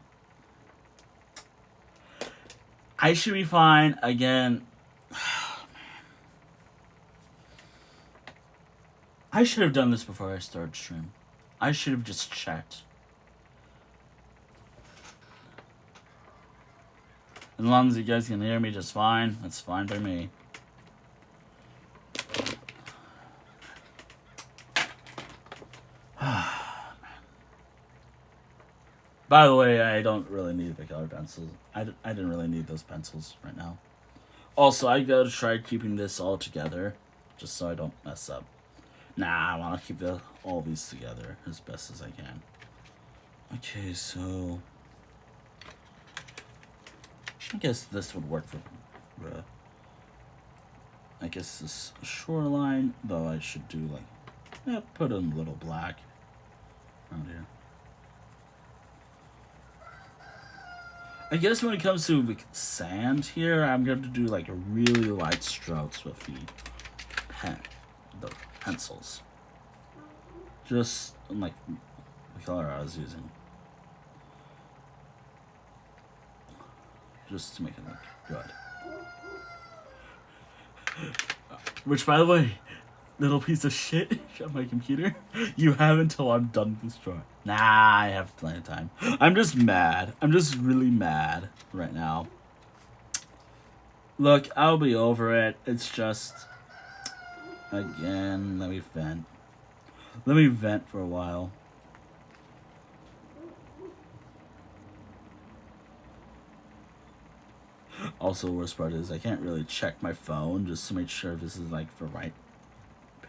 I should be fine again. I should have done this before I started stream. I should have just checked. As long as you guys can hear me just fine, that's fine by me. By the way, I don't really need the color pencils. I didn't really need those pencils right now. Also, I gotta try keeping this all together, just so I don't mess up. Nah, I want to keep all these together as best as I can. Okay, so I guess this would work for I guess this shoreline, though I should do like, put in a little black around here. I guess when it comes to like sand here, I'm going to do like really light strokes with the pencils. Just like the color I was using. Just to make it look good. Which, by the way, Little piece of shit. Shut my computer. You have until I'm done with this drawing. Nah, I have plenty of time. I'm just mad. I'm just really mad right now. Look, I'll be over it. It's just... Again, let me vent. Let me vent for a while. Also, the worst part is I can't really check my phone just to make sure this is like the right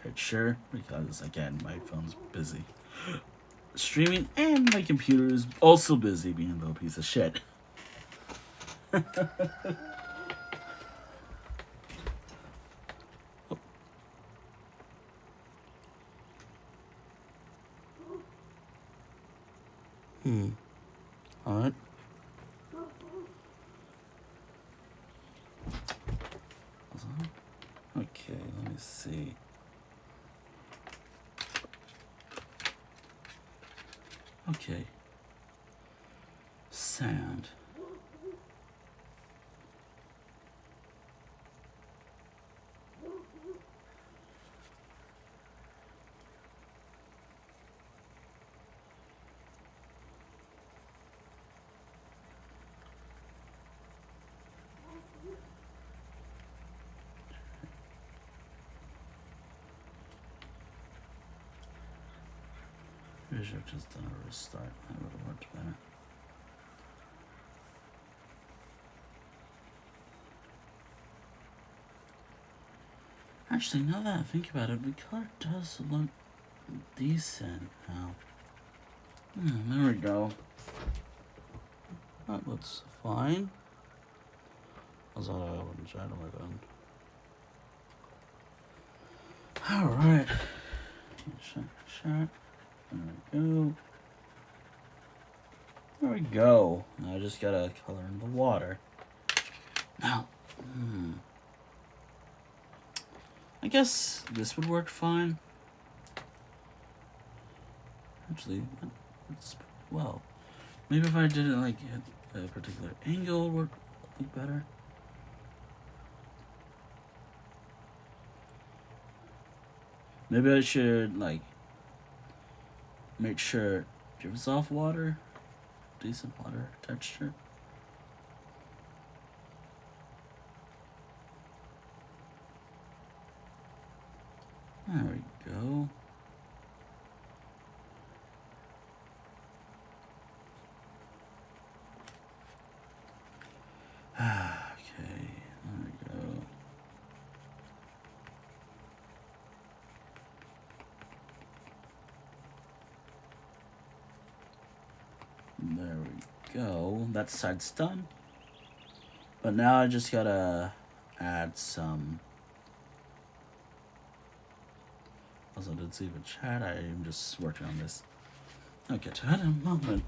picture, because again, my phone's busy streaming and my computer is also busy being a little piece of shit. Alright. Okay, let me see. Okay. Sand. I should have just done a restart. That would have worked better. Actually, now that I think about it, the color does look decent now. There we go. That looks fine. I was on a chat on my gun. Alright. Check. There we go. There we go. Now I just gotta color in the water. Now, I guess this would work fine. Actually, that's well. Maybe if I did it like at a particular angle, it would work better. Maybe I should like make sure it gives off water, decent water texture. There we go. Okay, there we go. There we go. That side's done. But now I just gotta add some. Also, I did see the chat. I am just working on this. I'll get to it in a moment.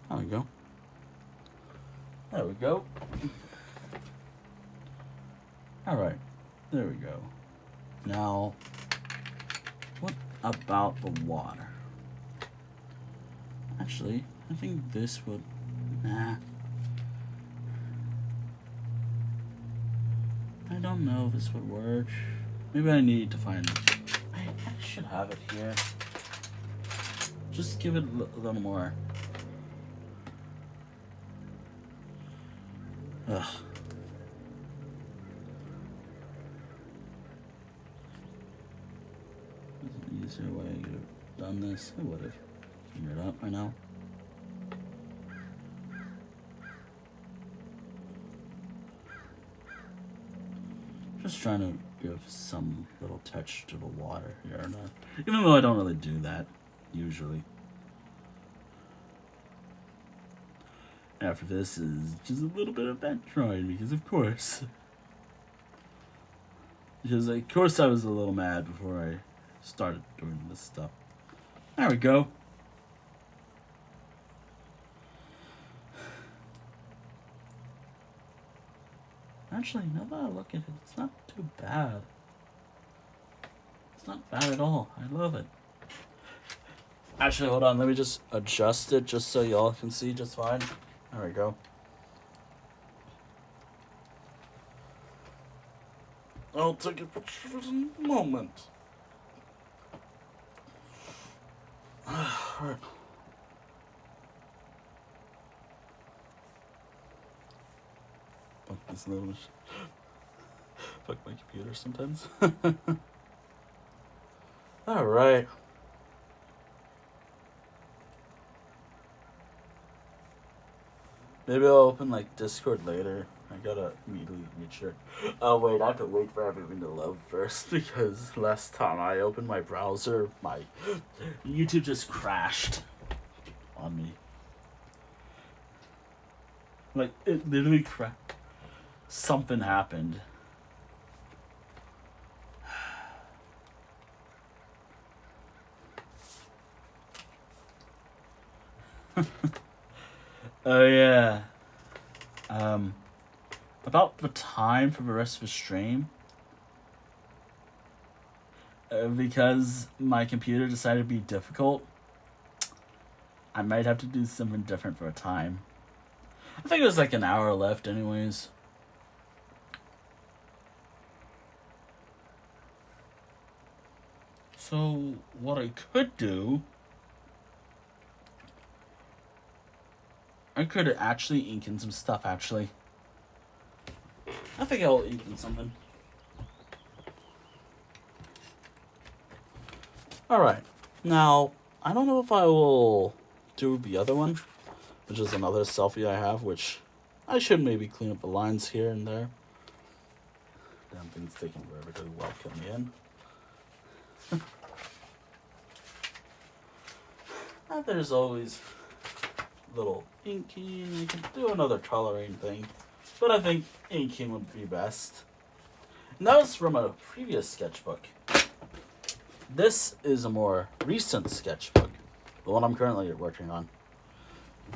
There we go. There we go. Alright. There we go. Now, what about the water? Actually, I think this would... Nah. I don't know if this would work. Maybe I need to find... I should have it here. Just give it a little more. Ugh. There's an easier way I could have done this. I would have figured it out by now. Just trying to give some little touch to the water here and there. Even though I don't really do that, usually. After this is just a little bit of vent drawing, because of course. Because of course I was a little mad before I started doing this stuff. There we go. Actually, now that I look at it, it's not too bad. It's not bad at all. I love it. Actually, hold on. Let me just adjust it just so y'all can see just fine. There we go. I'll take a picture for the moment. Alright. Fuck this little machine. Fuck my computer sometimes. Alright. Maybe I'll open like Discord later. I gotta immediately make sure. Oh wait, I have to wait for everything to load first because last time I opened my browser, my YouTube just crashed on me. Like it literally crashed. Something happened. Oh yeah. About the time for the rest of the stream. Because my computer decided to be difficult, I might have to do something different for a time. I think it was like an hour left anyways. So what I could do, I could actually ink in some stuff actually. I think I'll ink in something. Alright, now, I don't know if I will do the other one, which is another selfie I have, which I should maybe clean up the lines here and there. Damn thing's taking forever to welcome me in. And there's always little inking. You can do another coloring thing, but I think inking would be best. And that was from a previous sketchbook. This is a more recent sketchbook, the one I'm currently working on.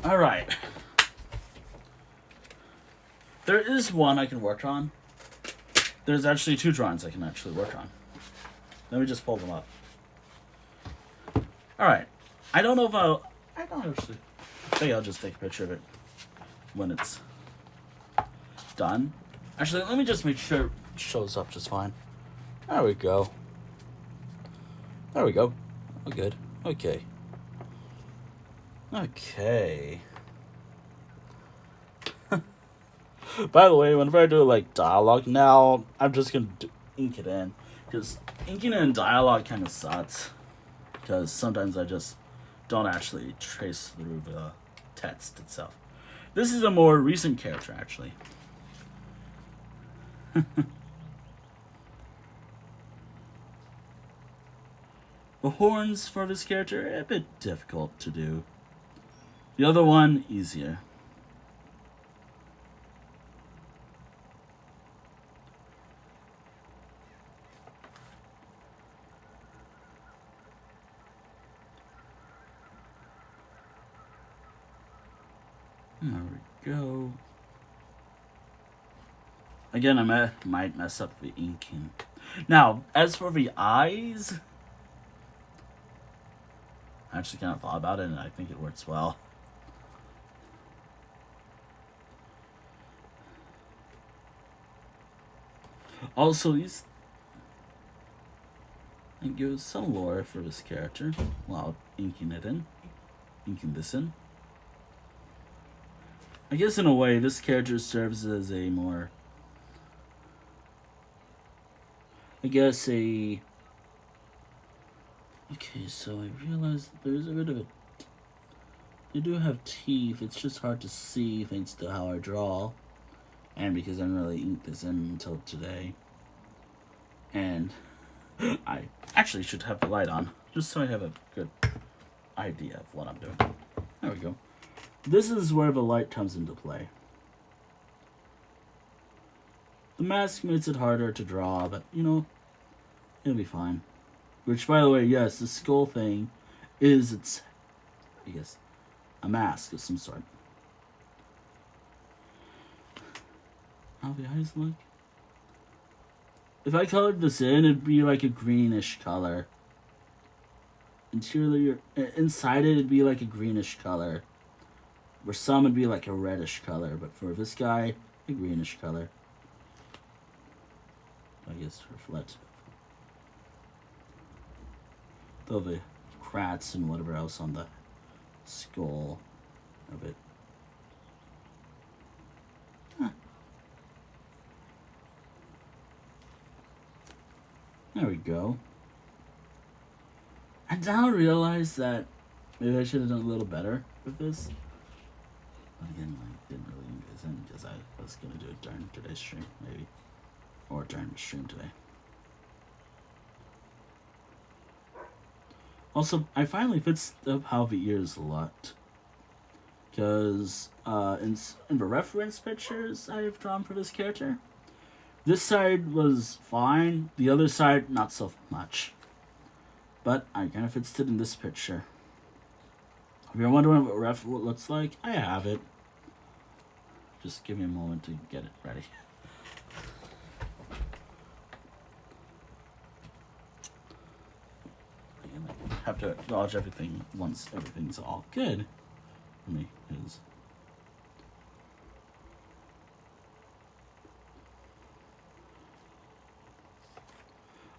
Alright. There is one I can work on. There's actually 2 drawings I can actually work on. Let me just pull them up. Alright. I don't know if I don't actually. I think I'll just take a picture of it when it's done. Actually, let me just make sure it shows up just fine. There we go. There we go. Oh, good. Okay. Okay. By the way, whenever I do like dialogue now, I'm just gonna ink it in, because inking in dialogue kind of sucks. Because sometimes I just don't actually trace through the text itself. This is a more recent character, actually. The horns for this character are a bit difficult to do. The other one, easier. There we go. Again, I might mess up the inking. Now, as for the eyes, I actually kind of thought about it, and I think it works well. Also, these, and give some lore for this character while inking this in. I guess in a way, this character serves as a more, okay, so I realized there's a bit of they do have teeth, it's just hard to see thanks to how I draw, and because I didn't really ink this in until today. And I actually should have the light on, just so I have a good idea of what I'm doing. There we go. This is where the light comes into play. The mask makes it harder to draw, but, you know, it'll be fine. Which, by the way, yes, the skull thing is, it's, I guess, a mask of some sort. How the eyes look? If I colored this in, it'd be like a greenish color. Interior, inside it'd be like a greenish color. For some, it'd be like a reddish color, but for this guy, a greenish color. I guess, reflect. Though the cracks and whatever else on the skull of it. Huh. There we go. I now realize that maybe I should have done a little better with this. But again, I didn't really leave this in because I was going to do it during today's stream, maybe. Or during the stream today. Also, I finally fixed up how the ears looked. Because in the reference pictures I have drawn for this character, this side was fine, the other side not so much. But I kind of fixed it in this picture. If you're wondering what ref looks like, I have it. Just give me a moment to get it ready. I have to acknowledge everything once everything's all good for me.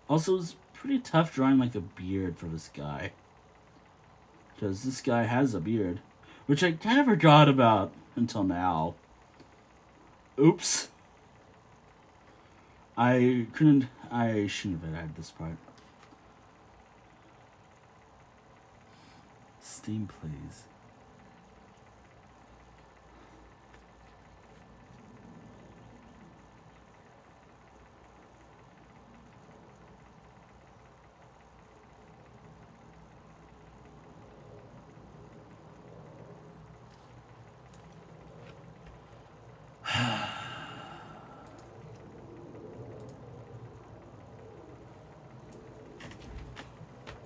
Also, it's pretty tough drawing like a beard for this guy. Because this guy has a beard. Which I kind of forgot about until now. Oops. I shouldn't have added this part. Steam, please.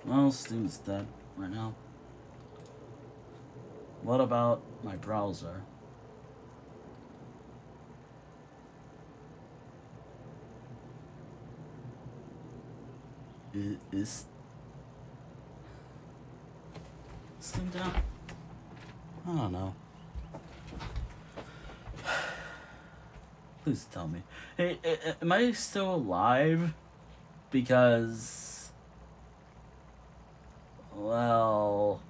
Well, Steam's dead right now. What about my browser? Is Steam down? I don't know. Please tell me. Hey, am I still alive? Because, well,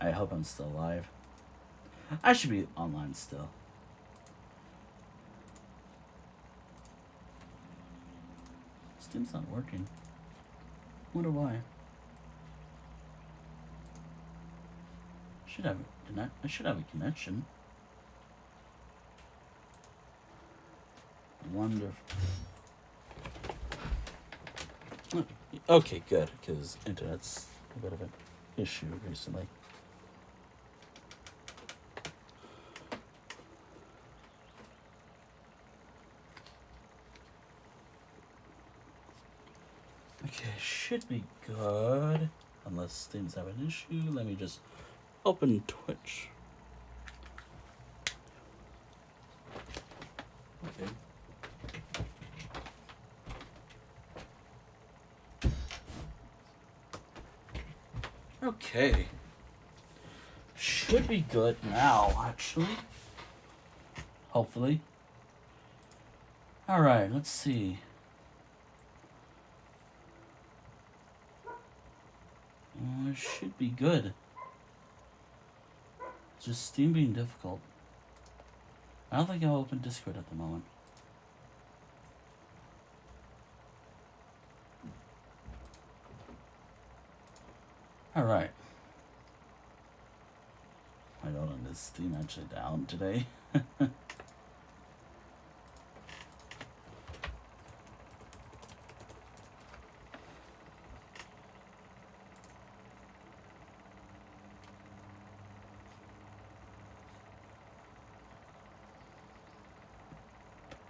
I hope I'm still alive. I should be online still. Steam's not working. Wonder why. I should have a connection. Wonderful. Okay, good, because internet's a bit of an issue recently. Okay, should be good. Unless things have an issue. Let me just open Twitch. Okay. Okay. Should be good now, actually. Hopefully. Alright, let's see. It should be good. Just Steam being difficult. I don't think I'll open Discord at the moment. Alright. I don't know, is Steam actually down today?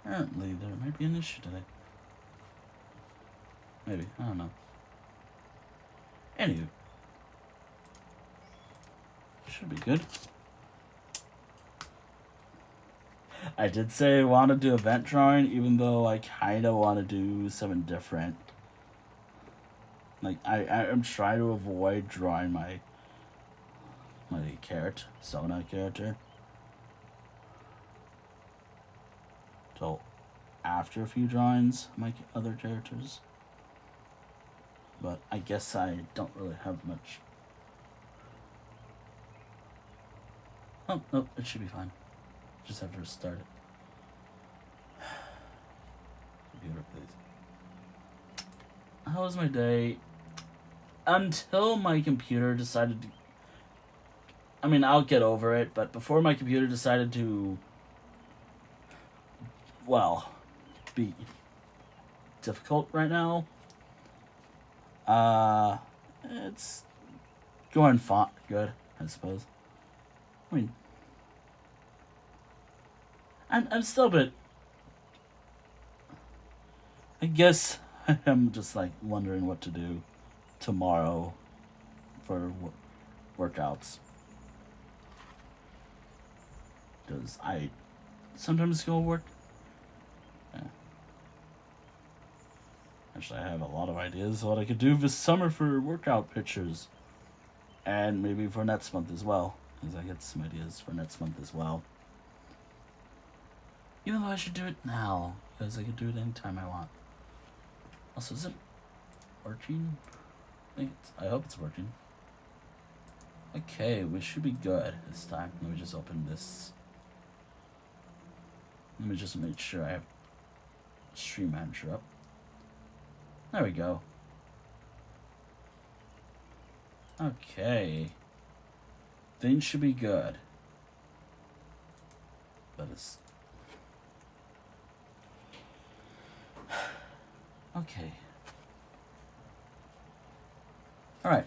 Apparently, there might be an issue today. Maybe, I don't know. Anywho. Should be good. I did say I want to do event drawing, even though I kind of want to do something different. Like, I'm trying to avoid drawing my character, Sona character. after a few drawings of my other characters. But I guess I don't really have much. Oh, nope, it should be fine. Just have to restart it. Computer, please. How was my day? Until my computer decided to... I mean, I'll get over it, but before my computer decided to... well, be difficult right now. It's going good, I suppose. I mean, I'm still a bit... I guess I'm just like wondering what to do tomorrow for workouts. Because I sometimes go work. Yeah. Actually, I have a lot of ideas of what I could do this summer for workout pictures. And maybe for next month as well. Because I get some ideas for next month as well. Even though I should do it now. Because I could do it anytime I want. Also, is it working? I hope it's working. Okay, we should be good this time. Let me just open this. Let me just make sure I have Stream Manager up. There we go. Okay. Things should be good. But it's... okay. Alright.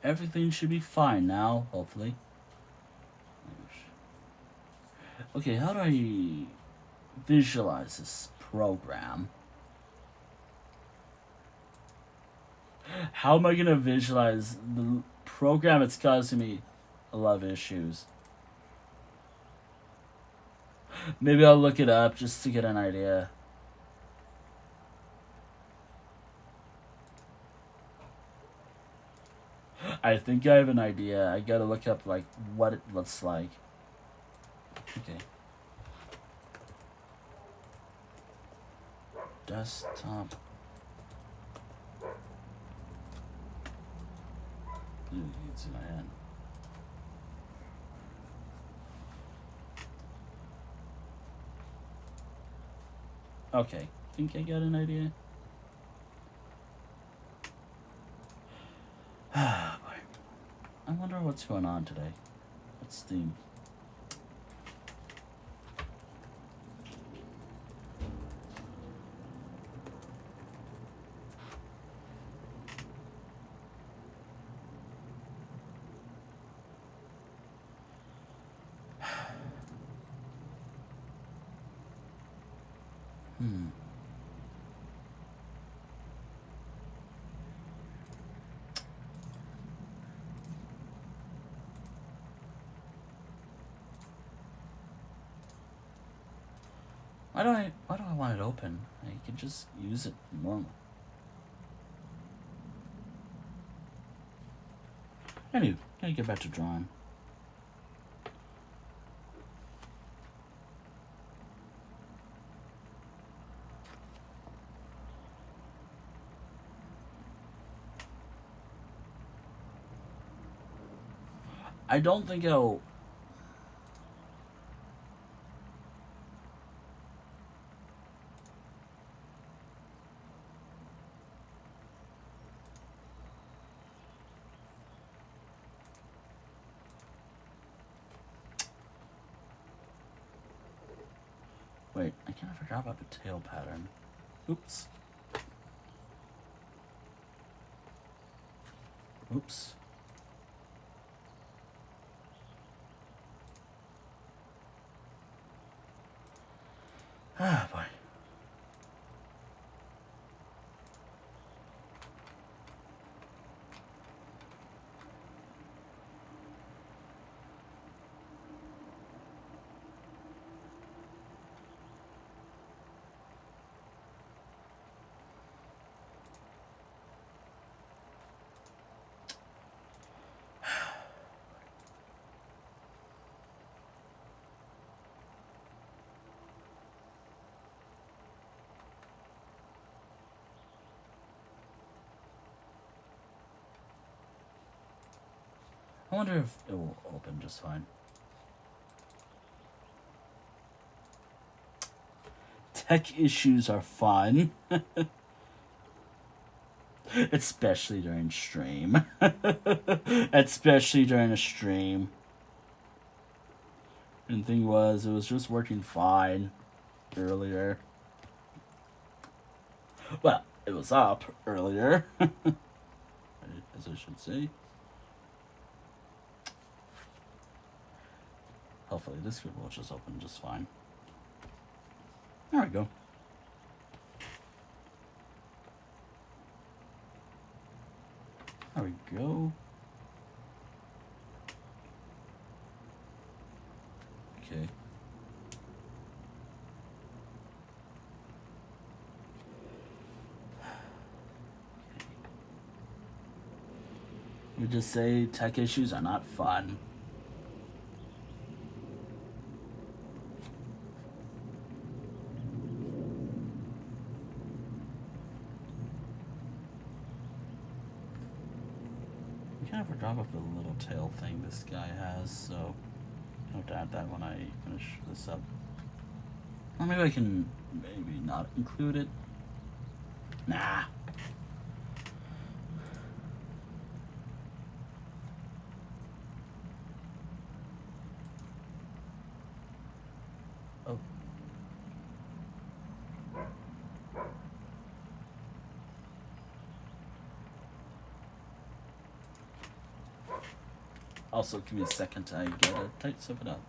Everything should be fine now, hopefully. Okay, how do I visualize this program? How am I gonna visualize the program? It's causing me a lot of issues. Maybe I'll look it up just to get an idea. I think I have an idea. I gotta look up like what it looks like. Okay. Desktop. Ooh, it's in my hand. Okay, think I got an idea. I wonder what's going on today. What's Steam? Why do I want it open? I could just use it normal. Anyway, gotta get back to drawing. I don't think I'll... wait, I kind of forgot about the tail pattern. Oops. Oops. Ah, boy. wonder if it will open just fine. Tech issues are fun. Especially during stream. Especially during a stream. And the thing was, it was just working fine earlier. Well, it was up earlier. As I should say. Hopefully this group will just open just fine. There we go. There we go. Okay. We just say tech issues are not fun. Kind of forgot about the little tail thing this guy has, so I'll have to add that when I finish this up. Or maybe I can maybe not include it. Nah. Oh. Also, give me a second to get a tight stuff it up.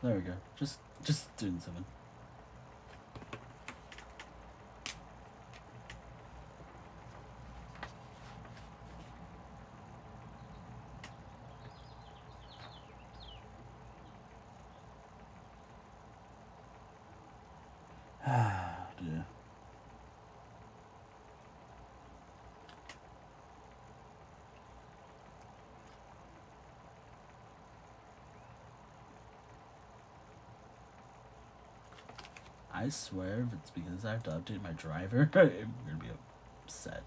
There we go. Just doing something. Dear. I swear, if it's because I have to update my driver, I'm gonna be upset.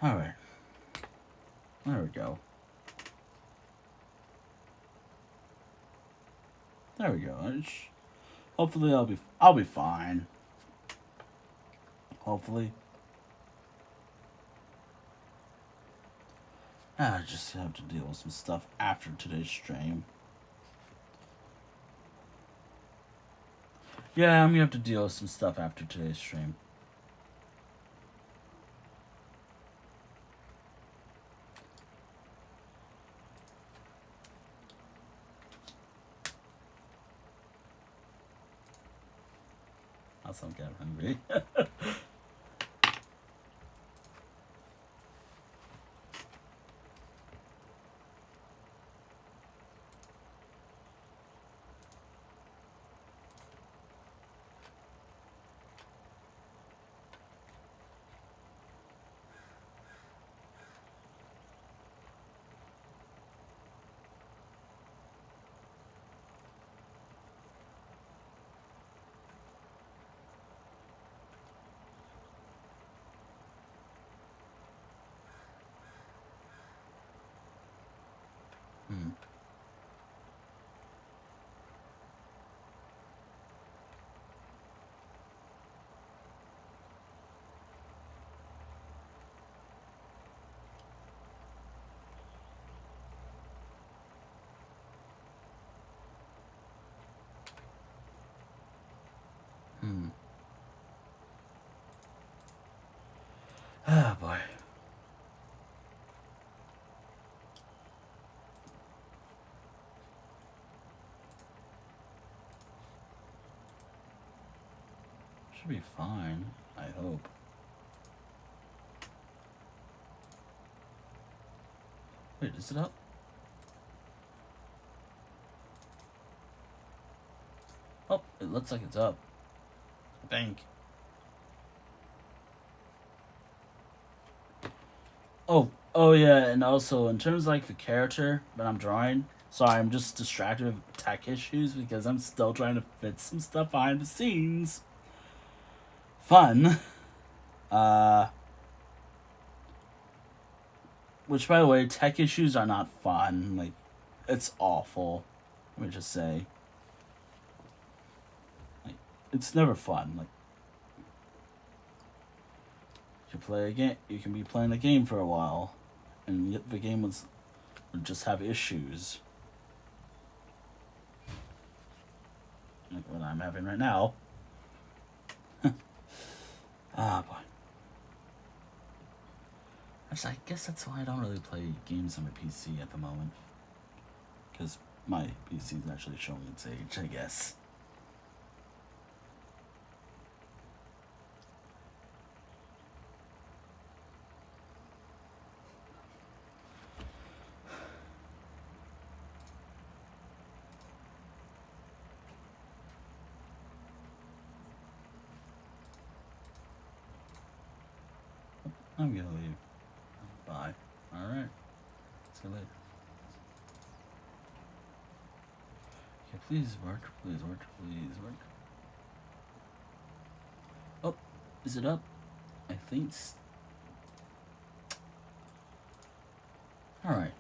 Alright. There we go. There we go. Hopefully I'll be fine. Hopefully. I just have to deal with some stuff after today's stream. Yeah, I'm gonna have to deal with some stuff after today's stream. Also, I'm getting hungry. Ah, boy. Should be fine, I hope. Wait, is it up? Oh, it looks like it's up. I think. Oh yeah, and also in terms of like the character that I'm drawing, sorry, I'm just distracted with tech issues because I'm still trying to fit some stuff behind the scenes. Fun. Uh, which by the way, tech issues are not fun. Like, it's awful. Let me just say. Like, it's never fun. Like, you play a game, you can be playing a game for a while, and yet the game would just have issues. Like what I'm having right now. Ah, boy. Actually, I guess that's why I don't really play games on my PC at the moment. Because my PC is actually showing its age, I guess. I'm gonna leave. Bye. Alright. See you later. Okay, please work. Please work. Please work. Oh, is it up? I think. Alright.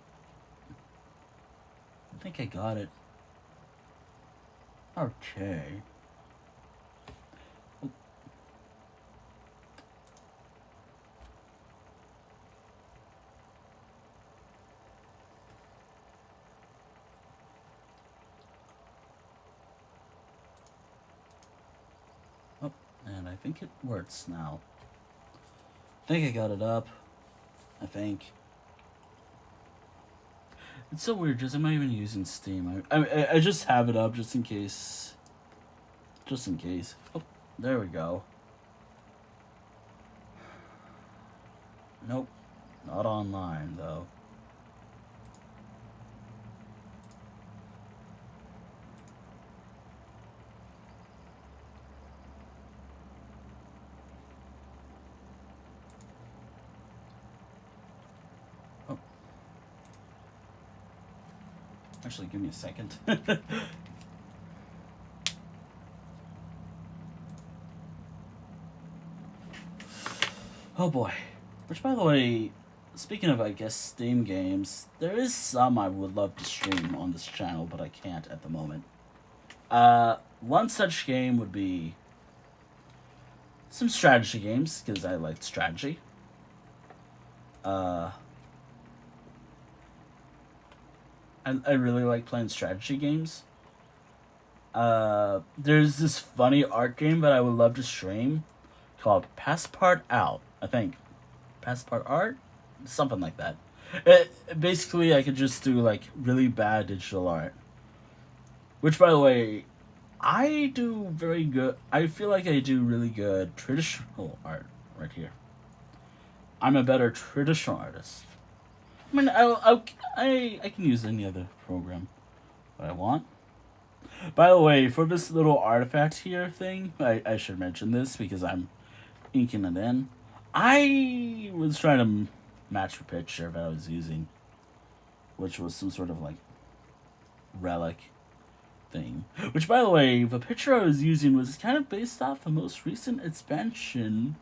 I think I got it. Okay. Oh. Oh, and I think it works now. I think I got it up. I think. It's so weird, just I'm not even using Steam. I just have it up just in case. Just in case. Oh, there we go. Nope. Not online, though. Oh. Actually, give me a second. Oh boy. Which, by the way, speaking of, I guess, Steam games, there is some I would love to stream on this channel, but I can't at the moment. One such game would be some strategy games, because I like strategy. I really like playing strategy games. There's this funny art game that I would love to stream called Passport Out, I think. Passport Art? Something like that. Basically, I could just do, like, really bad digital art. Which, by the way, I do very good. I feel like I do really good traditional art right here. I'm a better traditional artist. I mean, I can use any other program that I want. By the way, for this little artifact here thing, I should mention this because I'm inking it in. I was trying to match the picture that I was using, which was some sort of like relic thing. Which, by the way, the picture I was using was kind of based off the most recent expansion,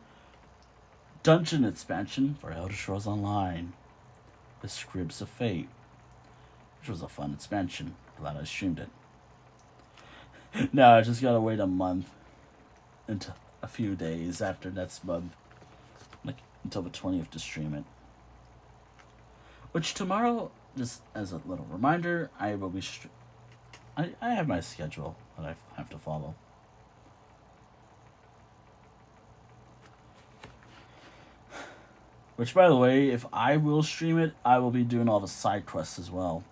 dungeon expansion for Elder Scrolls Online, The Scripts of Fate, which was a fun expansion. Glad I streamed it. Now I just gotta wait a month into a few days after next month, like until the 20th to stream it. Which tomorrow, just as a little reminder, I will be. I have my schedule that I have to follow. Which, by the way, if I will stream it, I will be doing all the side quests as well.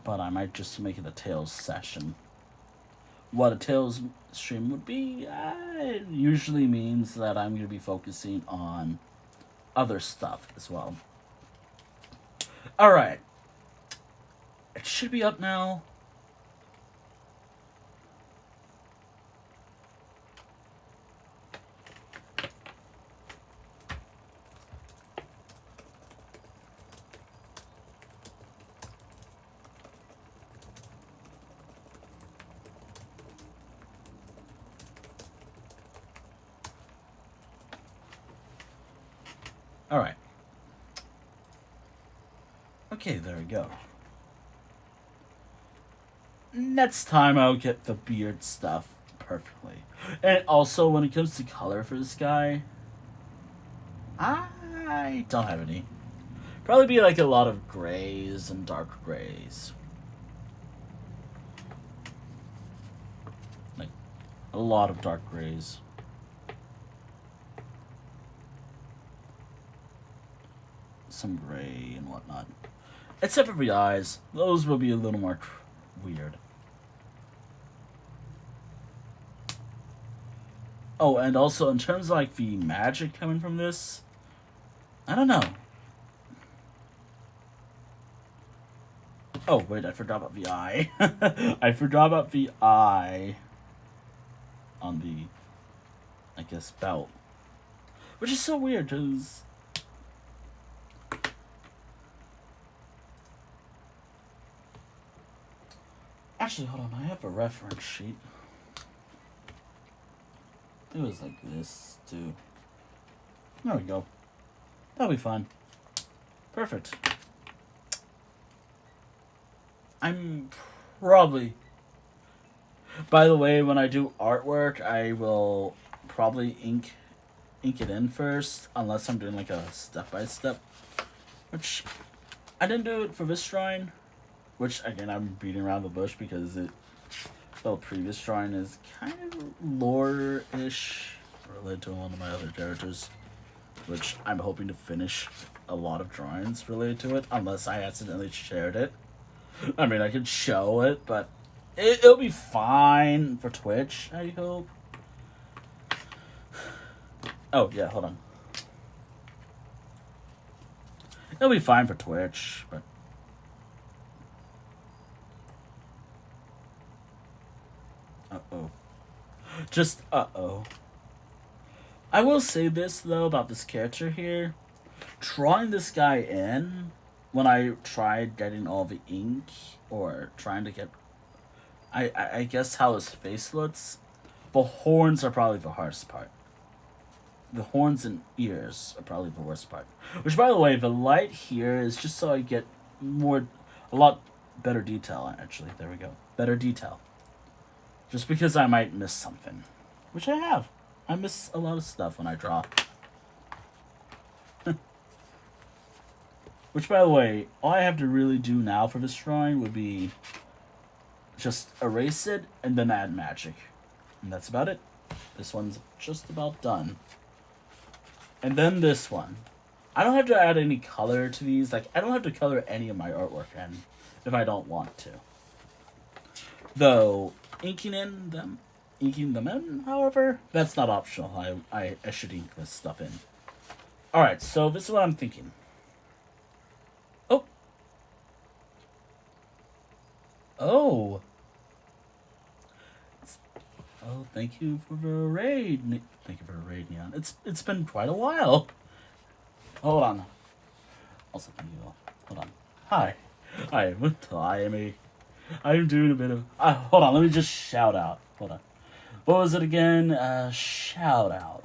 But I might just make it a Tales session. What a Tales stream would be, it usually means that I'm going to be focusing on other stuff as well. Alright. It should be up now. Alright. Okay, there we go. Next time I'll get the beard stuff perfectly. And also, when it comes to color for this guy, I don't have any. Probably be like a lot of grays and dark grays. Like, a lot of dark grays. Some gray and whatnot. Except for the eyes. Those will be a little more weird. Oh, and also in terms of like the magic coming from this, I don't know. Oh, wait, I forgot about the eye. I forgot about the eye on the, I guess, belt. Which is so weird, because actually, hold on, I have a reference sheet. It was like this, too. There we go. That'll be fine. Perfect. I'm probably... By the way, when I do artwork, I will probably ink it in first, unless I'm doing like a step-by-step. Which, I didn't do it for this shrine. Which, again, I'm beating around the bush because the previous shrine is kind of lore-ish related to one of my other characters. Which I'm hoping to finish a lot of drawings related to it, unless I accidentally shared it. I mean, I could show it, but it'll be fine for Twitch, I hope. Oh, yeah, hold on. It'll be fine for Twitch, but... Uh-oh. Just uh-oh. I will say this, though, about this character here. Drawing this guy in, when I tried getting all the ink, or trying to get... I guess how his face looks, the horns are probably the hardest part. The horns and ears are probably the worst part. Which, by the way, the light here is just so I get a lot better detail, actually. There we go. Better detail. Just because I might miss something. Which I have. I miss a lot of stuff when I draw. Which, by the way, all I have to really do now for this drawing would be just erase it and then add magic. And that's about it. This one's just about done. And then this one. I don't have to add any color to these. Like, I don't have to color any of my artwork in if I don't want to. Though, inking them in, however, that's not optional. I should ink this stuff in. Alright, so this is what I'm thinking. Oh. Oh. Oh, thank you for the raid. Thank you for the raid, Neon. It's been quite a while. Hold on. Also, thank you all. Hold on. Hi. Hi, Wynteol. I'm doing a bit of... hold on, let me just shout out. Hold on. What was it again? Shout out.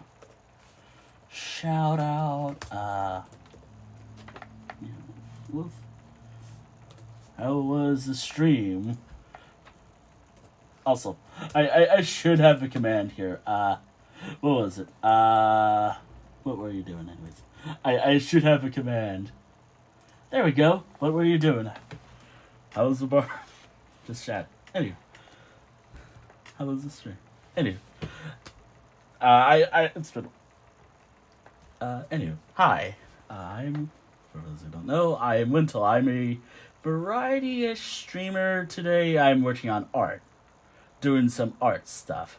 Shout out. How was the stream? Also, I should have a command here. What was it? What were you doing anyways? I should have a command. There we go. What were you doing? How was the bar? Just chat. Anyway. How was the stream? Anyway. It's been... Anyway, hi. For those who don't know, I am Wynteol. I'm a variety-ish streamer. Today I'm working on art, doing some art stuff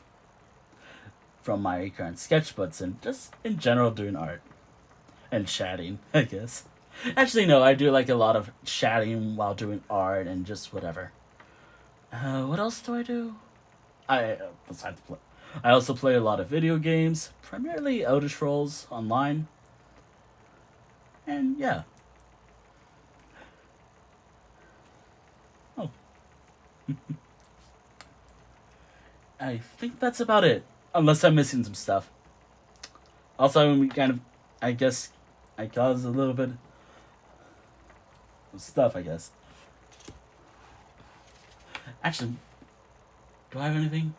from my current sketchbooks and just in general doing art and chatting, I guess. Actually, no, I do like a lot of chatting while doing art and just whatever. What else do I do? Besides play, I also play a lot of video games, primarily Elder Scrolls Online. And yeah. Oh. I think that's about it. Unless I'm missing some stuff. Also, we kind of, I guess, I caused a little bit of stuff, I guess. Actually, do I have anything?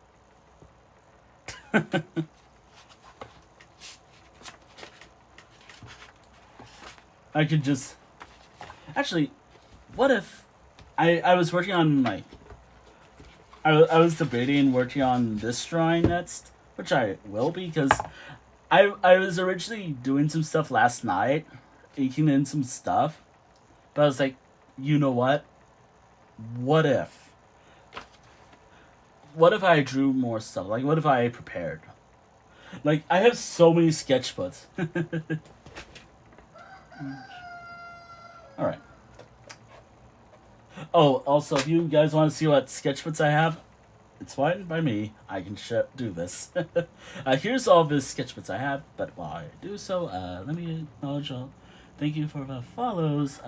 I could just... Actually, what if... I was working on my... I was debating working on this drawing next, which I will because I was originally doing some stuff last night, inking in some stuff, but I was like, you know what? What if? What if I drew more stuff? Like, what if I prepared? Like, I have so many sketchbooks. Alright. Oh, also, if you guys want to see what sketchbooks I have, it's fine by me. I can do this. Here's all the sketchbooks I have, but while I do so, let me acknowledge all. Thank you for the follows.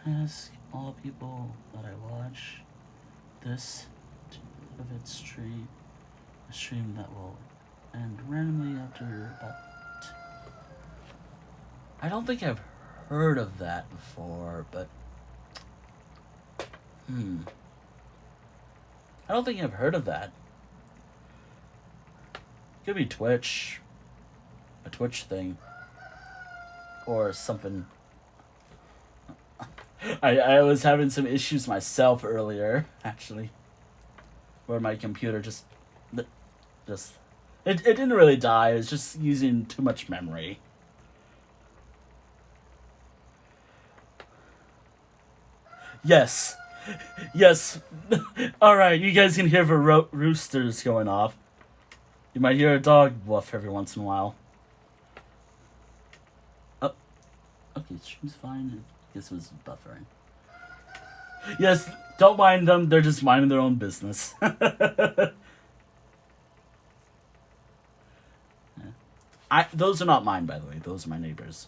Ask all people that I watch this of its stream, a stream that will end randomly after about. I don't think I've heard of that before, but I don't think I've heard of that. Could be Twitch, a Twitch thing, or something. I was having some issues myself earlier, actually, where my computer just it didn't really die. It was just using too much memory. Yes. Yes. Alright, you guys can hear the roosters going off. You might hear a dog woof every once in a while. Oh. Okay, stream's fine. I guess it was buffering. Yes, don't mind them. They're just minding their own business. Those are not mine, by the way. Those are my neighbors.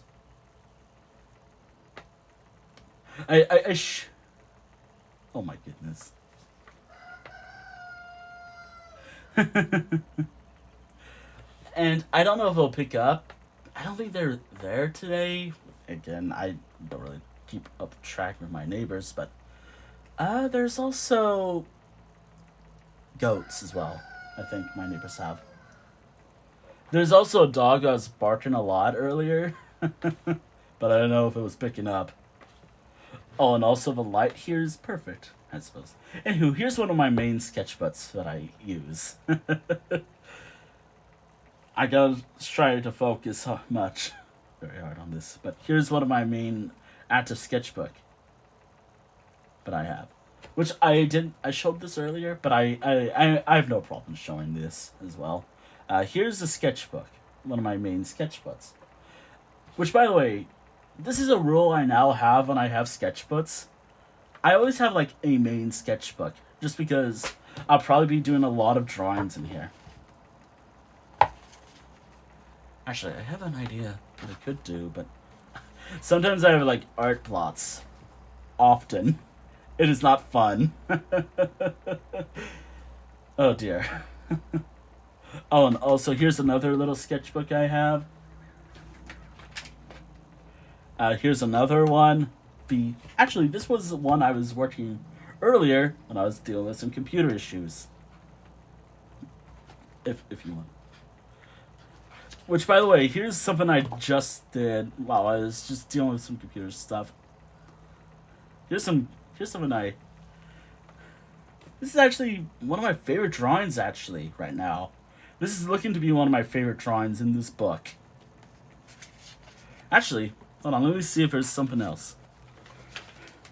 Oh my goodness. And I don't know if they'll pick up. I don't think they're there today. Again, I don't really keep up track with my neighbors, but there's also goats as well. I think my neighbors have. There's also a dog that was barking a lot earlier, but I don't know if it was picking up. Oh, and also the light here is perfect, I suppose. Anywho, here's one of my main sketchbooks that I use. I gotta try to focus very hard on this, but here's one of my main active sketchbook that I have, which I showed this earlier, but I have no problem showing this as well. Here's the sketchbook, one of my main sketchbooks, which, by the way, this is a rule I now have when I have sketchbooks. I always have like a main sketchbook, just because I'll probably be doing a lot of drawings in here. Actually, I have an idea what I could do, but sometimes I have like art plots. Often. It is not fun. Oh dear. Oh, and also here's another little sketchbook I have. Here's another one. Actually, this was the one I was working earlier when I was dealing with some computer issues. If you want. Which, by the way, here's something I just did while I was just dealing with some computer stuff. Here's something This is actually one of my favorite drawings, actually, right now. This is looking to be one of my favorite drawings in this book. Actually, hold on, let me see if there's something else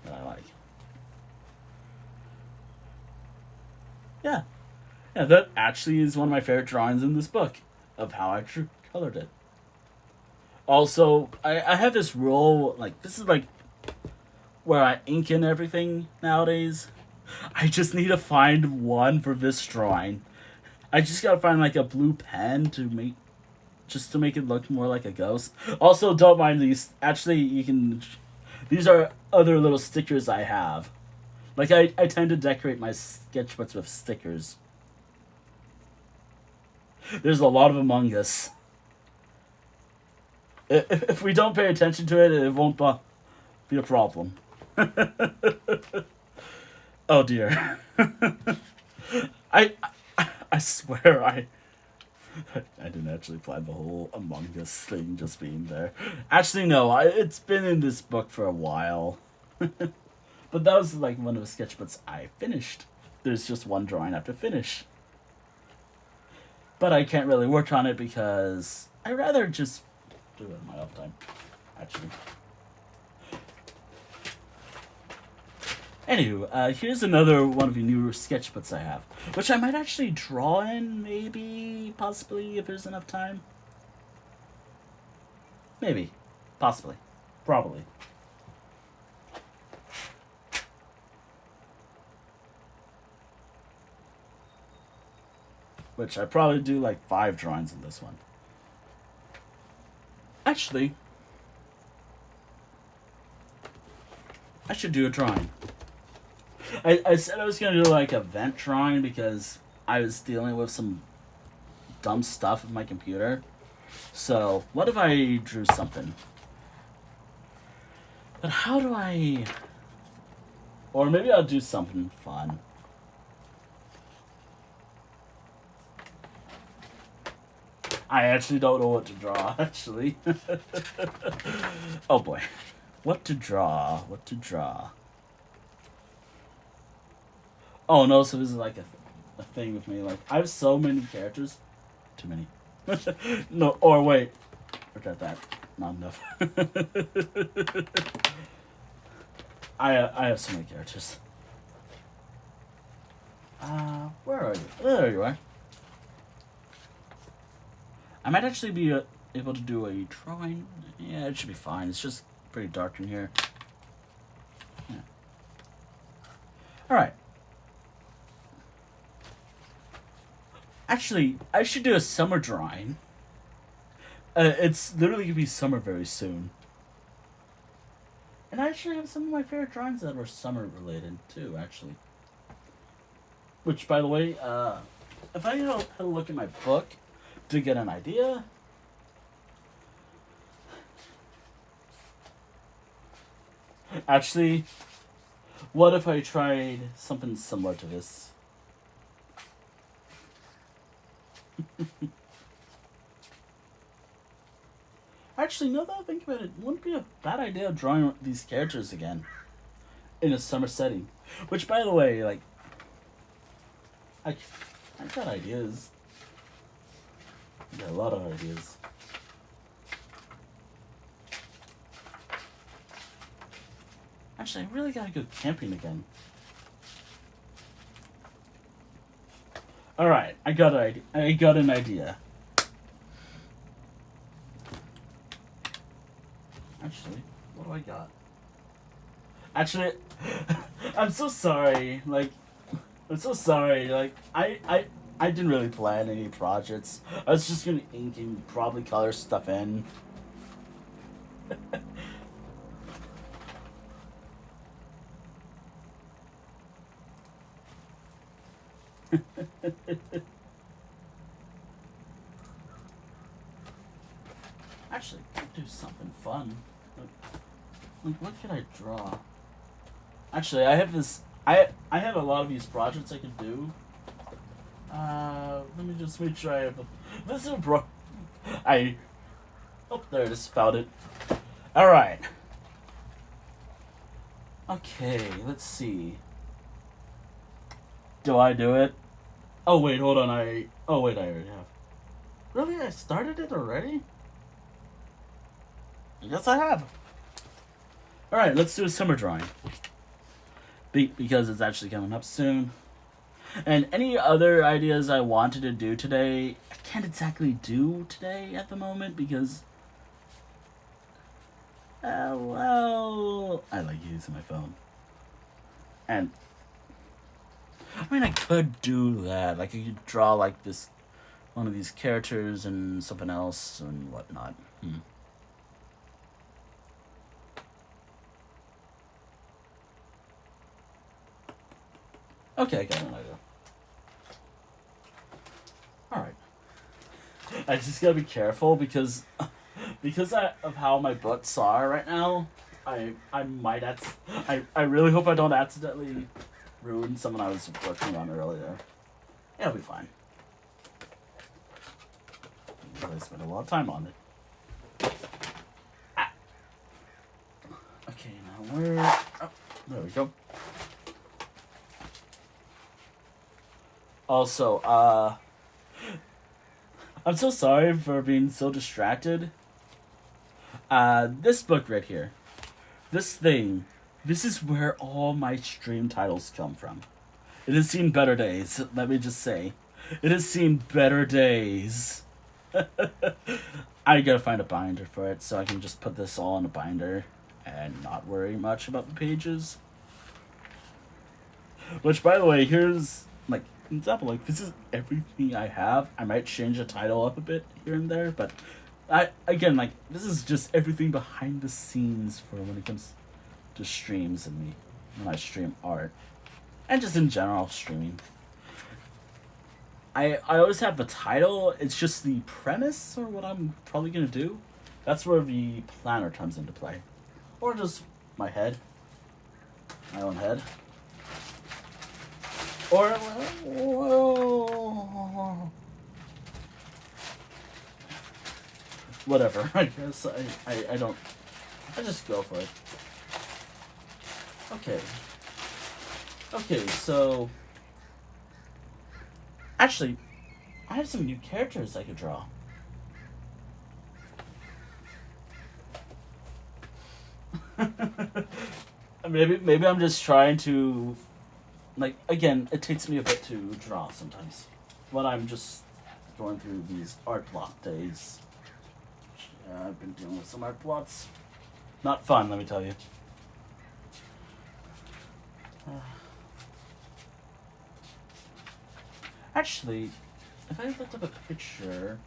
that I like. Yeah. Yeah, that actually is one of my favorite drawings in this book of how I colored it. Also, I have this rule, like, this is like where I ink in everything nowadays. I just need to find one for this drawing. I just gotta find like a blue pen to make, just to make it look more like a ghost. Also, don't mind these. Actually, you can. These are other little stickers I have. Like I tend to decorate my sketchbooks with stickers. There's a lot of Among Us. If we don't pay attention to it, it won't be a problem. Oh dear. I swear I didn't actually plan the whole Among Us thing just being there. Actually, no, it's been in this book for a while. But that was like one of the sketchbooks I finished. There's just one drawing I have to finish. But I can't really work on it because I'd rather just do it in my off time, actually. Anywho, here's another one of the newer sketchbooks I have, which I might actually draw in, maybe, possibly, if there's enough time. Maybe, possibly, probably. Which I probably do like 5 drawings in this one. Actually, I should do a drawing. I said I was going to do like a vent drawing because I was dealing with some dumb stuff with my computer. So, what if I drew something? But how do I... Or maybe I'll do something fun. I actually don't know what to draw, actually. Oh boy. What to draw? What to draw? Oh no, so this is like a thing with me. Like, I have so many characters. Too many. No, or wait. Forget that. Not enough. I have so many characters. Where are you? There you are. I might actually be able to do a drawing. Yeah, it should be fine. It's just pretty dark in here. Yeah. Alright. Actually, I should do a summer drawing. It's literally going to be summer very soon. And I actually have some of my favorite drawings that were summer related, too, actually. Which, by the way, if I had a look at my book to get an idea. Actually, what if I tried something similar to this? Actually, now that I think about it, wouldn't be a bad idea drawing these characters again in a summer setting. Which, by the way, like, I got ideas. I got a lot of ideas. Actually, I really gotta go camping again. Alright, I got an idea. Actually, what do I got? Actually, I'm so sorry. Like, I'm so sorry. Like, I didn't really plan any projects. I was just gonna ink and probably color stuff in. Actually, I could do something fun. Like, what can I draw? Actually, I have this. I have a lot of these projects I could do. Let me just make sure I have. This is a Oh, there it is. Found it. All right. Okay, let's see. Do I do it? Oh wait, hold on. Oh wait, I already have. Really? I started it already? Yes, I have. All right, let's do a summer drawing. Because it's actually coming up soon. And any other ideas I wanted to do today, I can't exactly do today at the moment because, well, I like using my phone. And I mean, I could do that. Like, I could draw like this, one of these characters and something else and whatnot. Okay, I got an idea. Alright. I just gotta be careful because of how my books are right now. I might I really hope I don't accidentally ruin something I was working on earlier. Yeah, it'll be fine. I spent a lot of time on it. Ah. Okay, now where? Oh, there we go. Also, I'm so sorry for being so distracted. This book right here, this is where all my stream titles come from. It has seen better days, let me just say. It has seen better days. I gotta find a binder for it so I can just put this all in a binder and not worry much about the pages. Which, by the way, here's, like, an example. Like, this is everything I have. I might change the title up a bit here and there, but again, like, this is just everything behind the scenes for when it comes to streams and me, when I stream art. And just in general, streaming. I always have the title. It's just the premise or what I'm probably going to do. That's where the planner comes into play. Or just my head. My own head. Or, whatever. I guess I don't. I just go for it. Okay. Okay, so. Actually, I have some new characters I could draw. Maybe I'm just trying to, like, again, it takes me a bit to draw sometimes when I'm just going through these art block days. I've been dealing with some art blocks. Not fun, let me tell you. Actually, if I looked up a picture...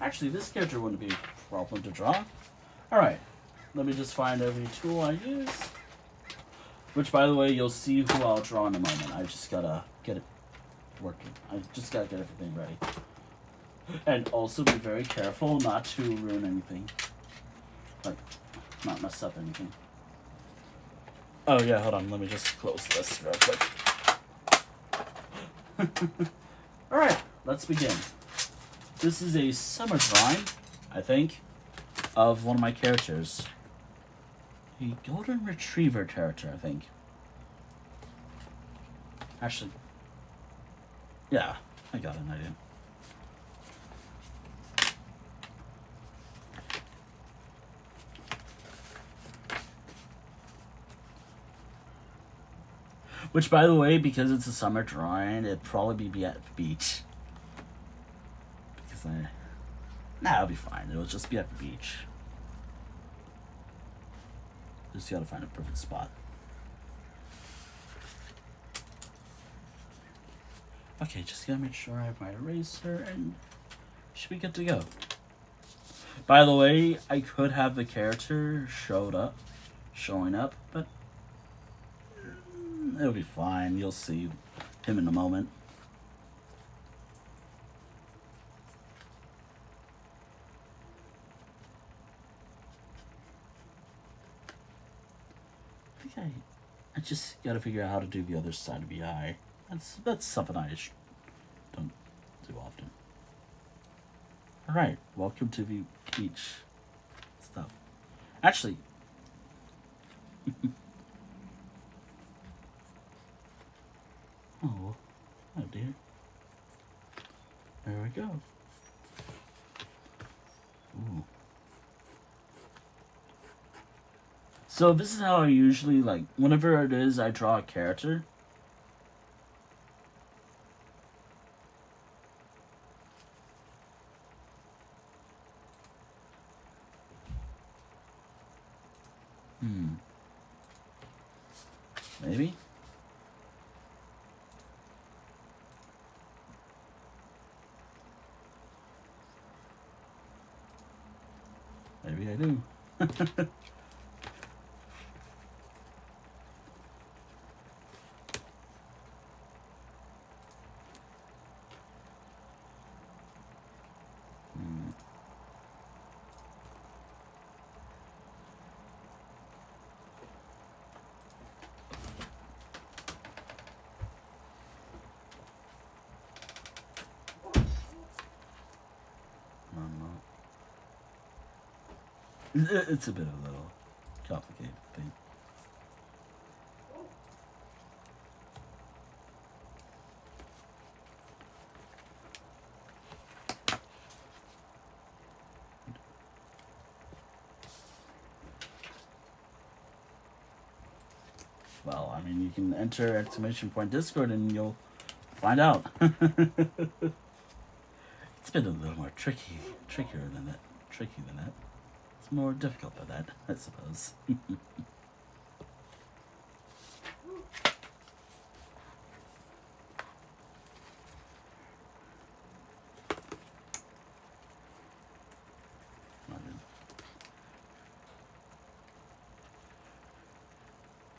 Actually, this character wouldn't be a problem to draw. Alright, let me just find every tool I use. Which, by the way, you'll see who I'll draw in a moment. I just gotta get it working. I just gotta get everything ready. And also be very careful not to ruin anything. Like, not mess up anything. Oh yeah, hold on, let me just close this real quick. Alright, let's begin. This is a summer drawing, I think, of one of my characters. A golden retriever character, I think. Actually, yeah, I got an idea. Which, by the way, because it's a summer drawing, it'd probably be at the beach. Because it'll be fine. It'll just be at the beach. Just gotta find a perfect spot. Okay, just gotta make sure I have my eraser and should be good to go. By the way, I could have the character showing up, but it'll be fine. You'll see him in a moment. I think I just gotta figure out how to do the other side of the eye. That's something I don't do often. Alright, welcome to the beach stuff. Actually, Oh, oh dear. There we go. Ooh. So this is how I usually, like, whenever it is I draw a character. Maybe? Maybe I do. It's a bit of a little complicated thing. Well, I mean, you can enter exclamation point Discord and you'll find out. It's been a little more trickier than that. It's more difficult than that, I suppose.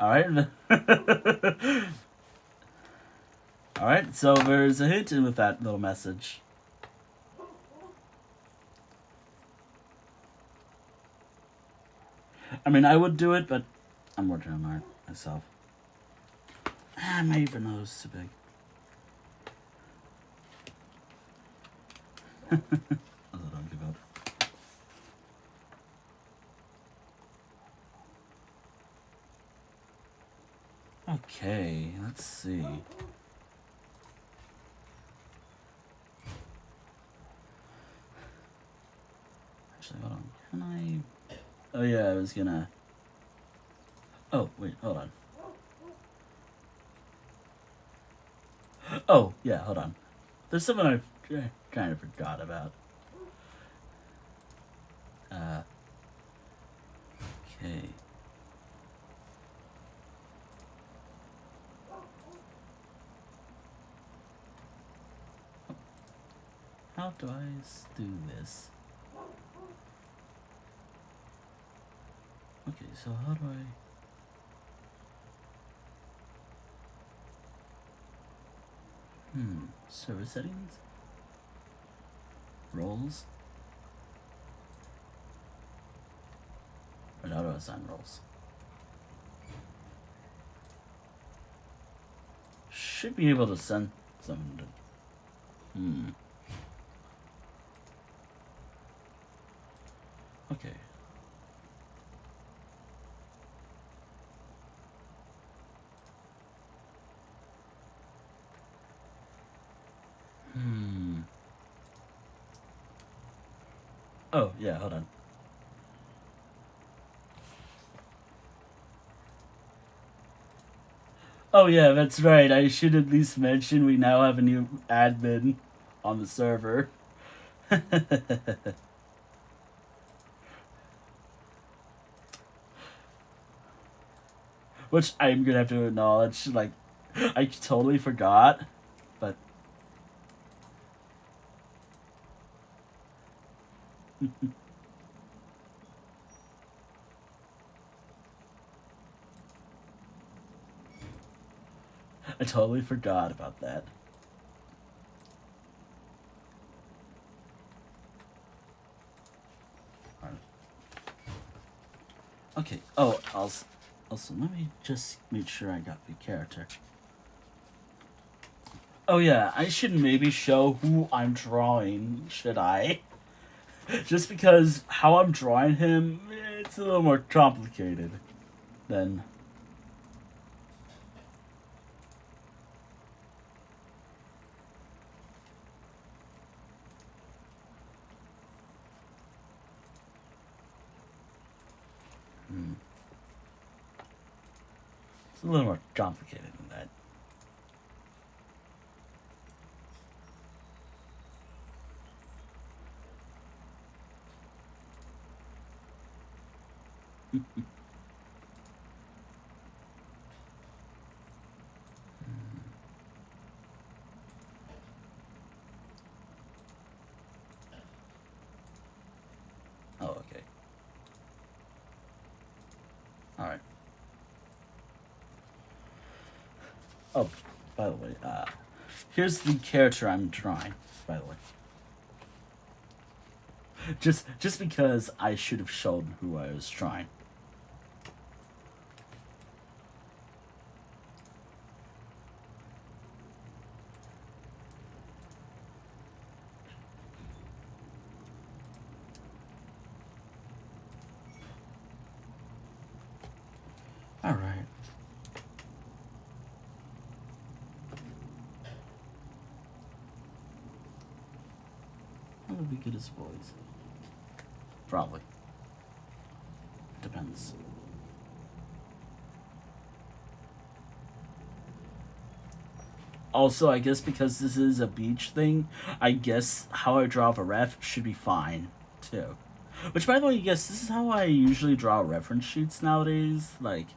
Alright. Alright, so there's a hint in with that little message. I mean, I would do it, but I'm working on art myself. My even nose is too big. Don't give up. Okay, let's see. Actually, hold on. Can I... Oh yeah, I was gonna... Oh, wait, hold on. Oh, yeah, hold on. There's something I kind of forgot about. Okay. How do I do this? Okay, so how do I... Server settings? Roles? Or how do I assign roles? Should be able to send something to... Okay. Oh, yeah, hold on. Oh, yeah, that's right. I should at least mention we now have a new admin on the server. Which I'm gonna have to acknowledge, like, I totally forgot, but... I totally forgot about that. Okay, oh, also, let me just make sure I got the character. Oh yeah, I should maybe show who I'm drawing, should I? Just because how I'm drawing him, it's a little more complicated than... a little more complicated than that. Oh, okay. Alright. Oh, by the way, here's the character I'm drawing, by the way. Just because I should have shown who I was drawing. Alright. I'll be good as boys. Probably. Depends. Also, I guess because this is a beach thing, I guess how I draw a ref should be fine, too. Which, by the way, I guess this is how I usually draw reference sheets nowadays. Like,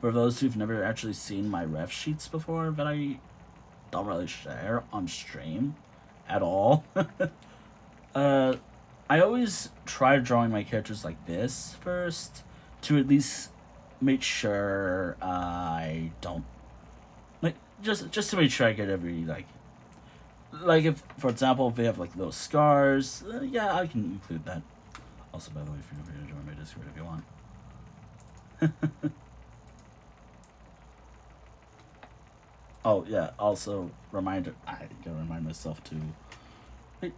for those who've never actually seen my ref sheets before, but I don't really share on stream at all. I always try drawing my characters like this first to at least make sure I don't like just to make sure I get every like if, for example, if they have like little scars, yeah, I can include that. Also, by the way, feel free to join my Discord if you want. Oh yeah, also reminder, I gotta remind myself to. Wait.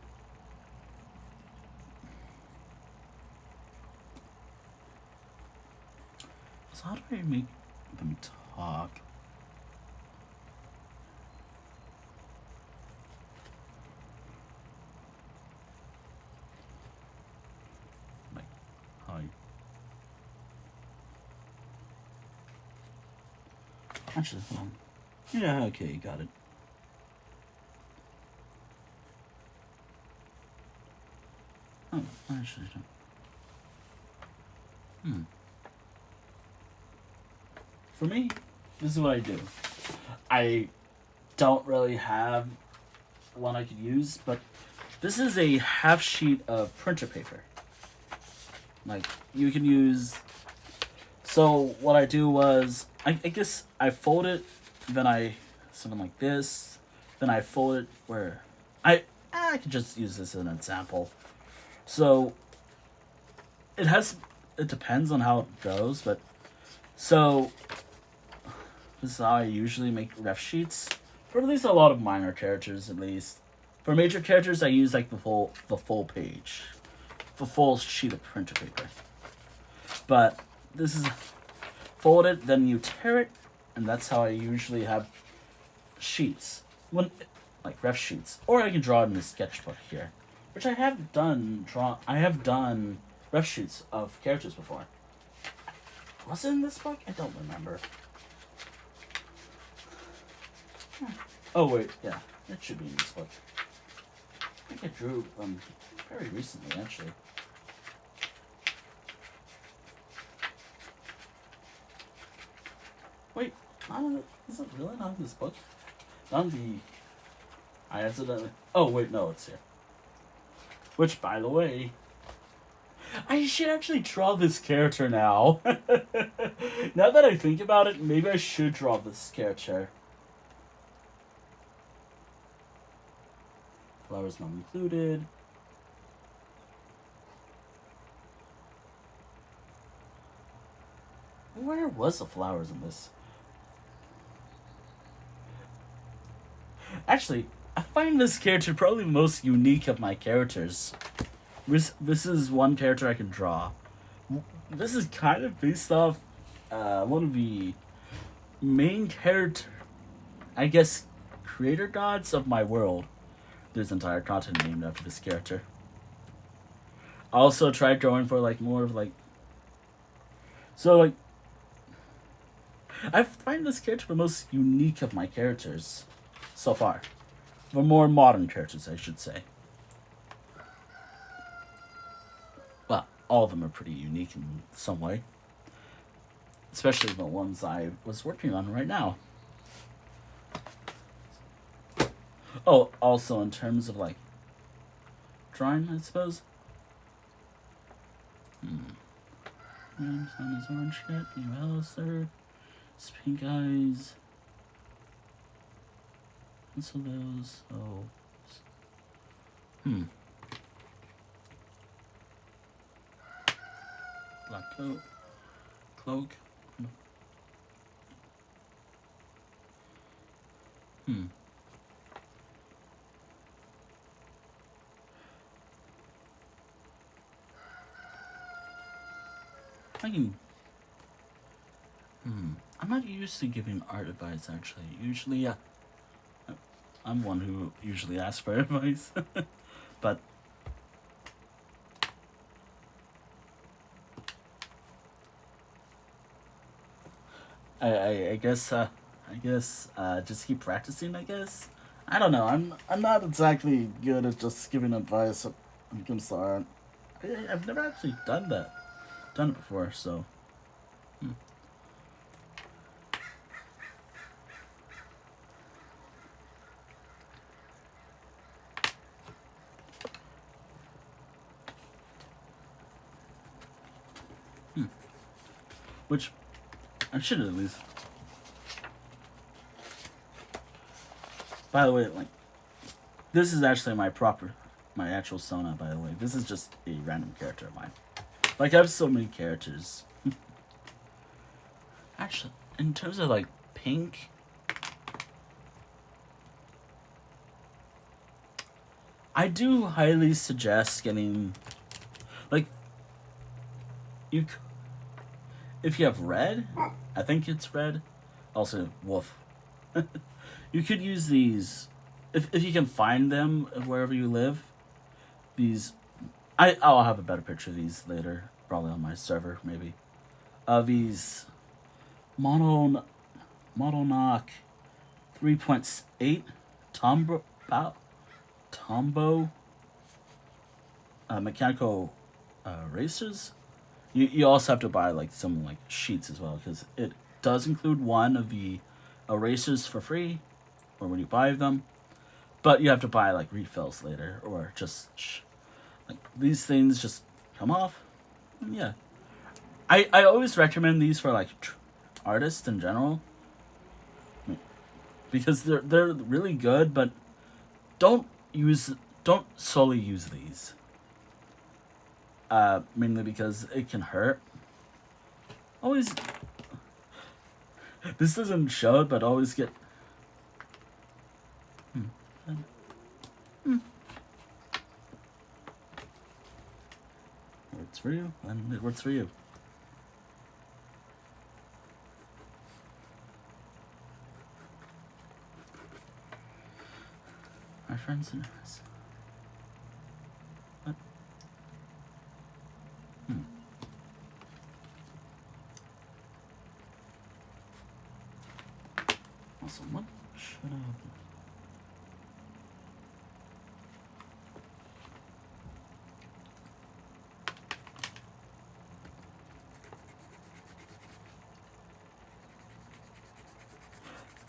So how do I make them talk? Like, hi. Actually, hold on. Yeah, okay, got it. Oh, actually, for me, this is what I do. I don't really have one I could use, but this is a half sheet of printer paper. Like, you can use... So, what I do was, I guess I fold it, then I... something like this, then I fold it where... I could just use this as an example. So, it depends on how it goes, but... So... This is how I usually make ref sheets. For at least a lot of minor characters, at least. For major characters, I use like the full page. The full sheet of printer paper. But this is fold it, then you tear it, and that's how I usually have sheets. Like ref sheets. Or I can draw it in the sketchbook here. Which I have done ref sheets of characters before. Was it in this book? I don't remember. Oh wait, yeah, it should be in this book. I think I drew very recently, actually. Wait, is it really not in this book? Not in the... I accidentally... Oh wait, no, it's here. Which, by the way, I should actually draw this character now. Now that I think about it, maybe I should draw this character. Flowers not included. Where was the flowers in this? Actually, I find this character probably the most unique of my characters. This is one character I can draw. This is kind of based off one of the main character, I guess, creator gods of my world. There's entire content named after this character. I also tried drawing for like more of like... So like... I find this character the most unique of my characters so far. The more modern characters, I should say. Well, all of them are pretty unique in some way. Especially the ones I was working on right now. Oh, also in terms of like drawing, I suppose. Sun is orange cat, you Alistair, it's pink eyes. And so those, Black coat, cloak. I can. I'm not used to giving art advice, actually. Usually, I'm one who usually asks for advice. But I guess just keep practicing. I guess I don't know. I'm not exactly good at just giving advice when it comes to art. I've never actually done it before. So. Which I should at least. By the way, like, this is actually my actual Sona, by the way. This is just a random character of mine. Like, I have so many characters. Actually, in terms of, like, pink, I do highly suggest getting, like, if you have red, I think it's red, also wolf. You could use these, if you can find them wherever you live. These, I'll have a better picture of these later, probably on my server, maybe. These Mononok 3.8 Tombow mechanical racers. You also have to buy like some like sheets as well, because it does include one of the erasers for free, or when you buy them, but you have to buy like refills later, or just like these things just come off. And yeah, I always recommend these for like artists in general, because they're really good, but don't solely use these. Mainly because it can hurt. Always. This doesn't show it, but always get. Works for you, and it works for you. My friends and us. What? Also, what should I open?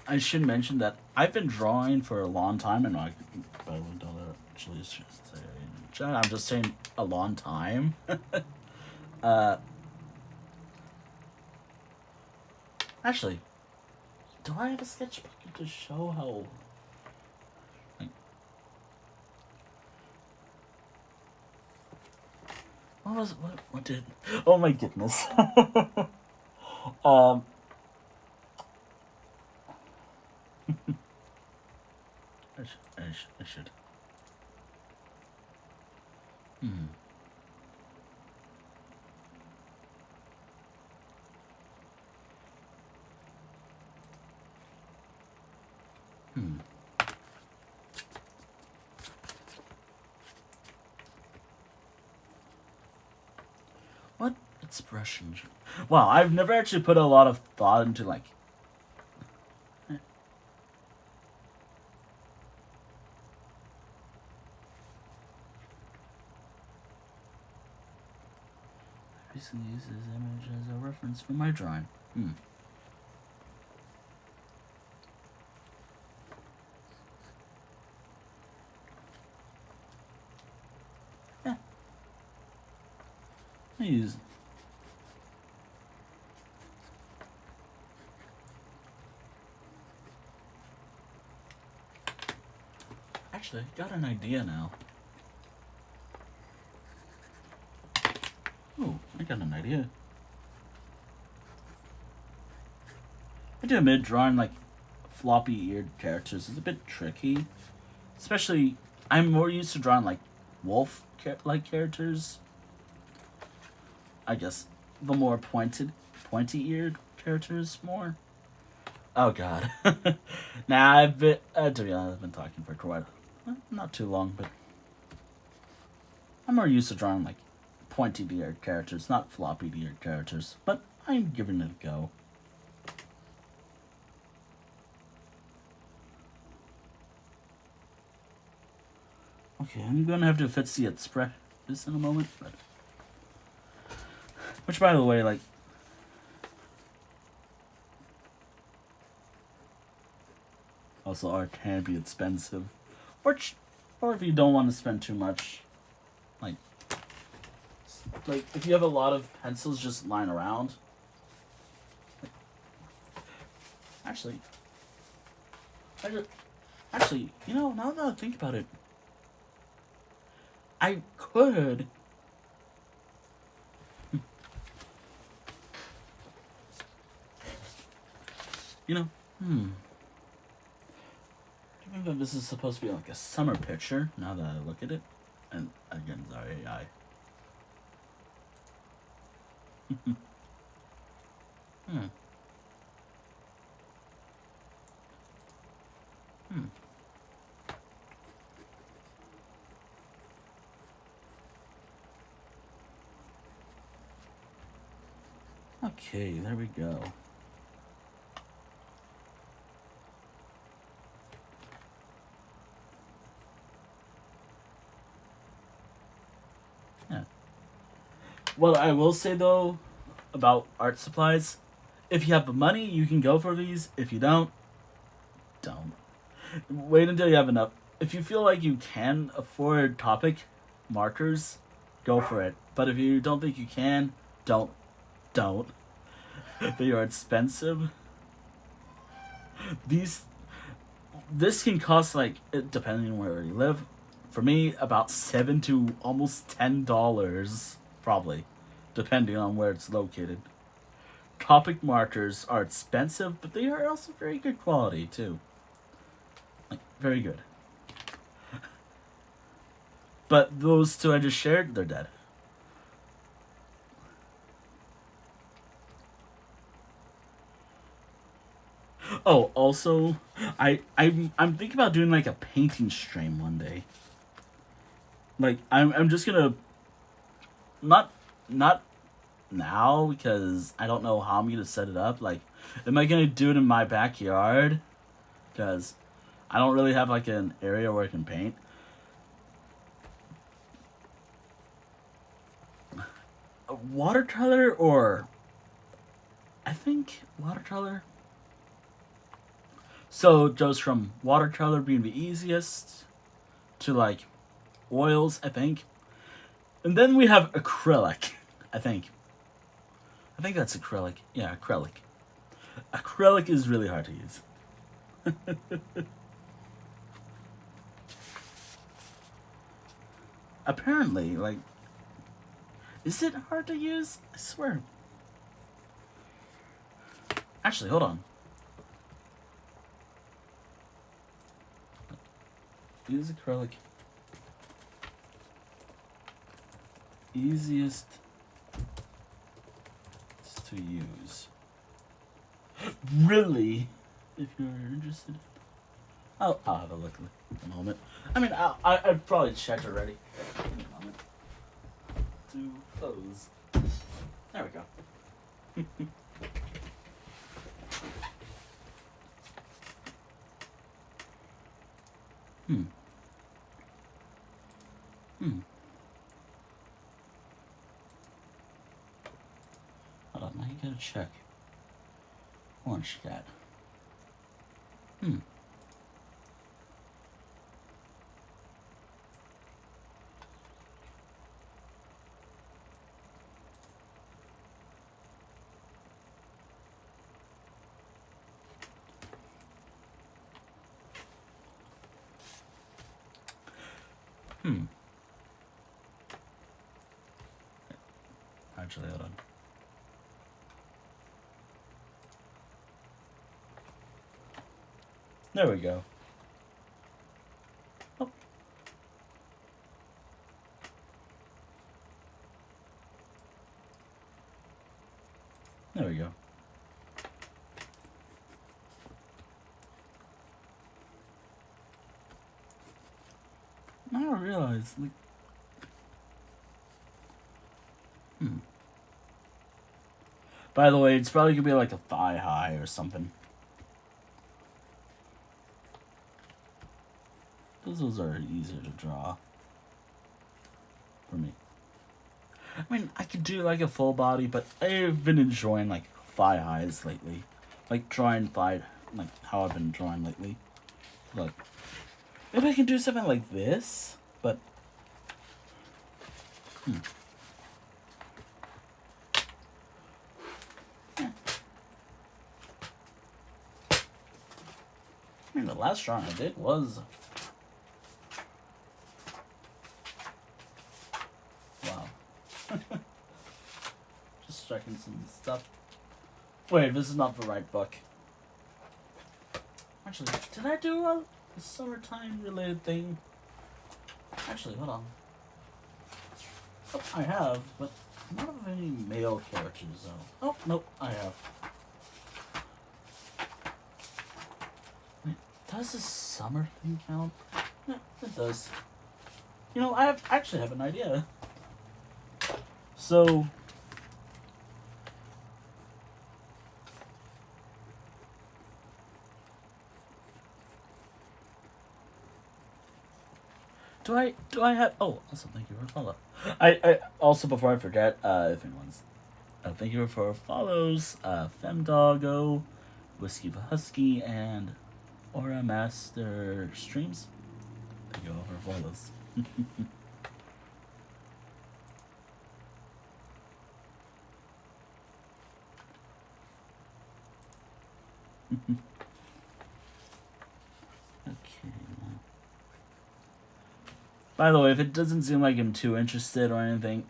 I should mention that I've been drawing for a long time, and I wouldn't actually say I'm just saying a long time. Actually, do I have a sketchbook to show how? Like, what did? Oh my goodness. I should. What expression? Wow, I've never actually put a lot of thought into like basically use this image as a reference for my drawing. Yeah. I use. Actually, I got an idea now. Oh, I got an idea. I do admit drawing like floppy-eared characters is a bit tricky. Especially, I'm more used to drawing like wolf-like characters. I guess the more pointy-eared characters more. Oh god. Nah, I've been, to be honest, I've been talking for quite, not too long, but I'm more used to drawing like pointy-eared characters, not floppy-eared characters. But I'm giving it a go. Okay, I'm gonna have to fix the express this in a moment, but which, by the way, like, also art can be expensive, or if you don't want to spend too much, like if you have a lot of pencils just lying around. Like, actually, you know, now that I think about it, I could. You know, I think that this is supposed to be like a summer picture, now that I look at it. And again, sorry, AI. Okay, there we go. Yeah. What I will say though about art supplies, if you have the money, you can go for these. If you don't. Wait until you have enough. If you feel like you can afford topic markers, go for it. But if you don't think you can, don't. They are expensive. This can cost, like, depending on where you live, for me about $7 to almost $10, probably, depending on where it's located. Topic markers are expensive, but they are also very good quality too. Like, very good. But those two I just shared, they're dead. Oh, also, I'm thinking about doing like a painting stream one day. Like, I'm just gonna not now, because I don't know how I'm gonna set it up. Like, am I gonna do it in my backyard? Because I don't really have like an area where I can paint. A watercolor, or I think watercolor. So it goes from watercolor being the easiest to like oils, I think. And then we have acrylic, I think. I think that's acrylic. Yeah, acrylic. Acrylic is really hard to use. Apparently, like, is it hard to use? I swear. Actually, hold on. Use acrylic. Easiest to use. Really? If you're interested. I'll have a look in a moment. I mean, I've probably checked already. Give me a moment. To close. There we go. gotta check. Launch that. Hmm. Actually, hold on. There we go. Oh. There we go. Now I realize, like, By the way, it's probably gonna be like a thigh high or something. Because those are easier to draw. For me. I mean, I could do like a full body, but I've been enjoying like thigh highs lately. Like drawing thigh, like how I've been drawing lately. Look. Maybe I can do something like this, but... I mean, the last drawing I did was... Wow. Just checking some stuff. Wait, this is not the right book. Actually, did I do a summertime related thing? Actually, hold on. Oh, I have, but not of any male characters, though. Oh, nope, I have. Wait, does the summer thing count? Yeah, it does. You know, actually have an idea. So... Do I have... Oh, also, thank you for a follow. I also, before I forget, if anyone's... thank you for follows. Femdoggo, Whiskey the Husky, and Aura Master Streams. Thank you all for follows. Okay. By the way, if it doesn't seem like I'm too interested or anything,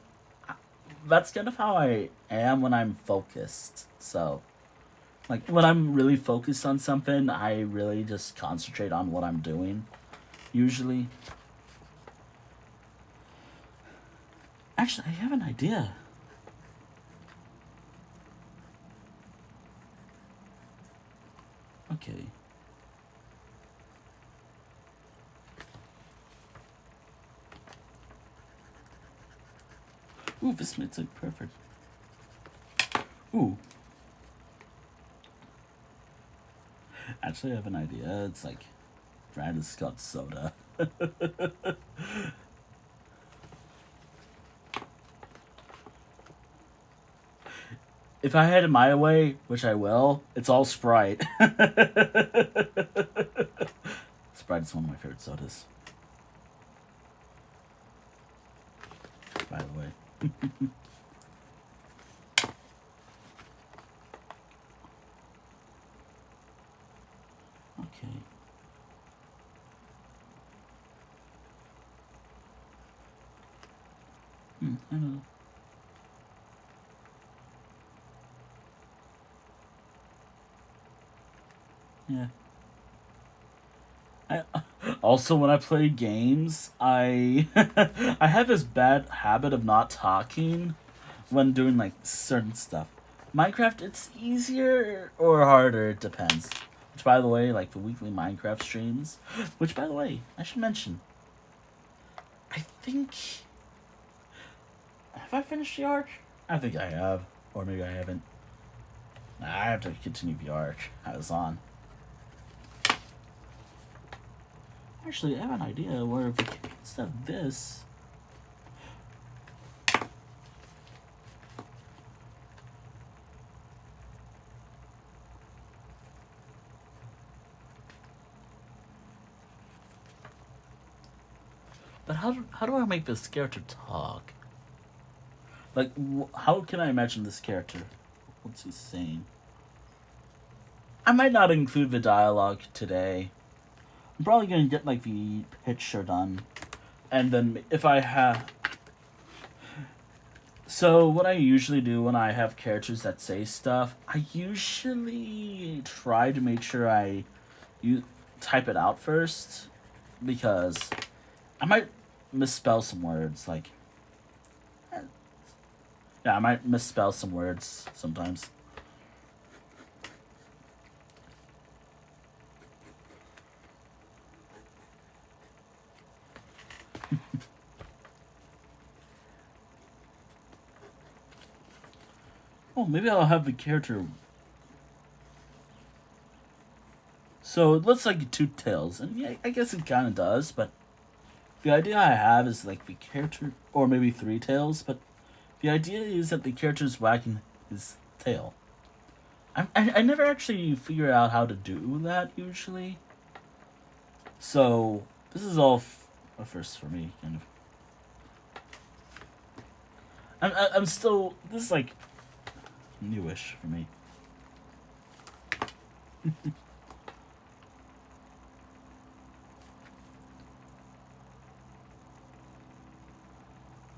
that's kind of how I am when I'm focused. So, like, when I'm really focused on something, I really just concentrate on what I'm doing, usually. Actually, I have an idea. Okay. Ooh, this makes it perfect. Ooh. Actually, I have an idea. It's like Brandon Scott soda. If I had it my way, which I will, it's all Sprite. Sprite is one of my favorite sodas. By the way. Okay. I know. Yeah. Also, when I play games, I I have this bad habit of not talking when doing like certain stuff. Minecraft, it's easier or harder, it depends. Which, by the way, like the weekly Minecraft streams, which, by the way, I should mention. I think... Have I finished the arc? I think I have. Or maybe I haven't. Nah, I have to continue the arc I was on. Actually, I have an idea where if we, instead of this... But how do I make this character talk? Like, how can I imagine this character? What's he saying? I might not include the dialogue today. I'm probably gonna get like the picture done, and then if I have. So what I usually do when I have characters that say stuff, I usually try to make sure you type it out first, because I might misspell some words. Like, yeah, I might misspell some words sometimes. Oh, maybe I'll have the character. So it looks like two tails, and yeah, I guess it kind of does. But the idea I have is like the character, or maybe three tails. But the idea is that the character's wagging his tail. I never actually figure out how to do that usually. So this is all a first for me, kind of. I'm still, this is like newish for me.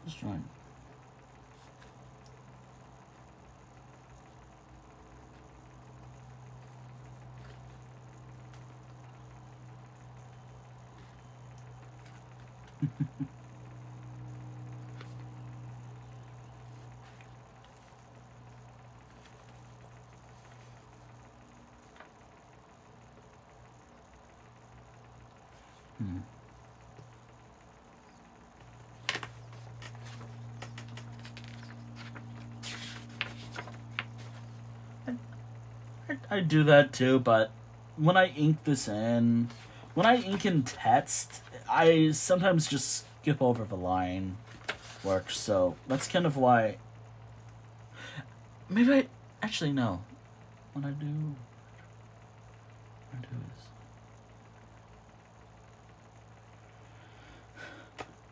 Just trying. I do that too, but when I ink this in, when I ink in text, I sometimes just skip over the line work, so that's kind of why. Maybe I. Actually, no. When I do this.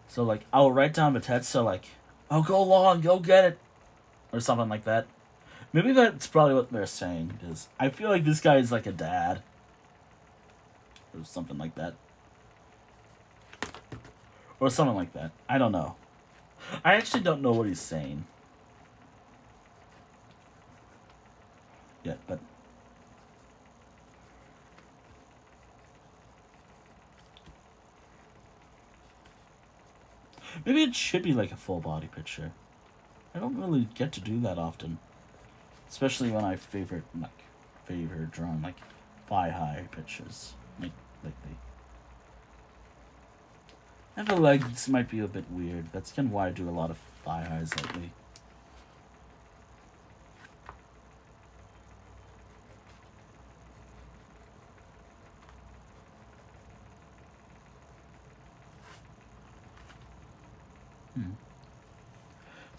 So, like, I'll write down the text, so, like, oh, go along, go get it, or something like that. Maybe that's probably what they're saying, because I feel like this guy is like a dad. Or something like that. Or something like that. I don't know. I actually don't know what he's saying yet, but... maybe it should be like a full body picture. I don't really get to do that often. Especially when I favor drawing like thigh high pictures. Like lately. I feel like this might be a bit weird. That's kind of why I do a lot of thigh highs lately.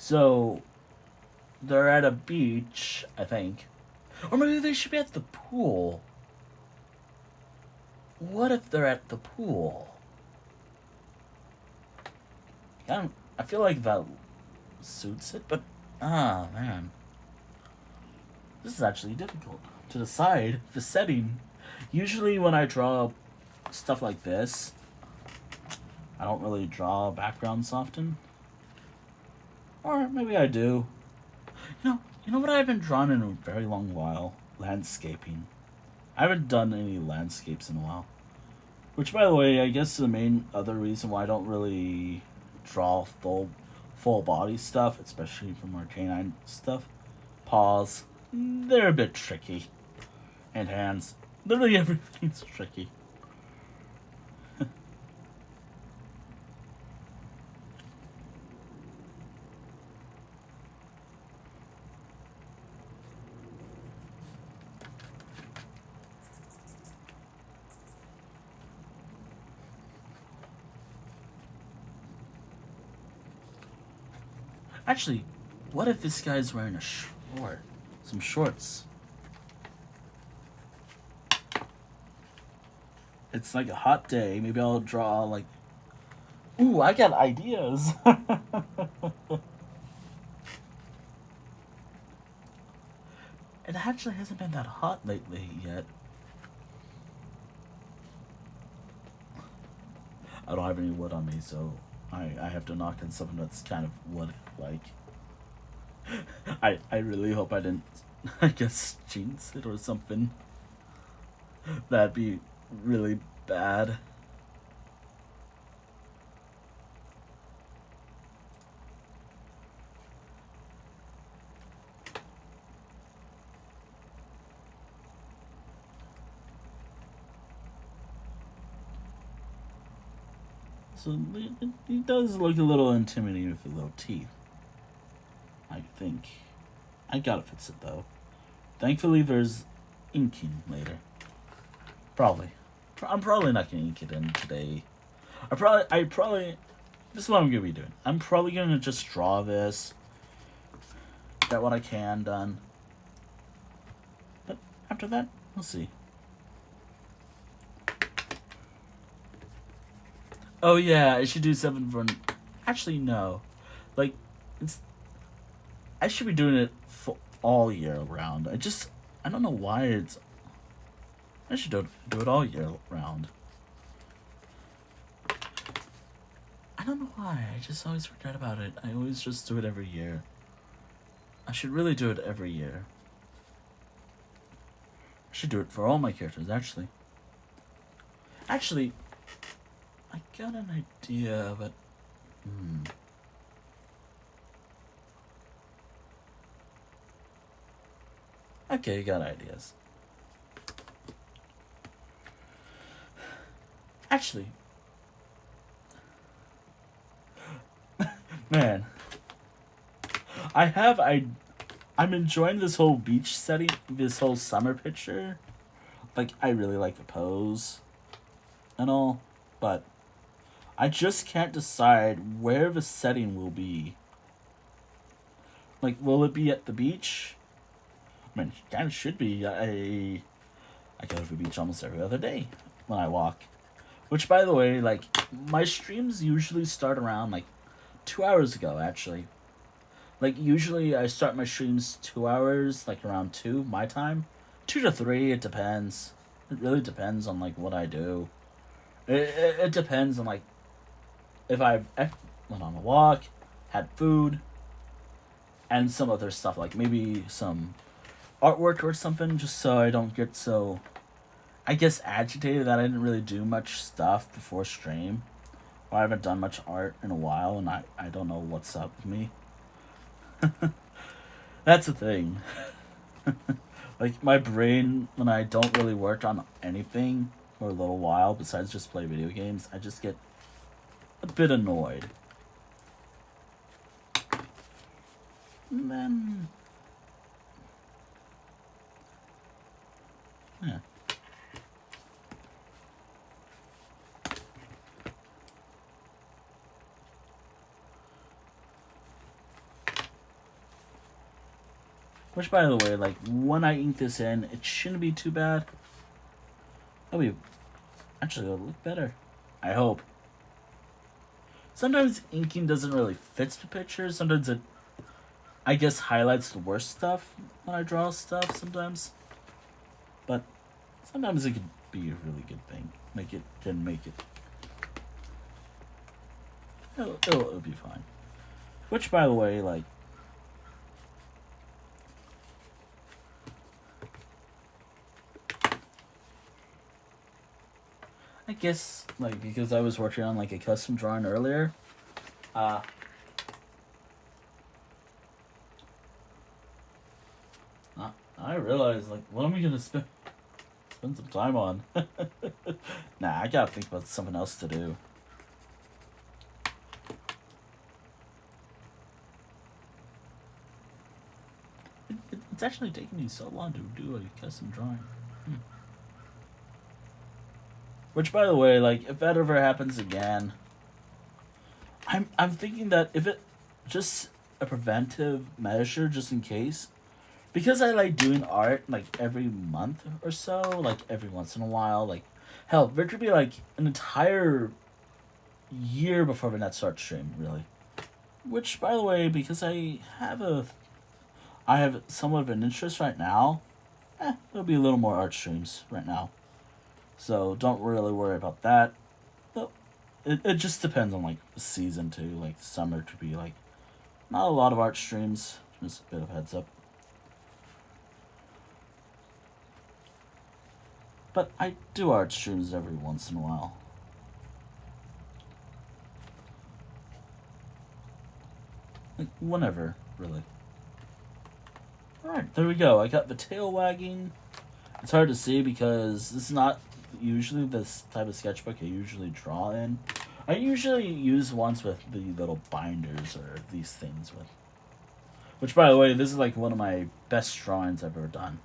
So, they're at a beach, I think. Or maybe they should be at the pool. What if they're at the pool? I feel like that suits it, but... ah, man. This is actually difficult to decide the setting. Usually when I draw stuff like this, I don't really draw backgrounds often. Or maybe I do. You know what I haven't drawn in a very long while? Landscaping. I haven't done any landscapes in a while. Which, by the way, I guess the main other reason why I don't really draw full body stuff, especially for more canine stuff. Paws, they're a bit tricky. And hands, literally everything's tricky. Actually, what if this guy's wearing some shorts? It's like a hot day. Maybe I'll draw like Ooh, I got ideas. It actually hasn't been that hot lately yet. I don't have any wood on me, so I have to knock on something that's kind of wood-like. I really hope I didn't, I guess, jinx it or something. That'd be really bad. So he does look a little intimidating with the little teeth. I think. I gotta fix it though. Thankfully, there's inking later. Probably. I'm probably not gonna ink it in today. I probably. This is what I'm gonna be doing. I'm probably gonna just draw this. Get what I can done. But after that, we'll see. Oh yeah, I should do something for. Actually, no. Like, I should be doing it for all year round. I don't know why it's. I should do it all year round. I don't know why. I just always forget about it. I always just do it every year. I should really do it every year. I should do it for all my characters, actually. Actually, I got an idea, but... Okay, you got ideas. Actually... Man. I'm enjoying this whole beach setting, this whole summer picture. Like, I really like the pose and all, but I just can't decide where the setting will be. Like, will it be at the beach? I mean, it kind of should be. I go to the beach almost every other day when I walk. Which, by the way, like, my streams usually start around, like, 2 hours ago, actually. Like, usually I start my streams 2 hours, like, around 2, my time. 2 to 3, it depends. It really depends on, like, what I do. It depends on, like, if I went on a walk, had food, and some other stuff, like maybe some artwork or something, just so I don't get so, I guess, agitated that I didn't really do much stuff before stream. Or I haven't done much art in a while, and I don't know what's up with me. That's the thing. Like, my brain, when I don't really work on anything for a little while, besides just play video games, I just get a bit annoyed. And then... yeah. Which, by the way, like, when I ink this in, it shouldn't be too bad. Actually, it'll look better. I hope. Sometimes inking doesn't really fit the picture. Sometimes it, I guess, highlights the worst stuff when I draw stuff sometimes. But sometimes it could be a really good thing. It'll be fine. Which, by the way, like, I guess, like, because I was working on, like, a custom drawing earlier, I realized, like, what am I gonna spend some time on? Nah, I gotta think about something else to do. It's actually taking me so long to do a custom drawing. Which, by the way, like, if that ever happens again, I'm thinking that if it just a preventive measure, just in case, because I like doing art like every month or so, like every once in a while, like, hell, there could be like an entire year before the net start stream, really. Which, by the way, because I have somewhat of an interest right now, there'll be a little more art streams right now. So don't really worry about that. It just depends on like the season too. Like summer to be like not a lot of art streams. Just a bit of heads up. But I do art streams every once in a while. Like whenever, really. Alright, there we go. I got the tail wagging. It's hard to see because this is not usually this type of sketchbook I usually draw in. I usually use ones with the little binders or these things with. Which, by the way, this is like one of my best drawings I've ever done.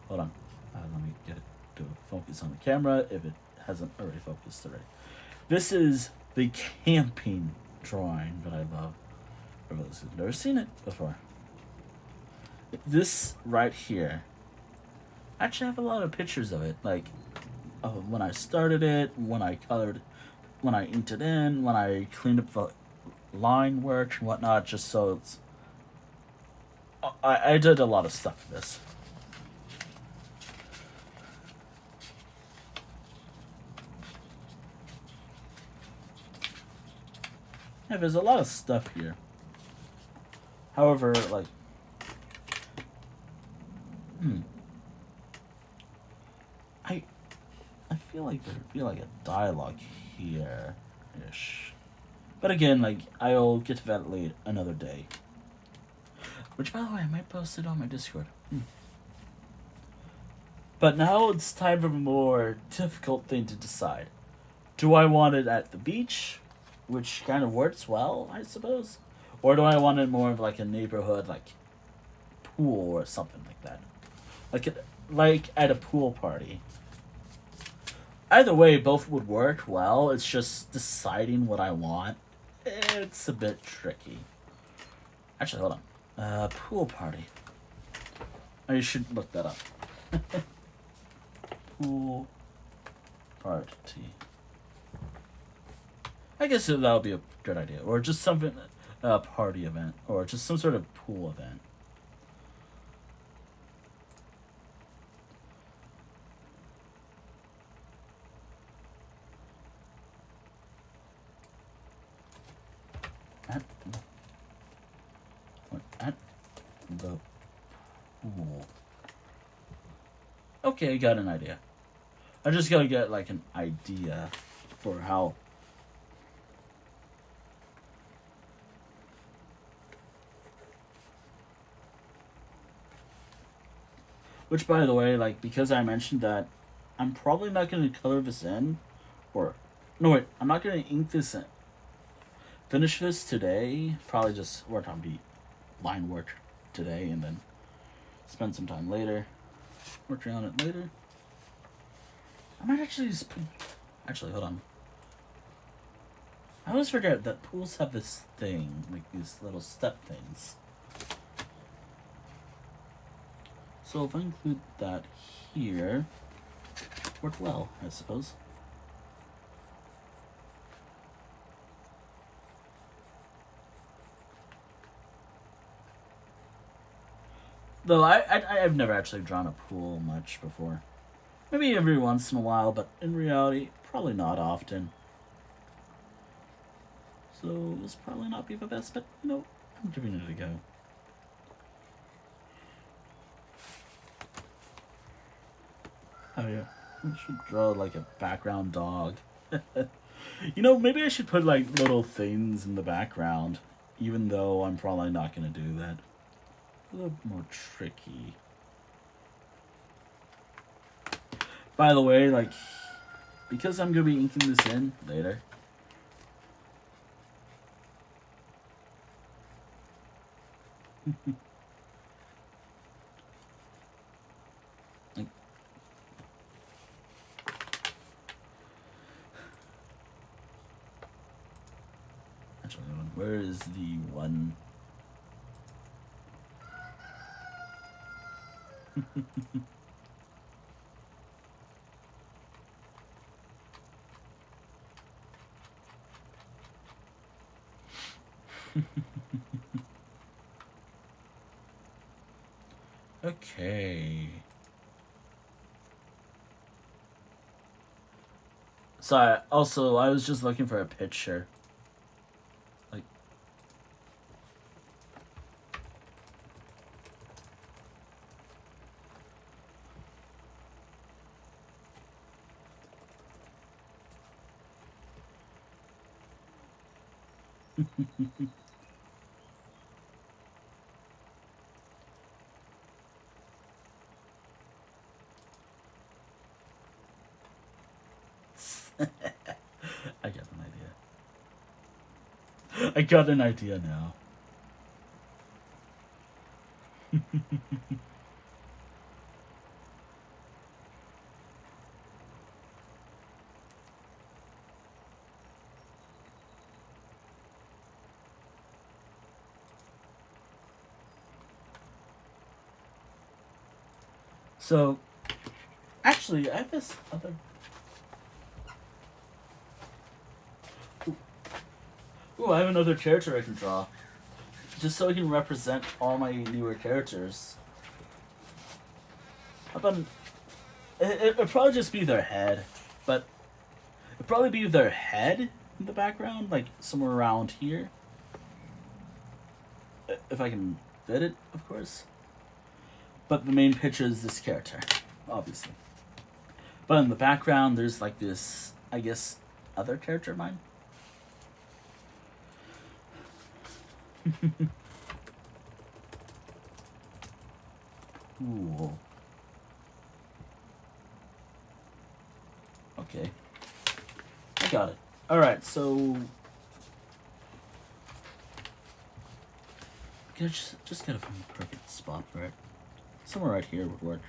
Hold on. Let me get it to focus on the camera if it hasn't already focused already. This is the camping drawing that I love. I've never seen it before. This right here. I actually have a lot of pictures of it. Like, when I started it, when I colored, when I inked it in, when I cleaned up the line work and whatnot, just so it's... I did a lot of stuff with this. Yeah, there's a lot of stuff here. However, like... I feel like there'd be like a dialogue here-ish. But again, like, I'll get to that late another day. Which, by the way, I might post it on my Discord. But now it's time for a more difficult thing to decide. Do I want it at the beach, which kind of works well, I suppose? Or do I want it more of like a neighborhood, like, pool or something like that? Like at a pool party. Either way, both would work well. It's just deciding what I want. It's a bit tricky. Actually, hold on. Pool party. I should look that up. Pool party. I guess that would be a good idea. Or just something, a party event. Or just some sort of pool event. At the pool. Okay, I got an idea. I just gotta get like an idea for how. Which, by the way, like, because I mentioned that I'm probably not gonna color this in, or no wait, I'm not gonna ink this in. Finish this today. Probably just work on the line work today and then spend some time later working on it later. I might actually just actually, hold on. I always forget that pools have this thing, like these little step things. So if I include that here, work well, I suppose. Though I've never actually drawn a pool much before. Maybe every once in a while, but in reality, probably not often. So this probably not be the best, but you know, I'm giving it a go. Oh yeah, I should draw like a background dog. You know, maybe I should put like little things in the background, even though I'm probably not gonna do that. A little more tricky. By the way, like, because I'm gonna be inking this in later. Like, actually, where is the one? Okay. So I was just looking for a picture. Like. I got an idea. I got an idea now. So, actually, I have this other. Ooh, I have another character I can draw. Just so I can represent all my newer characters. How about. It'd probably just be their head. But. It'd probably be their head in the background, like somewhere around here. If I can fit it, of course. But the main picture is this character, obviously. But in the background, there's like this, I guess, other character of mine. Ooh. Okay. I got it. Alright, so... Just gotta find the perfect spot for it. Somewhere right here would work.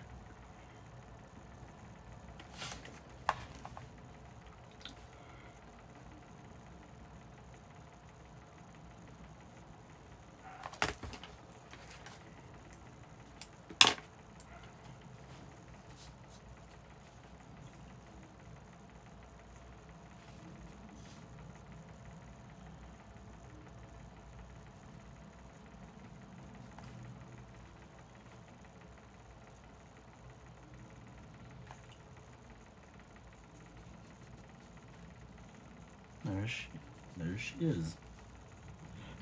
There she is.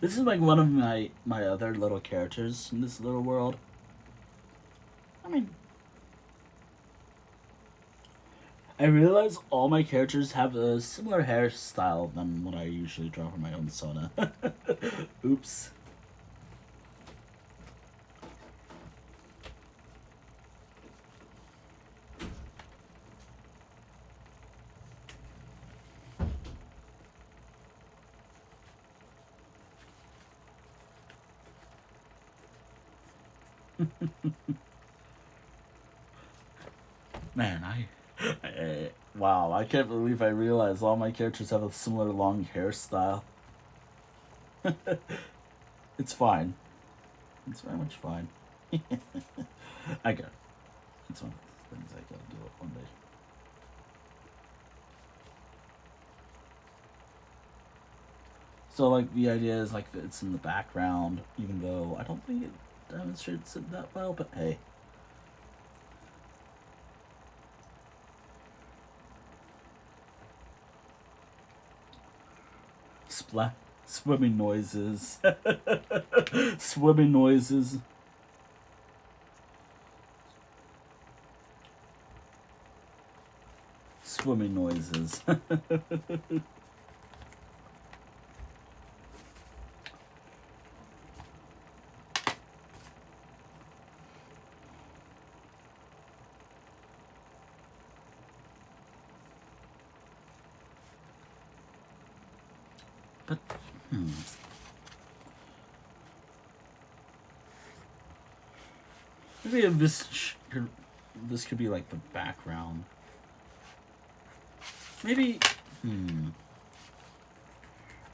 This is like one of my other little characters in this little world. I mean, I realize all my characters have a similar hairstyle than what I usually draw for my own Sona. Oops. Man, wow, I can't believe I realized all my characters have a similar long hairstyle. It's fine. It's very much fine. I got it. It's one of the things I gotta do it one day. So, like, the idea is, like, that it's in the background, even though I don't think it demonstrates it that well, but hey. Swimming noises. Swimming noises. Swimming noises. But, maybe this could be like the background. Maybe, I'm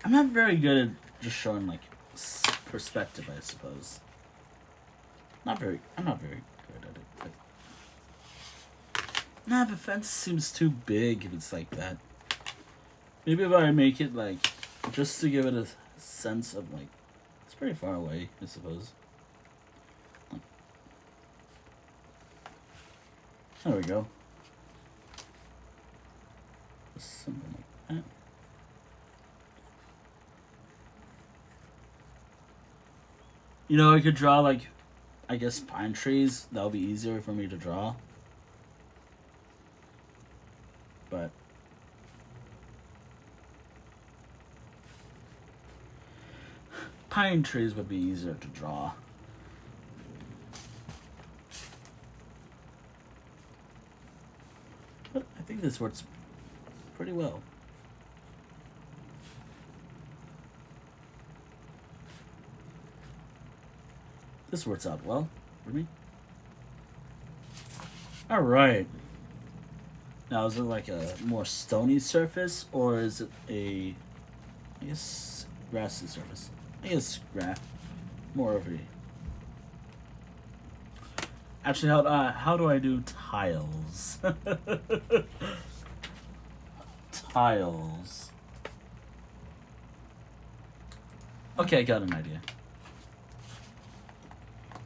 not very good at just showing like perspective, I suppose. I'm not very good at it. But... Nah, the fence seems too big if it's like that. Maybe if I make it like, just to give it a sense of like pretty far away, I suppose. There we go. Something like that. You know, I could draw, like, I guess pine trees. That would be easier for me to draw. But pine trees would be easier to draw. But I think this works pretty well. This works out well for me. Alright. Now, is it like a more stony surface, or is it a, I guess, grassy surface? I guess more of a... Actually, how do I do tiles? Tiles. Okay, I got an idea.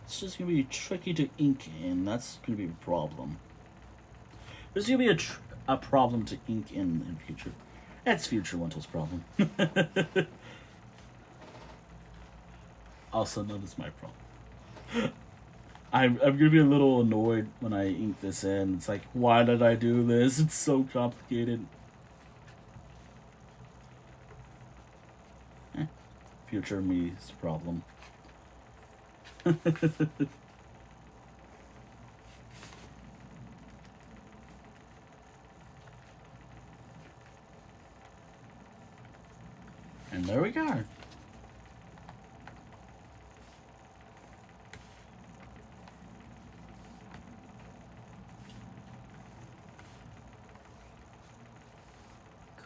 It's just gonna be tricky to ink in. That's gonna be a problem. There's gonna be a problem to ink in future. That's future Wynteol's problem. Also known as my problem. I'm gonna be a little annoyed when I ink this in. It's like, why did I do this? It's so complicated. Future me's problem. And there we go.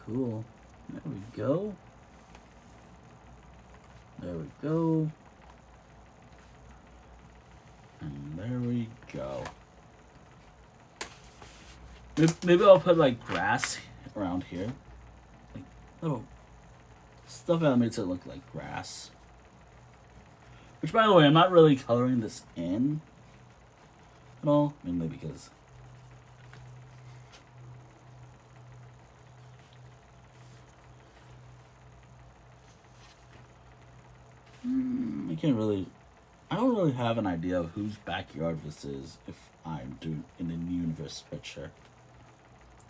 Cool. There we go. There we go. And there we go. Maybe I'll put like grass around here. Like little stuff that makes it look like grass. Which, by the way, I'm not really coloring this in at all. Mainly because I don't really have an idea of whose backyard this is if I'm doing in the universe picture.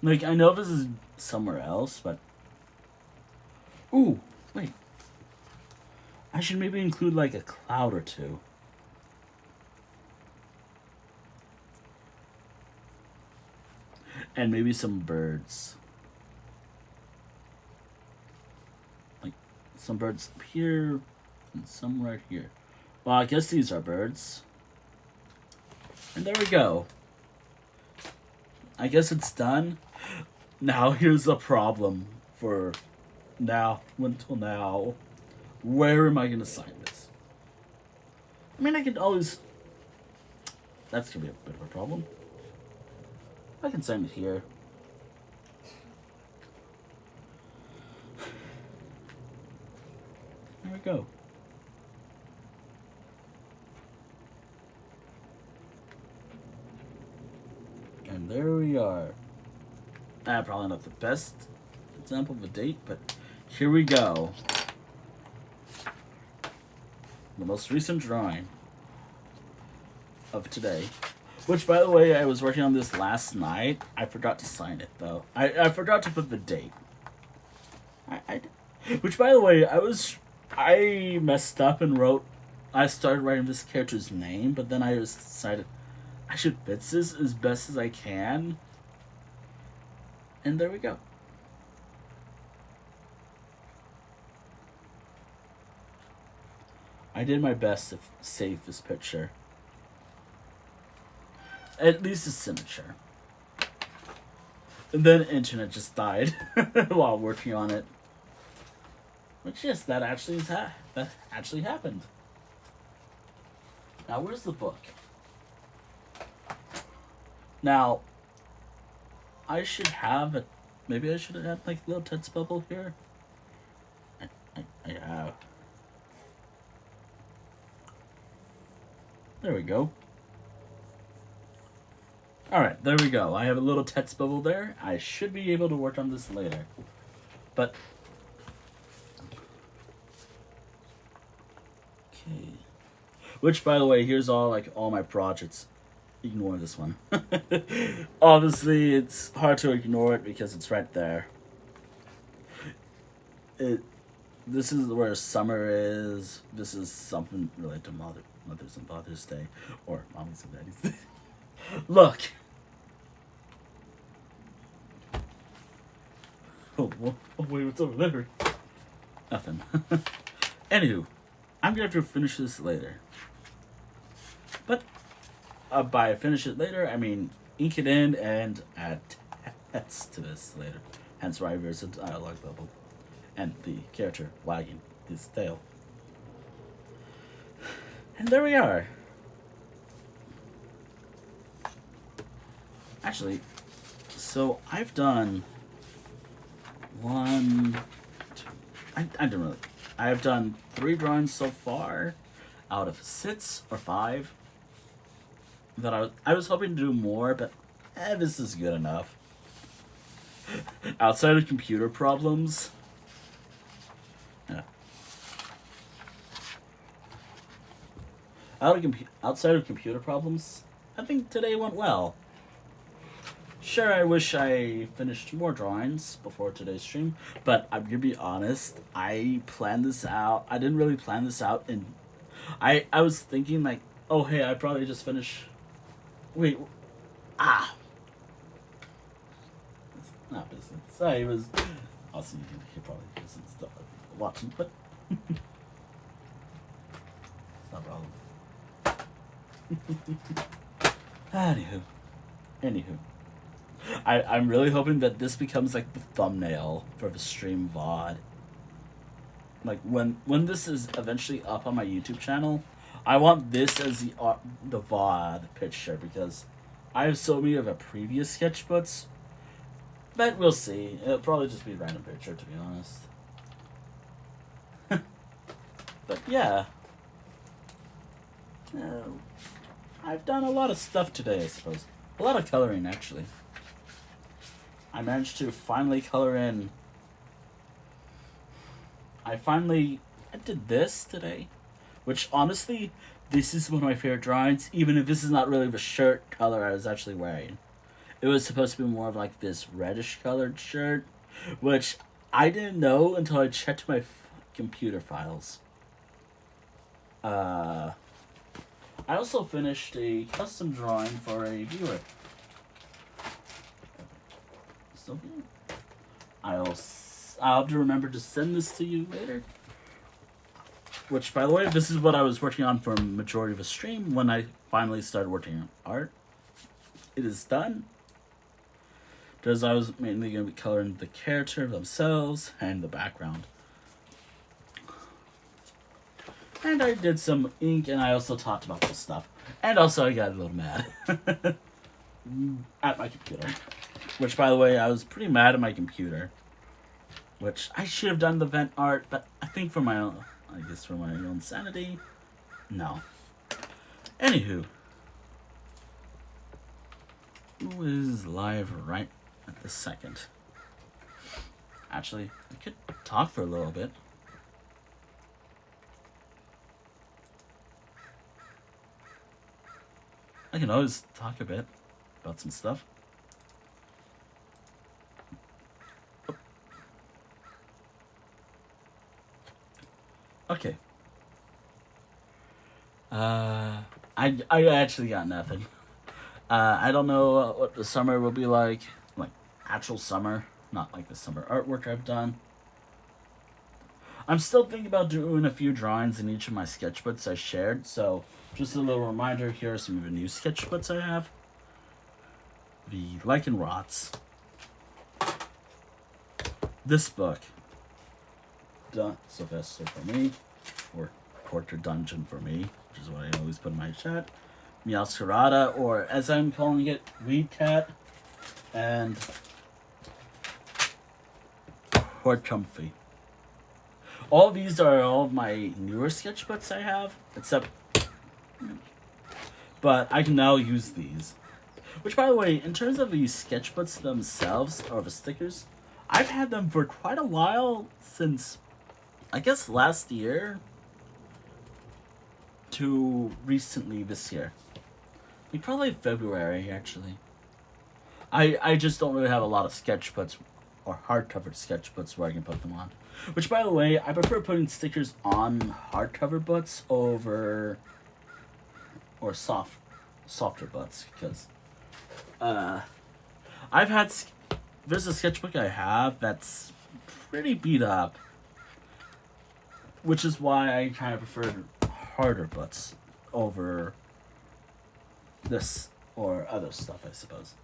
Like, I know this is somewhere else, but... Ooh, wait. I should maybe include, like, a cloud or two. And maybe some birds. Like, some birds up here, and some right here. Well, I guess these are birds. And there we go. I guess it's done. Now here's the problem for now, until now. Where am I going to sign this? I mean, I could always... That's going to be a bit of a problem. I can sign it here. There we go. And there we are. Probably not the best example of a date, but here we go. The most recent drawing of today. Which, by the way, I was working on this last night. I forgot to sign it, though. I forgot to put the date. Which, by the way, I messed up and I started writing this character's name, but then I just decided I should fix this as best as I can. And there we go. I did my best to save this picture. At least the signature. And then internet just died while working on it. Which, yes, that actually happened. Now, where's the book? Now, I should have maybe I should have had like a little text bubble here. I have. There we go. Alright, there we go. I have a little text bubble there. I should be able to work on this later. But... okay. Which, by the way, here's all my projects. Ignore this one. Obviously, it's hard to ignore it because it's right there. This is where summer is. This is something related to Mother's and Father's Day. Or Mommy's and Daddy's Day. Look! Oh, wait, what's over there? Nothing. Anywho, I'm gonna have to finish this later. But, by finish it later, I mean ink it in and add text to this later. Hence why there's a dialogue bubble. And the character wagging his tail. And there we are. Actually, so I've done I've done 3 drawings so far out of 6 or 5 that I was hoping to do more, but this is good enough. Outside of computer problems. Yeah. Outside of computer problems, I think today went well. Sure, I wish I finished more drawings before today's stream, but I'm gonna be honest, I planned this out. I didn't really plan this out, and I was thinking like, oh hey, I probably just finish. Wait, it's not business. Sorry, it was. Also, you probably do some stuff like watching, but it's not a problem. Anywho. I'm really hoping that this becomes like the thumbnail for the stream VOD. Like when this is eventually up on my YouTube channel, I want this as the VOD picture because I have so many of the previous sketchbooks. But we'll see. It'll probably just be a random picture, to be honest. But yeah. I've done a lot of stuff today, I suppose. A lot of coloring, actually. I managed to finally color in. I did this today, which honestly, this is one of my favorite drawings, even if this is not really the shirt color I was actually wearing. It was supposed to be more of like this reddish colored shirt, which I didn't know until I checked my computer files. I also finished a custom drawing for a viewer. Still here. I'll have to remember to send this to you later. Which, by the way, this is what I was working on for a majority of the stream when I finally started working on art. It is done. Because I was mainly going to be coloring the character themselves and the background. And I did some ink, and I also talked about this stuff. And also I got a little mad. At my computer. Which, by the way, I was pretty mad at my computer. Which, I should have done the vent art, but I think for my own, for my own sanity, no. Anywho. Who is live right at this second? Actually, I could talk for a little bit. I can always talk a bit about some stuff. Okay. I actually got nothing. I don't know what the summer will be like actual summer, not like the summer artwork I've done. I'm still thinking about doing a few drawings in each of my sketchbooks I shared, so just a little reminder, here are some of the new sketchbooks I have. The Lichen Rots. This book, Sylvester for me, or Porter Dungeon for me, which is what I always put in my chat. Meowscarada, or as I'm calling it, Weed Cat, and Horde Comfy. All these are all of my newer sketchbooks I have, except But I can now use these. Which, by the way, in terms of the sketchbooks themselves, or the stickers, I've had them for quite a while, since, I guess, last year to recently this year. Like, probably February, actually. I just don't really have a lot of sketchbooks, or hardcover sketchbooks, where I can put them on. Which, by the way, I prefer putting stickers on hardcover books over, or softer books, because I've had, there's a sketchbook I have that's pretty beat up, which is why I kind of prefer harder books over this or other stuff, I suppose.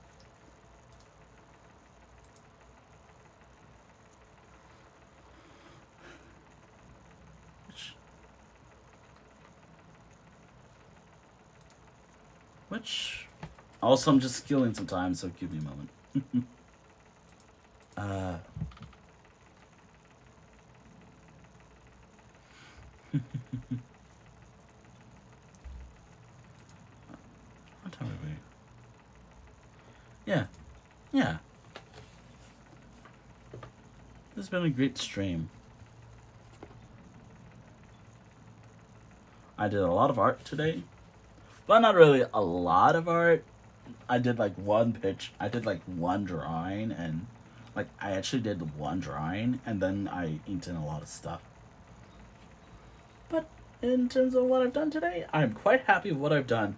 Which also, I'm just skilling sometimes, so give me a moment. What time are we? Yeah. Yeah. This has been a great stream. I did a lot of art today. Well, not really a lot of art. I did like one pitch. I did like one drawing, and like I actually did one drawing, and then I inked in a lot of stuff. But in terms of what I've done today, I'm quite happy with what I've done.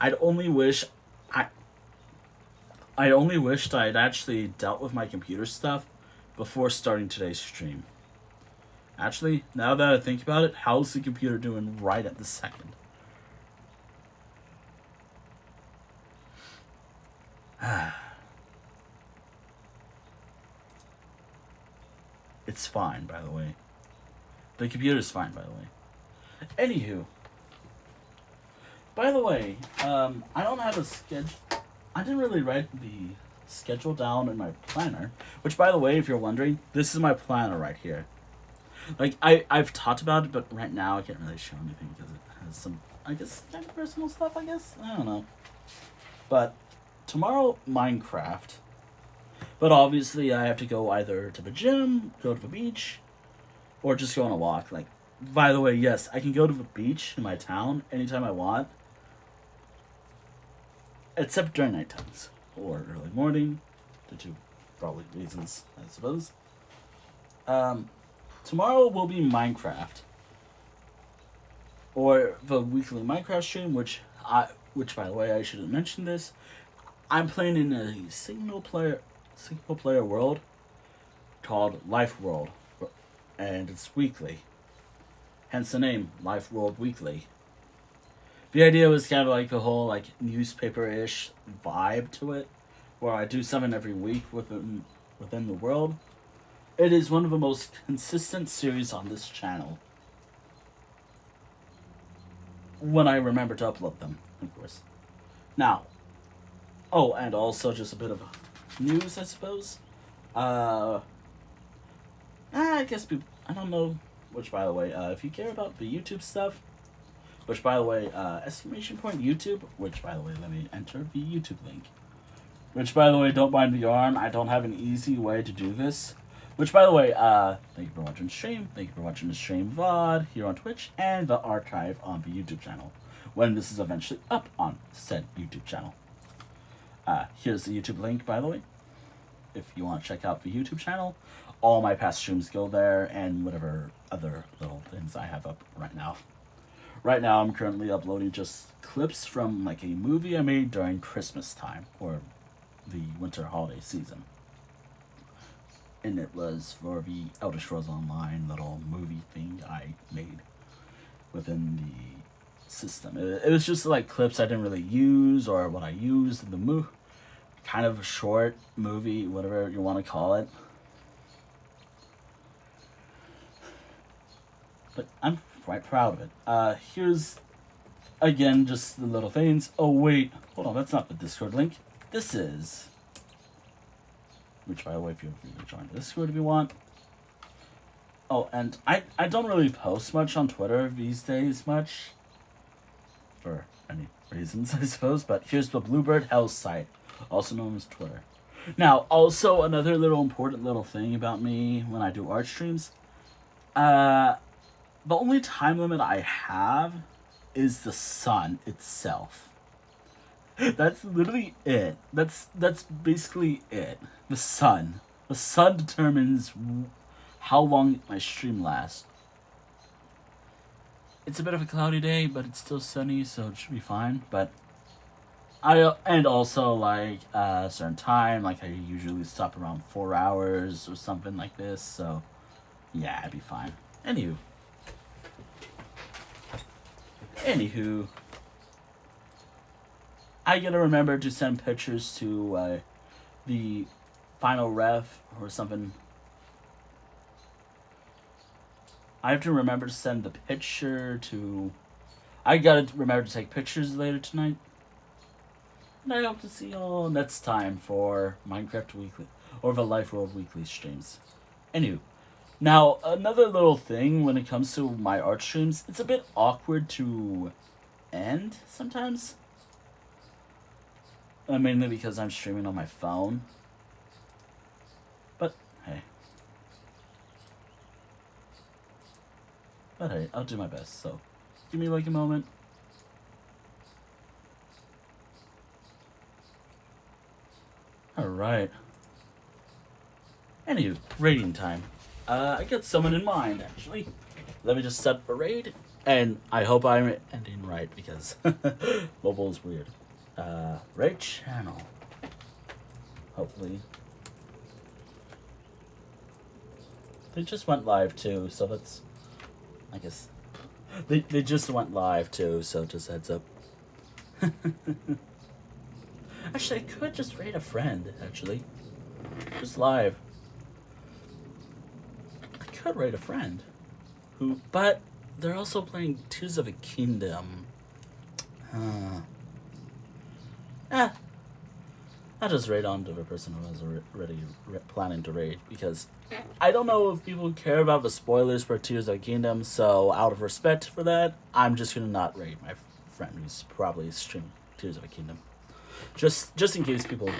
I'd only wish I only wished I'd actually dealt with my computer stuff before starting today's stream. Actually, now that I think about it, how's the computer doing right at this second? It's fine, by the way. The computer's fine, by the way. Anywho. By the way, I don't have a schedule. I didn't really write the schedule down in my planner. Which, by the way, if you're wondering, this is my planner right here. Like, I've talked about it, but right now I can't really show anything because it has some, I guess, kind of personal stuff, I guess? I don't know. But tomorrow, Minecraft. But obviously, I have to go either to the gym, go to the beach, or just go on a walk. Like, by the way, yes, I can go to the beach in my town anytime I want. Except during night times. Or early morning. The two probably reasons, I suppose. Tomorrow will be Minecraft. Or the weekly Minecraft stream, which by the way, I should have mentioned this. I'm playing in a single player world called Life World, and it's weekly. Hence the name, Life World Weekly. The idea was kind of like the whole like newspaper-ish vibe to it, where I do something every week within the world. It is one of the most consistent series on this channel. When I remember to upload them, of course. Now, oh, and also just a bit of news, I suppose. I guess I don't know. Which, by the way, if you care about the YouTube stuff, which, by the way, exclamation point YouTube. Which, by the way, let me enter the YouTube link. Which, by the way, don't mind the yarn. I don't have an easy way to do this. Which, by the way, thank you for watching the stream. Thank you for watching the stream VOD here on Twitch and the archive on the YouTube channel when this is eventually up on said YouTube channel. Here's the YouTube link, by the way. If you want to check out the YouTube channel, all my past streams go there and whatever other little things I have up right now. Right now, I'm currently uploading just clips from like a movie I made during Christmas time or the winter holiday season. And it was for the Elder Scrolls Online little movie thing I made within the system. It was just like clips I didn't really use or what I used in the movie. Kind of a short movie, whatever you want to call it. But I'm quite proud of it. Here's, again, just the little things. Oh, wait. Hold on, that's not the Discord link. This is... Which, by the way, feel free to join the Discord if you want. Oh, and I don't really post much on Twitter these days, much. For any reasons, I suppose. But here's the Bluebird House site, also known as Twitter. Now, also another little important little thing about me when I do art streams. The only time limit I have is the sun itself. That's literally it. That's basically it. The sun. The sun determines how long my stream lasts. It's a bit of a cloudy day, but it's still sunny, so it should be fine. But and also like a certain time, like I usually stop around 4 hours or something like this. So yeah, I'd be fine. Anywho, I gotta remember to send pictures to the final ref or something. I have to remember to send the picture to... I gotta remember to take pictures later tonight. And I hope to see you all next time for Minecraft Weekly, or the Life World Weekly streams. Anywho, now another little thing when it comes to my art streams, it's a bit awkward to end sometimes. Mainly because I'm streaming on my phone. But hey. I'll do my best, so give me like a moment. Alright. Anywho, raiding time. I got someone in mind, actually. Let me just set the raid, and I hope I'm ending right, because mobile is weird. Raid channel. Hopefully. They just went live, too, so that's... I guess... They just went live, too, so just heads up. Actually, I could just raid a friend, actually. Just live. I could raid a friend. But they're also playing Tears of a Kingdom. I'll just raid on to the person who was already planning to raid, because I don't know if people care about the spoilers for Tears of the Kingdom, so out of respect for that, I'm just gonna not raid my friend who's probably streaming Tears of the Kingdom. Just in case people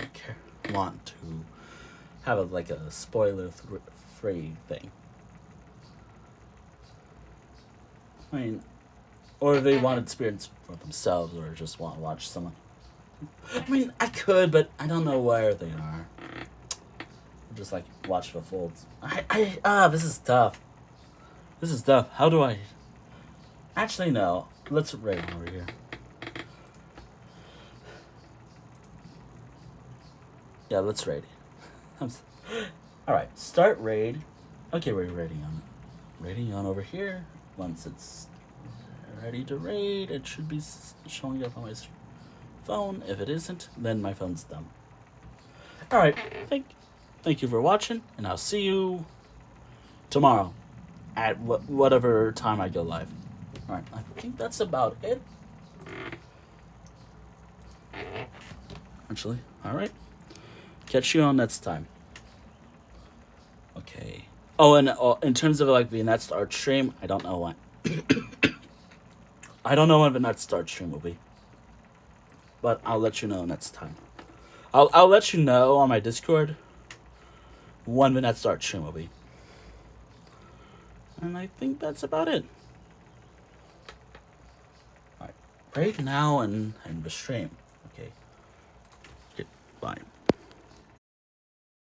want to have a spoiler-free thing. I mean, or they want experience for themselves, or just want to watch someone. I mean, I could, but I don't know where they are. Just watch the folds. This is tough. This is tough. How do I? Actually, no. Let's raid over here. Yeah, let's raid. Alright, start raid. Okay, we're raiding on. Raiding on over here. Once it's ready to raid, it should be showing up on my phone. If it isn't, then my phone's dumb. Alright, thank you for watching, and I'll see you tomorrow at whatever time I go live. Alright, I think that's about it. Actually, alright. Catch you on next time. Okay. Oh, and in terms of the next art stream, I don't know when. I don't know when the next art stream will be. But I'll let you know next time. I'll let you know on my Discord when the next art stream will be. And I think that's about it. Alright. Right now and the stream.